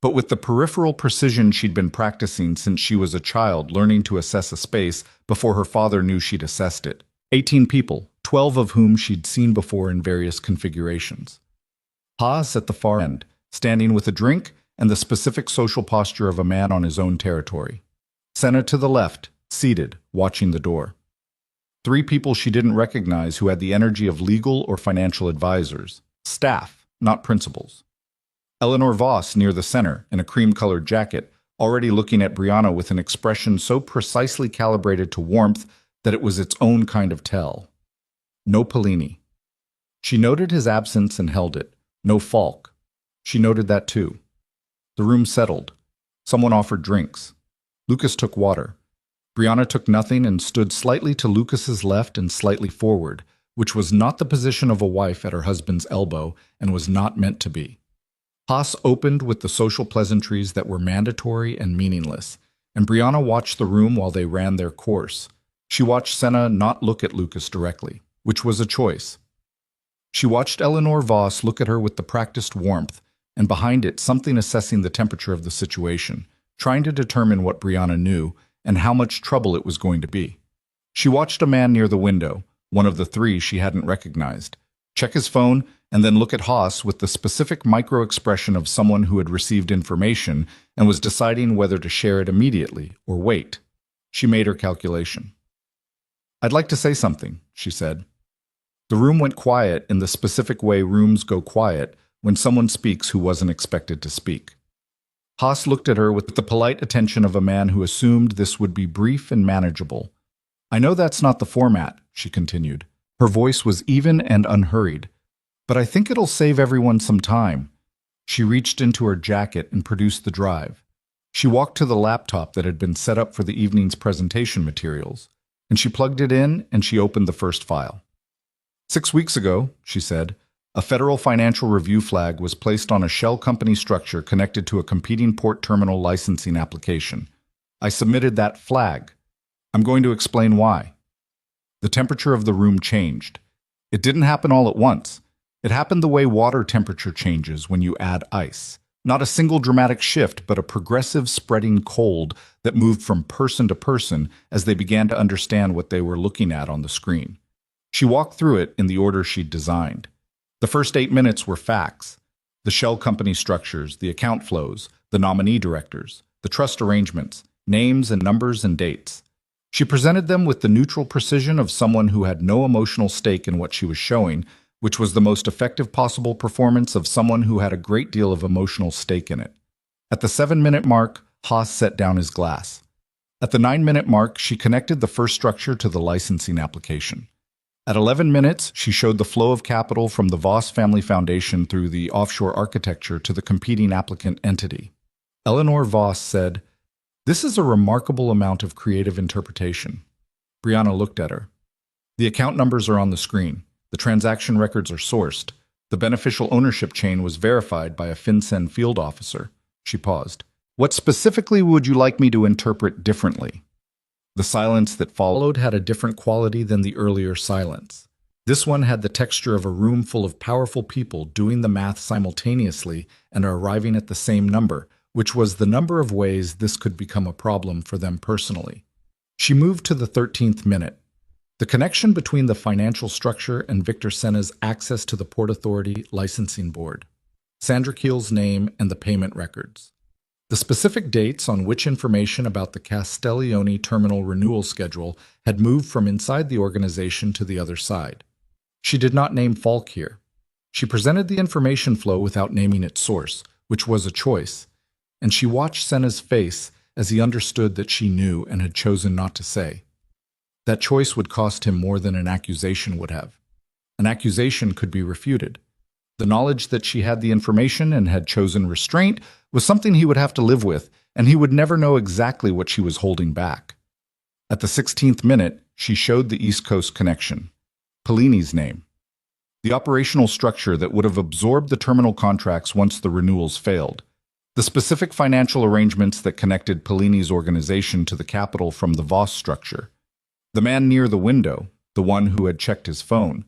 but with the peripheral precision she'd been practicing since she was a child, learning to assess a space before her father knew she'd assessed it. 18 people, 12 of whom she'd seen before in various configurations. Haas at the far end, standing with a drink and the specific social posture of a man on his own territory. Senna to the left, seated, watching the door. 3 people she didn't recognize who had the energy of legal or financial advisors. Staff, not principals. Eleanor Voss near the center, in a cream-colored jacket, already looking at Brianna with an expression so precisely calibrated to warmth that it was its own kind of tell. No Pellini. She noted his absence and held it. No Falk. She noted that too. The room settled. Someone offered drinks. Lucas took water. Brianna took nothing and stood slightly to Lucas's left and slightly forward, which was not the position of a wife at her husband's elbow and was not meant to be. Haas opened with the social pleasantries that were mandatory and meaningless, and Brianna watched the room while they ran their course. She watched Senna not look at Lucas directly, which was a choice. She watched Eleanor Voss look at her with the practiced warmth, and behind it something assessing the temperature of the situation, trying to determine what Brianna knew and how much trouble it was going to be. She watched a man near the window, one of the 3 she hadn't recognized, check his phone and then look at Haas with the specific micro-expression of someone who had received information and was deciding whether to share it immediately or wait. She made her calculation. "I'd like to say something," she said. The room went quiet in the specific way rooms go quiet when someone speaks who wasn't expected to speak. Haas looked at her with the polite attention of a man who assumed this would be brief and manageable. "I know that's not the format," she continued. Her voice was even and unhurried. "But I think it'll save everyone some time." She reached into her jacket and produced the drive. She walked to the laptop that had been set up for the evening's presentation materials, and she plugged it in and she opened the first file. 6 weeks ago, she said, a federal financial review flag was placed on a shell company structure connected to a competing port terminal licensing application. I submitted that flag. I'm going to explain why. The temperature of the room changed. It didn't happen all at once. It happened the way water temperature changes when you add ice. Not a single dramatic shift, but a progressive spreading cold that moved from person to person as they began to understand what they were looking at on the screen. She walked through it in the order she'd designed. The first 8 minutes were facts. The shell company structures, the account flows, the nominee directors, the trust arrangements, names and numbers and dates. She presented them with the neutral precision of someone who had no emotional stake in what she was showing, which was the most effective possible performance of someone who had a great deal of emotional stake in it. At the 7-minute mark, Haas set down his glass. At the 9-minute mark, she connected the first structure to the licensing application. At 11 minutes, she showed the flow of capital from the Voss Family Foundation through the offshore architecture to the competing applicant entity. Eleanor Voss said, "This is a remarkable amount of creative interpretation." Brianna looked at her. "The account numbers are on the screen. The transaction records are sourced. The beneficial ownership chain was verified by a FinCEN field officer." She paused. "What specifically would you like me to interpret differently?" The silence that followed had a different quality than the earlier silence. This one had the texture of a room full of powerful people doing the math simultaneously and arriving at the same number, which was the number of ways this could become a problem for them personally. She moved to the 13th minute. The connection between the financial structure and Victor Senna's access to the Port Authority licensing board, Sandra Keel's name, and the payment records. The specific dates on which information about the Castiglione terminal renewal schedule had moved from inside the organization to the other side. She did not name Falk here. She presented the information flow without naming its source, which was a choice, and she watched Senna's face as he understood that she knew and had chosen not to say. That choice would cost him more than an accusation would have. An accusation could be refuted. The knowledge that she had the information and had chosen restraint was something he would have to live with, and he would never know exactly what she was holding back. At the 16th minute, she showed the East Coast connection. Pellini's name. The operational structure that would have absorbed the terminal contracts once the renewals failed. The specific financial arrangements that connected Pellini's organization to the capital from the Voss structure. The man near the window, the one who had checked his phone,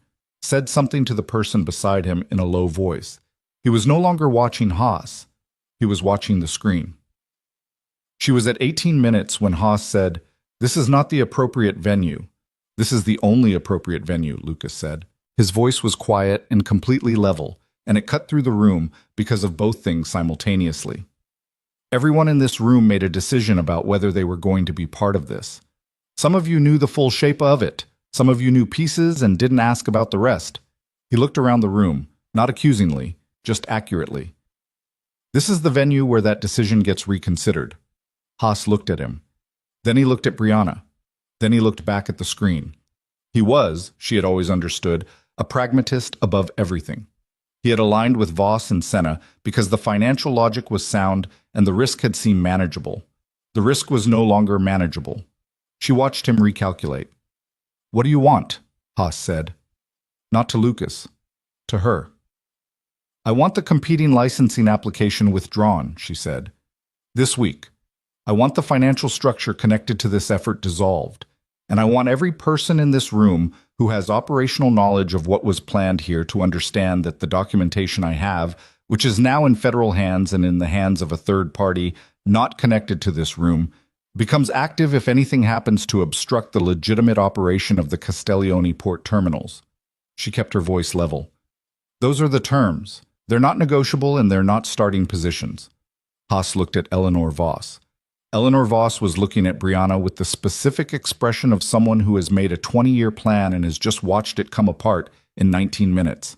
said something to the person beside him in a low voice. He was no longer watching Haas. He was watching the screen. She was at 18 minutes when Haas said, "This is not the appropriate venue." "This is the only appropriate venue," Lucas said. His voice was quiet and completely level, and it cut through the room because of both things simultaneously. Everyone in this room made a decision about whether they were going to be part of this. Some of you knew the full shape of it. Some of you knew pieces and didn't ask about the rest. He looked around the room, not accusingly, just accurately. "This is the venue where that decision gets reconsidered." Haas looked at him. Then he looked at Brianna. Then he looked back at the screen. He was, she had always understood, a pragmatist above everything. He had aligned with Voss and Senna because the financial logic was sound and the risk had seemed manageable. The risk was no longer manageable. She watched him recalculate. "What do you want?" Haas said. Not to Lucas. To her. "I want the competing licensing application withdrawn," she said. "This week. I want the financial structure connected to this effort dissolved. And I want every person in this room who has operational knowledge of what was planned here to understand that the documentation I have, which is now in federal hands and in the hands of a third party not connected to this room, becomes active if anything happens to obstruct the legitimate operation of the Castiglione port terminals." She kept her voice level. "Those are the terms. They're not negotiable and they're not starting positions." Haas looked at Eleanor Voss. Eleanor Voss was looking at Brianna with the specific expression of someone who has made a 20-year plan and has just watched it come apart in 19 minutes.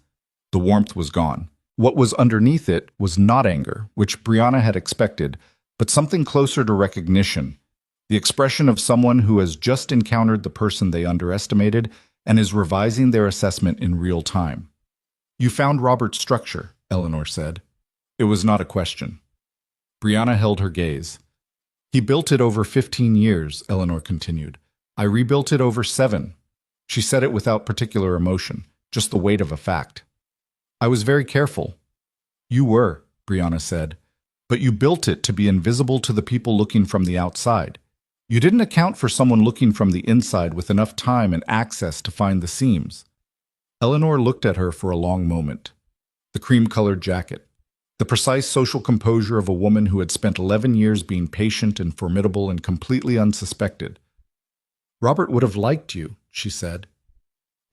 The warmth was gone. What was underneath it was not anger, which Brianna had expected, but something closer to recognition. The expression of someone who has just encountered the person they underestimated and is revising their assessment in real time. "You found Robert's structure," Eleanor said. It was not a question. Brianna held her gaze. "He built it over 15 years, Eleanor continued. "I rebuilt it over 7. She said it without particular emotion, just the weight of a fact. "I was very careful." "You were," Brianna said. "But you built it to be invisible to the people looking from the outside. You didn't account for someone looking from the inside with enough time and access to find the seams." Eleanor looked at her for a long moment. The cream-colored jacket. The precise social composure of a woman who had spent 11 years being patient and formidable and completely unsuspected. "Robert would have liked you," she said.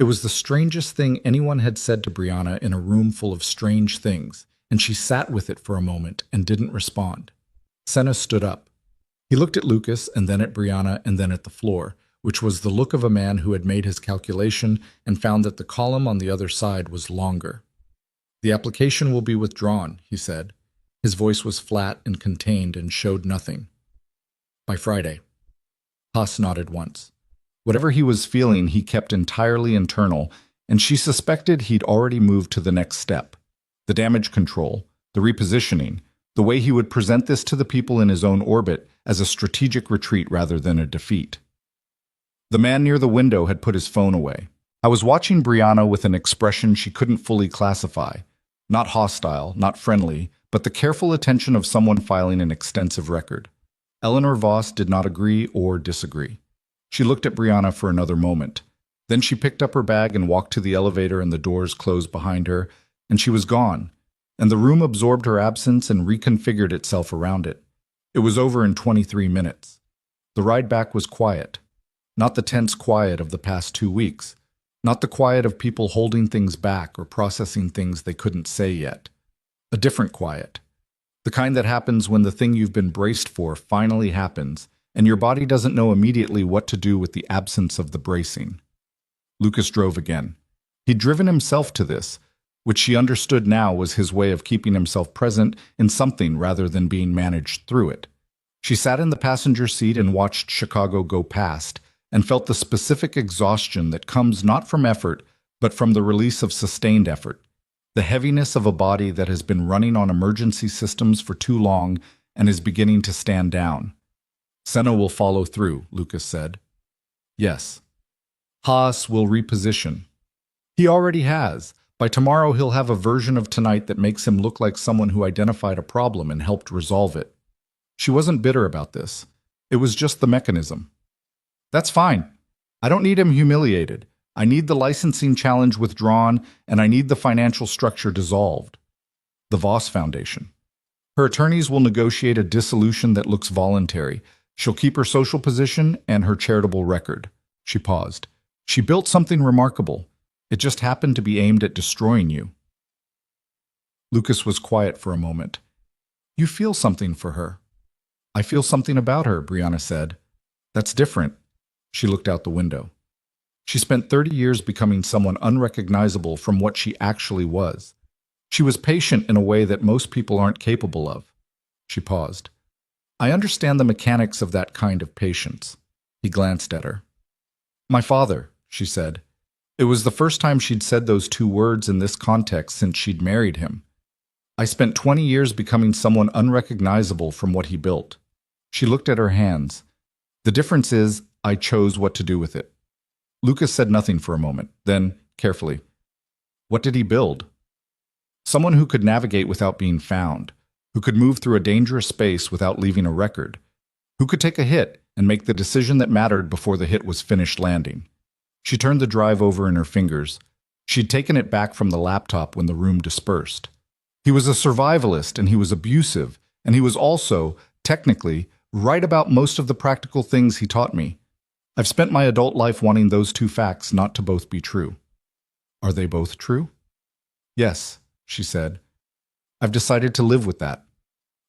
It was the strangest thing anyone had said to Brianna in a room full of strange things, and she sat with it for a moment and didn't respond. Senna stood up. He looked at Lucas and then at Brianna and then at the floor, which was the look of a man who had made his calculation and found that the column on the other side was longer. "The application will be withdrawn," he said. His voice was flat and contained and showed nothing. "By Friday." Haas nodded once. Whatever he was feeling, he kept entirely internal, and she suspected he'd already moved to the next step. The damage control, the repositioning, the way he would present this to the people in his own orbit as a strategic retreat rather than a defeat. The man near the window had put his phone away. I was watching Brianna with an expression she couldn't fully classify. Not hostile, not friendly, but the careful attention of someone filing an extensive record. Eleanor Voss did not agree or disagree. She looked at Brianna for another moment. Then she picked up her bag and walked to the elevator, and the doors closed behind her, and she was gone, and the room absorbed her absence and reconfigured itself around it. It was over in 23 minutes. The ride back was quiet. Not the tense quiet of the past 2 weeks. Not the quiet of people holding things back or processing things they couldn't say yet. A different quiet. The kind that happens when the thing you've been braced for finally happens, and your body doesn't know immediately what to do with the absence of the bracing. Lucas drove again. He'd driven himself to this, which she understood now was his way of keeping himself present in something rather than being managed through it. She sat in the passenger seat and watched Chicago go past, and felt the specific exhaustion that comes not from effort, but from the release of sustained effort, the heaviness of a body that has been running on emergency systems for too long and is beginning to stand down. "Senna will follow through," Lucas said. "Yes." "Haas will reposition." "He already has. By tomorrow he'll have a version of tonight that makes him look like someone who identified a problem and helped resolve it." She wasn't bitter about this. It was just the mechanism. "That's fine. I don't need him humiliated. I need the licensing challenge withdrawn, and I need the financial structure dissolved. The Voss Foundation. Her attorneys will negotiate a dissolution that looks voluntary. She'll keep her social position and her charitable record. She paused. She built something remarkable. It just happened to be aimed at destroying you. Lucas was quiet for a moment. You feel something for her. I feel something about her, Brianna said. That's different. She looked out the window. She spent 30 years becoming someone unrecognizable from what she actually was. She was patient in a way that most people aren't capable of. She paused. I understand the mechanics of that kind of patience. He glanced at her. My father, she said. It was the first time she'd said those two words in this context since she'd married him. I spent 20 years becoming someone unrecognizable from what he built. She looked at her hands. The difference is, I chose what to do with it. Lucas said nothing for a moment, then, carefully, what did he build? Someone who could navigate without being found, who could move through a dangerous space without leaving a record, who could take a hit and make the decision that mattered before the hit was finished landing. She turned the drive over in her fingers. She'd taken it back from the laptop when the room dispersed. He was a survivalist, and he was abusive, and he was also, technically, right about most of the practical things he taught me. I've spent my adult life wanting those two facts not to both be true. Are they both true? Yes, she said. I've decided to live with that.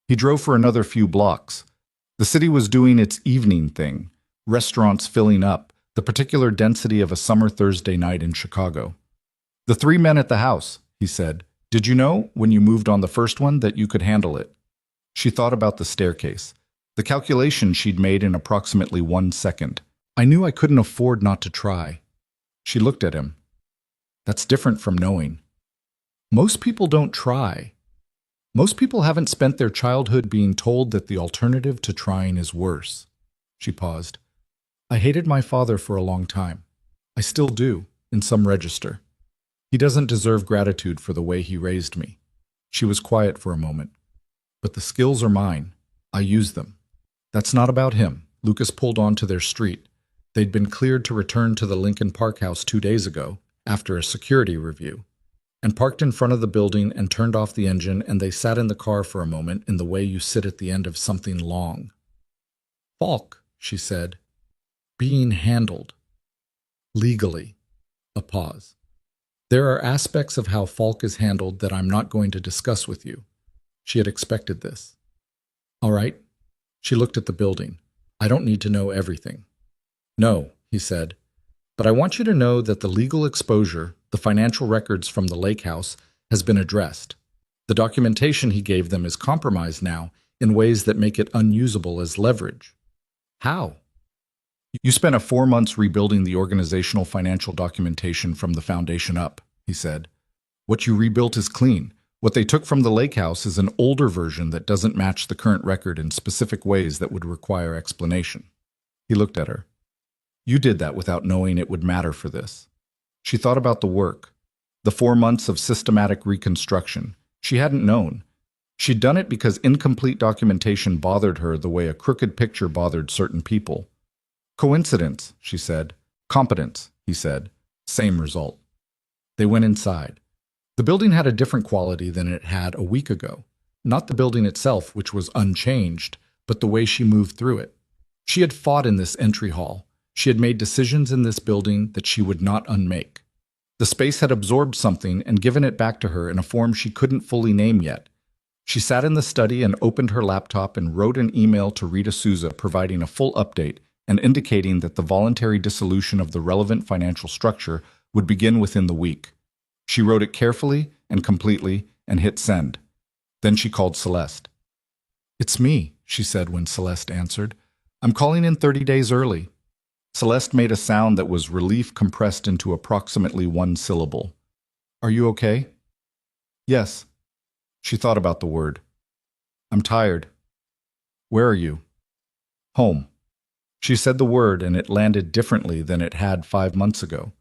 He drove for another few blocks. The city was doing its evening thing, restaurants filling up, the particular density of a summer Thursday night in Chicago. The three men at the house, he said. Did you know, when you moved on the first one, that you could handle it? She thought about the staircase, the calculation she'd made in approximately 1 second. I knew I couldn't afford not to try. She looked at him. That's different from knowing. Most people don't try. Most people haven't spent their childhood being told that the alternative to trying is worse. She paused. I hated my father for a long time. I still do, in some register. He doesn't deserve gratitude for the way he raised me. She was quiet for a moment. But the skills are mine. I use them. That's not about him. Lucas pulled onto their street. They'd been cleared to return to the Lincoln Park house 2 days ago, after a security review, and parked in front of the building and turned off the engine, and they sat in the car for a moment in the way you sit at the end of something long. Falk, she said, being handled. Legally. A pause. There are aspects of how Falk is handled that I'm not going to discuss with you. She had expected this. All right. She looked at the building. I don't need to know everything. No, he said. But I want you to know that the legal exposure, the financial records from the lake house, has been addressed. The documentation he gave them is compromised now in ways that make it unusable as leverage. How? You spent 4 months rebuilding the organizational financial documentation from the foundation up, he said. What you rebuilt is clean. What they took from the lake house is an older version that doesn't match the current record in specific ways that would require explanation. He looked at her. You did that without knowing it would matter for this. She thought about the work, the 4 months of systematic reconstruction. She hadn't known. She'd done it because incomplete documentation bothered her the way a crooked picture bothered certain people. Coincidence, she said. Competence, he said. Same result. They went inside. The building had a different quality than it had a week ago. Not the building itself, which was unchanged, but the way she moved through it. She had fought in this entry hall. She had made decisions in this building that she would not unmake. The space had absorbed something and given it back to her in a form she couldn't fully name yet. She sat in the study and opened her laptop and wrote an email to Rita Souza providing a full update and indicating that the voluntary dissolution of the relevant financial structure would begin within the week. She wrote it carefully and completely and hit send. Then she called Celeste. It's me, she said when Celeste answered. I'm calling in 30 days early. Celeste made a sound that was relief compressed into approximately 1 syllable. Are you okay? Yes. She thought about the word. I'm tired. Where are you? Home. She said the word and it landed differently than it had 5 months ago.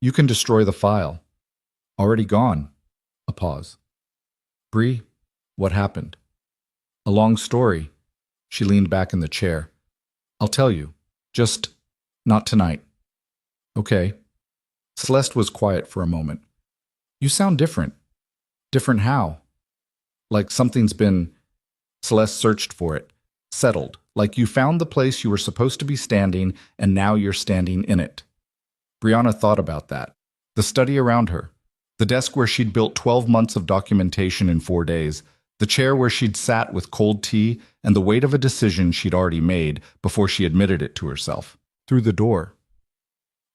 You can destroy the file. Already gone. A pause. Bree, what happened? A long story. She leaned back in the chair. I'll tell you. Just not tonight. Okay. Celeste was quiet for a moment. You sound different. Different how? Like something's been. Celeste searched for it. Settled. Like you found the place you were supposed to be standing and now you're standing in it. Brianna thought about that. The study around her. The desk where she'd built 12 months of documentation in 4 days. The chair where she'd sat with cold tea and the weight of a decision she'd already made before she admitted it to herself. Through the door.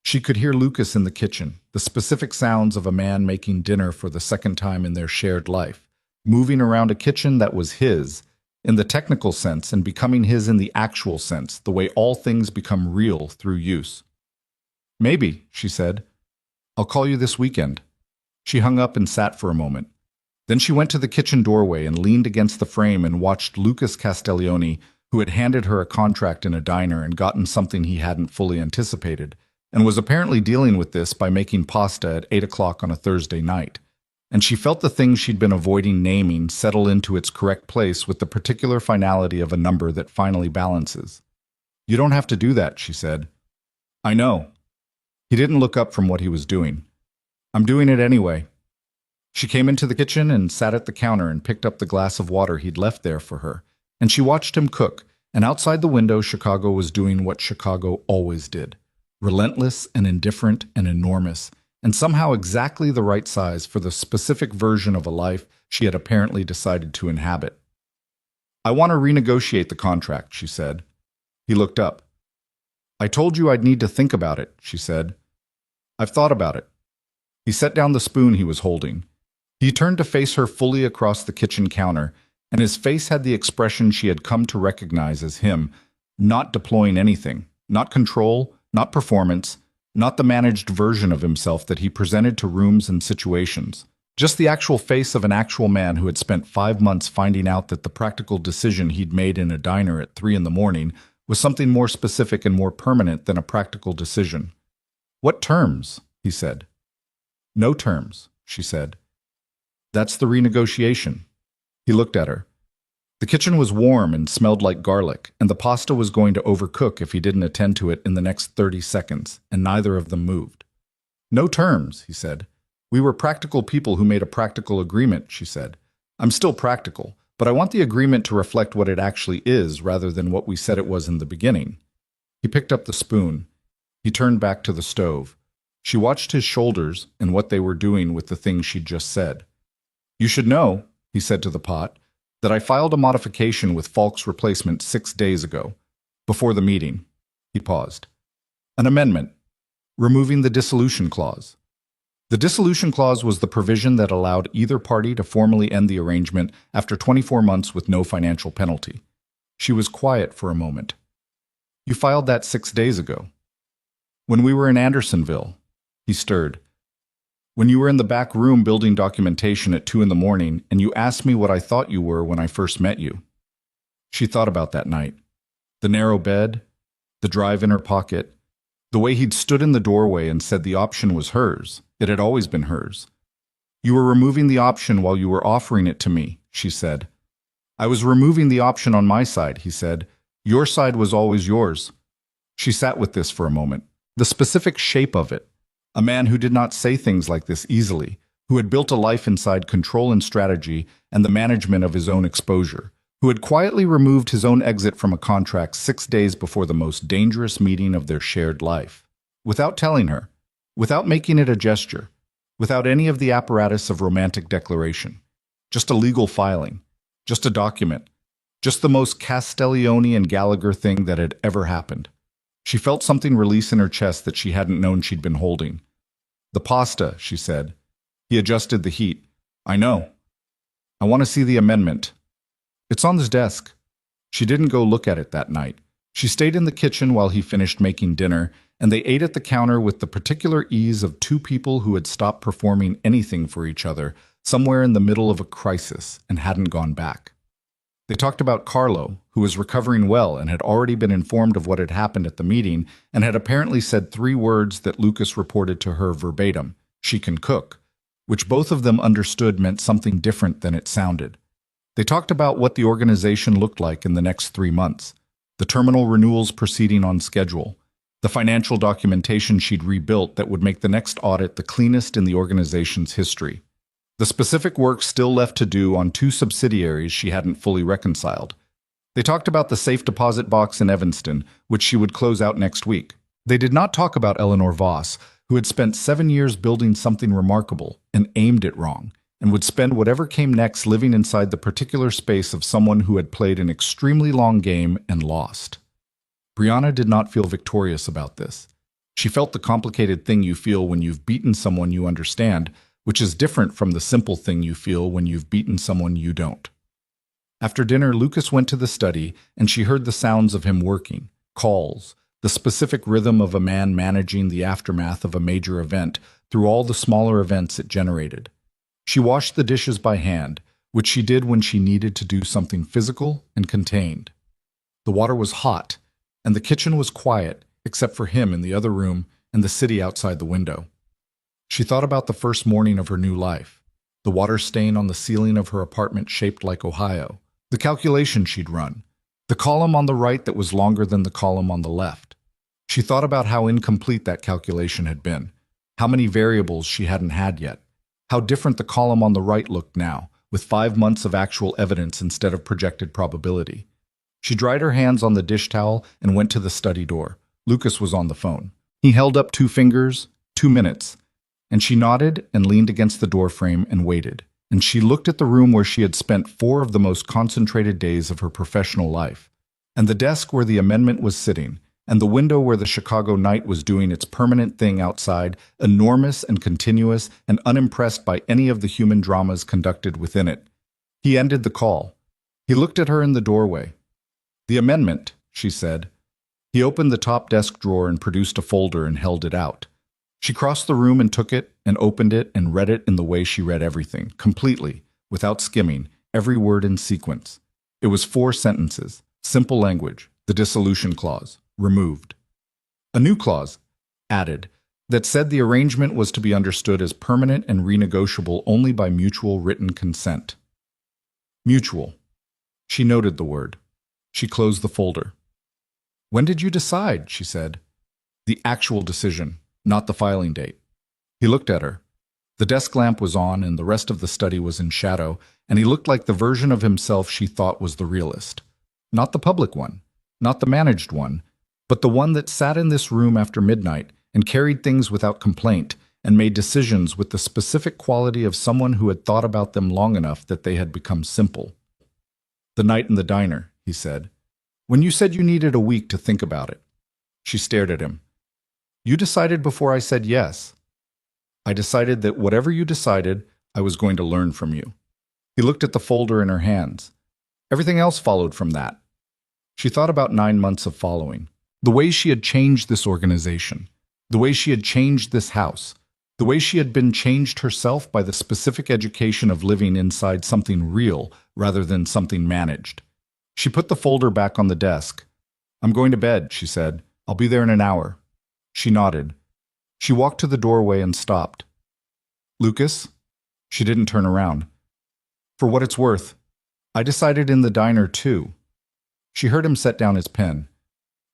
She could hear Lucas in the kitchen, the specific sounds of a man making dinner for the second time in their shared life, moving around a kitchen that was his, in the technical sense, and becoming his in the actual sense, the way all things become real through use. Maybe, she said. I'll call you this weekend. She hung up and sat for a moment. Then she went to the kitchen doorway and leaned against the frame and watched Lucas Castiglione, who had handed her a contract in a diner and gotten something he hadn't fully anticipated, and was apparently dealing with this by making pasta at 8 o'clock on a Thursday night. And she felt the thing she'd been avoiding naming settle into its correct place with the particular finality of a number that finally balances. You don't have to do that, she said. I know. He didn't look up from what he was doing. I'm doing it anyway. She came into the kitchen and sat at the counter and picked up the glass of water he'd left there for her, and she watched him cook, and outside the window Chicago was doing what Chicago always did. Relentless and indifferent and enormous, and somehow exactly the right size for the specific version of a life she had apparently decided to inhabit. I want to renegotiate the contract, she said. He looked up. I told you I'd need to think about it, she said. I've thought about it. He set down the spoon he was holding. He turned to face her fully across the kitchen counter, and his face had the expression she had come to recognize as him, not deploying anything, not control, not performance, not the managed version of himself that he presented to rooms and situations. Just the actual face of an actual man who had spent 5 months finding out that the practical decision he'd made in a diner at 3 in the morning was something more specific and more permanent than a practical decision. What terms? He said. No terms, she said. That's the renegotiation. He looked at her. The kitchen was warm and smelled like garlic, and the pasta was going to overcook if he didn't attend to it in the next 30 seconds, and neither of them moved. No terms, he said. We were practical people who made a practical agreement, she said. I'm still practical, but I want the agreement to reflect what it actually is rather than what we said it was in the beginning. He picked up the spoon. He turned back to the stove. She watched his shoulders and what they were doing with the thing she'd just said. You should know, he said to the pot, that I filed a modification with Falk's replacement 6 days ago, before the meeting. He paused. An amendment, removing the dissolution clause. The dissolution clause was the provision that allowed either party to formally end the arrangement after 24 months with no financial penalty. She was quiet for a moment. You filed that 6 days ago. When we were in Andersonville, he stirred. When you were in the back room building documentation at 2 in the morning and you asked me what I thought you were when I first met you. She thought about that night. The narrow bed, the drive in her pocket, the way he'd stood in the doorway and said the option was hers. It had always been hers. You were removing the option while you were offering it to me, she said. I was removing the option on my side, he said. Your side was always yours. She sat with this for a moment. The specific shape of it. A man who did not say things like this easily, who had built a life inside control and strategy and the management of his own exposure, who had quietly removed his own exit from a contract 6 days before the most dangerous meeting of their shared life. Without telling her, without making it a gesture, without any of the apparatus of romantic declaration. Just a legal filing, just a document, just the most Castiglione and Gallagher thing that had ever happened. She felt something release in her chest that she hadn't known she'd been holding. The pasta, she said. He adjusted the heat. I know. I want to see the amendment. It's on his desk. She didn't go look at it that night. She stayed in the kitchen while he finished making dinner, and they ate at the counter with the particular ease of two people who had stopped performing anything for each other somewhere in the middle of a crisis and hadn't gone back. They talked about Carlo, who was recovering well and had already been informed of what had happened at the meeting and had apparently said 3 words that Lucas reported to her verbatim, "She can cook," which both of them understood meant something different than it sounded. They talked about what the organization looked like in the next 3 months, the terminal renewals proceeding on schedule, the financial documentation she'd rebuilt that would make the next audit the cleanest in the organization's history. The specific work still left to do on two subsidiaries she hadn't fully reconciled. They talked about the safe deposit box in Evanston, which she would close out next week. They did not talk about Eleanor Voss, who had spent 7 years building something remarkable and aimed it wrong, and would spend whatever came next living inside the particular space of someone who had played an extremely long game and lost. Brianna did not feel victorious about this. She felt the complicated thing you feel when you've beaten someone you understand, which is different from the simple thing you feel when you've beaten someone you don't. After dinner, Lucas went to the study, and she heard the sounds of him working, calls, the specific rhythm of a man managing the aftermath of a major event through all the smaller events it generated. She washed the dishes by hand, which she did when she needed to do something physical and contained. The water was hot, and the kitchen was quiet, except for him in the other room and the city outside the window. She thought about the first morning of her new life, the water stain on the ceiling of her apartment shaped like Ohio, the calculation she'd run, the column on the right that was longer than the column on the left. She thought about how incomplete that calculation had been, how many variables she hadn't had yet, how different the column on the right looked now, with 5 months of actual evidence instead of projected probability. She dried her hands on the dish towel and went to the study door. Lucas was on the phone. He held up 2 fingers, 2 minutes, and she nodded and leaned against the doorframe and waited. And she looked at the room where she had spent 4 of the most concentrated days of her professional life, and the desk where the amendment was sitting, and the window where the Chicago night was doing its permanent thing outside, enormous and continuous and unimpressed by any of the human dramas conducted within it. He ended the call. He looked at her in the doorway. "The amendment," she said. He opened the top desk drawer and produced a folder and held it out. She crossed the room and took it and opened it and read it in the way she read everything, completely, without skimming, every word in sequence. It was 4 sentences, simple language, the dissolution clause, removed. A new clause, added, that said the arrangement was to be understood as permanent and renegotiable only by mutual written consent. Mutual. She noted the word. She closed the folder. "When did you decide?" she said. "The actual decision, not the filing date." He looked at her. The desk lamp was on and the rest of the study was in shadow, and he looked like the version of himself she thought was the realist. Not the public one, not the managed one, but the one that sat in this room after midnight and carried things without complaint and made decisions with the specific quality of someone who had thought about them long enough that they had become simple. "The night in the diner," he said. "When you said you needed a week to think about it." She stared at him. "You decided before I said yes." "I decided that whatever you decided, I was going to learn from you." He looked at the folder in her hands. Everything else followed from that. She thought about 9 months of following. The way she had changed this organization. The way she had changed this house. The way she had been changed herself by the specific education of living inside something real rather than something managed. She put the folder back on the desk. "I'm going to bed," she said. "I'll be there in an hour." She nodded. She walked to the doorway and stopped. "Lucas?" She didn't turn around. "For what it's worth, I decided in the diner too." She heard him set down his pen.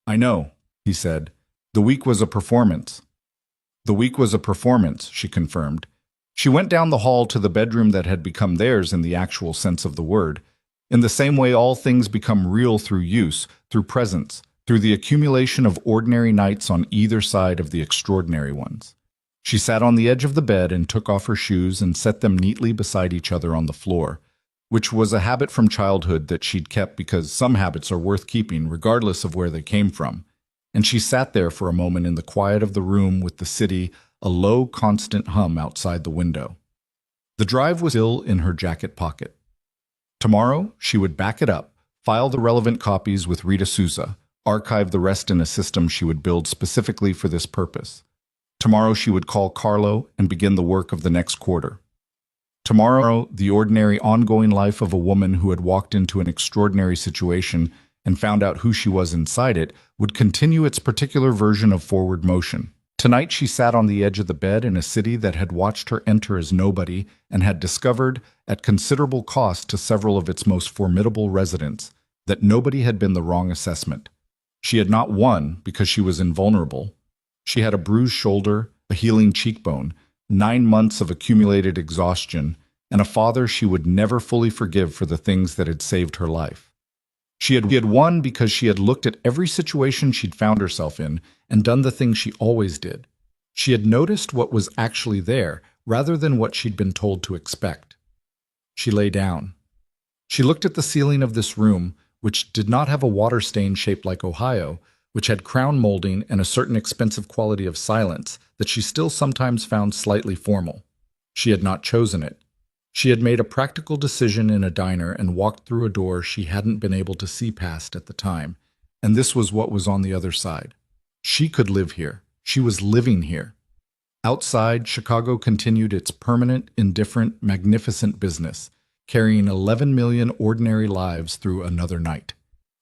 "I know," he said. "The week was a performance." "The week was a performance," she confirmed. She went down the hall to the bedroom that had become theirs in the actual sense of the word. In the same way all things become real through use, through presence, through the accumulation of ordinary nights on either side of the extraordinary ones. She sat on the edge of the bed and took off her shoes and set them neatly beside each other on the floor, which was a habit from childhood that she'd kept because some habits are worth keeping regardless of where they came from. And she sat there for a moment in the quiet of the room with the city, a low, constant hum outside the window. The drive was still in her jacket pocket. Tomorrow, she would back it up, file the relevant copies with Rita Souza, archive the rest in a system she would build specifically for this purpose. Tomorrow she would call Carlo and begin the work of the next quarter. Tomorrow, the ordinary ongoing life of a woman who had walked into an extraordinary situation and found out who she was inside it would continue its particular version of forward motion. Tonight she sat on the edge of the bed in a city that had watched her enter as nobody and had discovered, at considerable cost to several of its most formidable residents, that nobody had been the wrong assessment. She had not won because she was invulnerable. She had a bruised shoulder, a healing cheekbone, 9 months of accumulated exhaustion, and a father she would never fully forgive for the things that had saved her life. She had won because she had looked at every situation she'd found herself in and done the thing she always did. She had noticed what was actually there rather than what she'd been told to expect. She lay down. She looked at the ceiling of this room, which did not have a water stain shaped like Ohio, which had crown molding and a certain expensive quality of silence that she still sometimes found slightly formal. She had not chosen it. She had made a practical decision in a diner and walked through a door she hadn't been able to see past at the time, and this was what was on the other side. She could live here. She was living here. Outside, Chicago continued its permanent, indifferent, magnificent business, carrying 11 million ordinary lives through another night.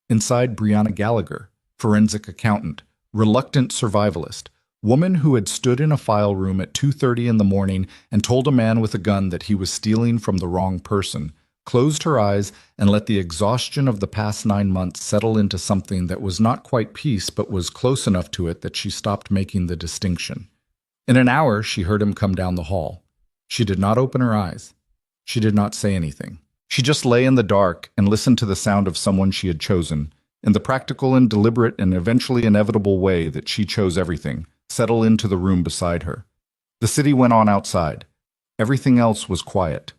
Inside, Brianna Gallagher, forensic accountant, reluctant survivalist, woman who had stood in a file room at 2:30 in the morning and told a man with a gun that he was stealing from the wrong person, closed her eyes and let the exhaustion of the past 9 months settle into something that was not quite peace but was close enough to it that she stopped making the distinction. In an hour, she heard him come down the hall. She did not open her eyes. She did not say anything. She just lay in the dark and listened to the sound of someone she had chosen, in the practical and deliberate and eventually inevitable way that she chose everything, settle into the room beside her. The city went on outside. Everything else was quiet.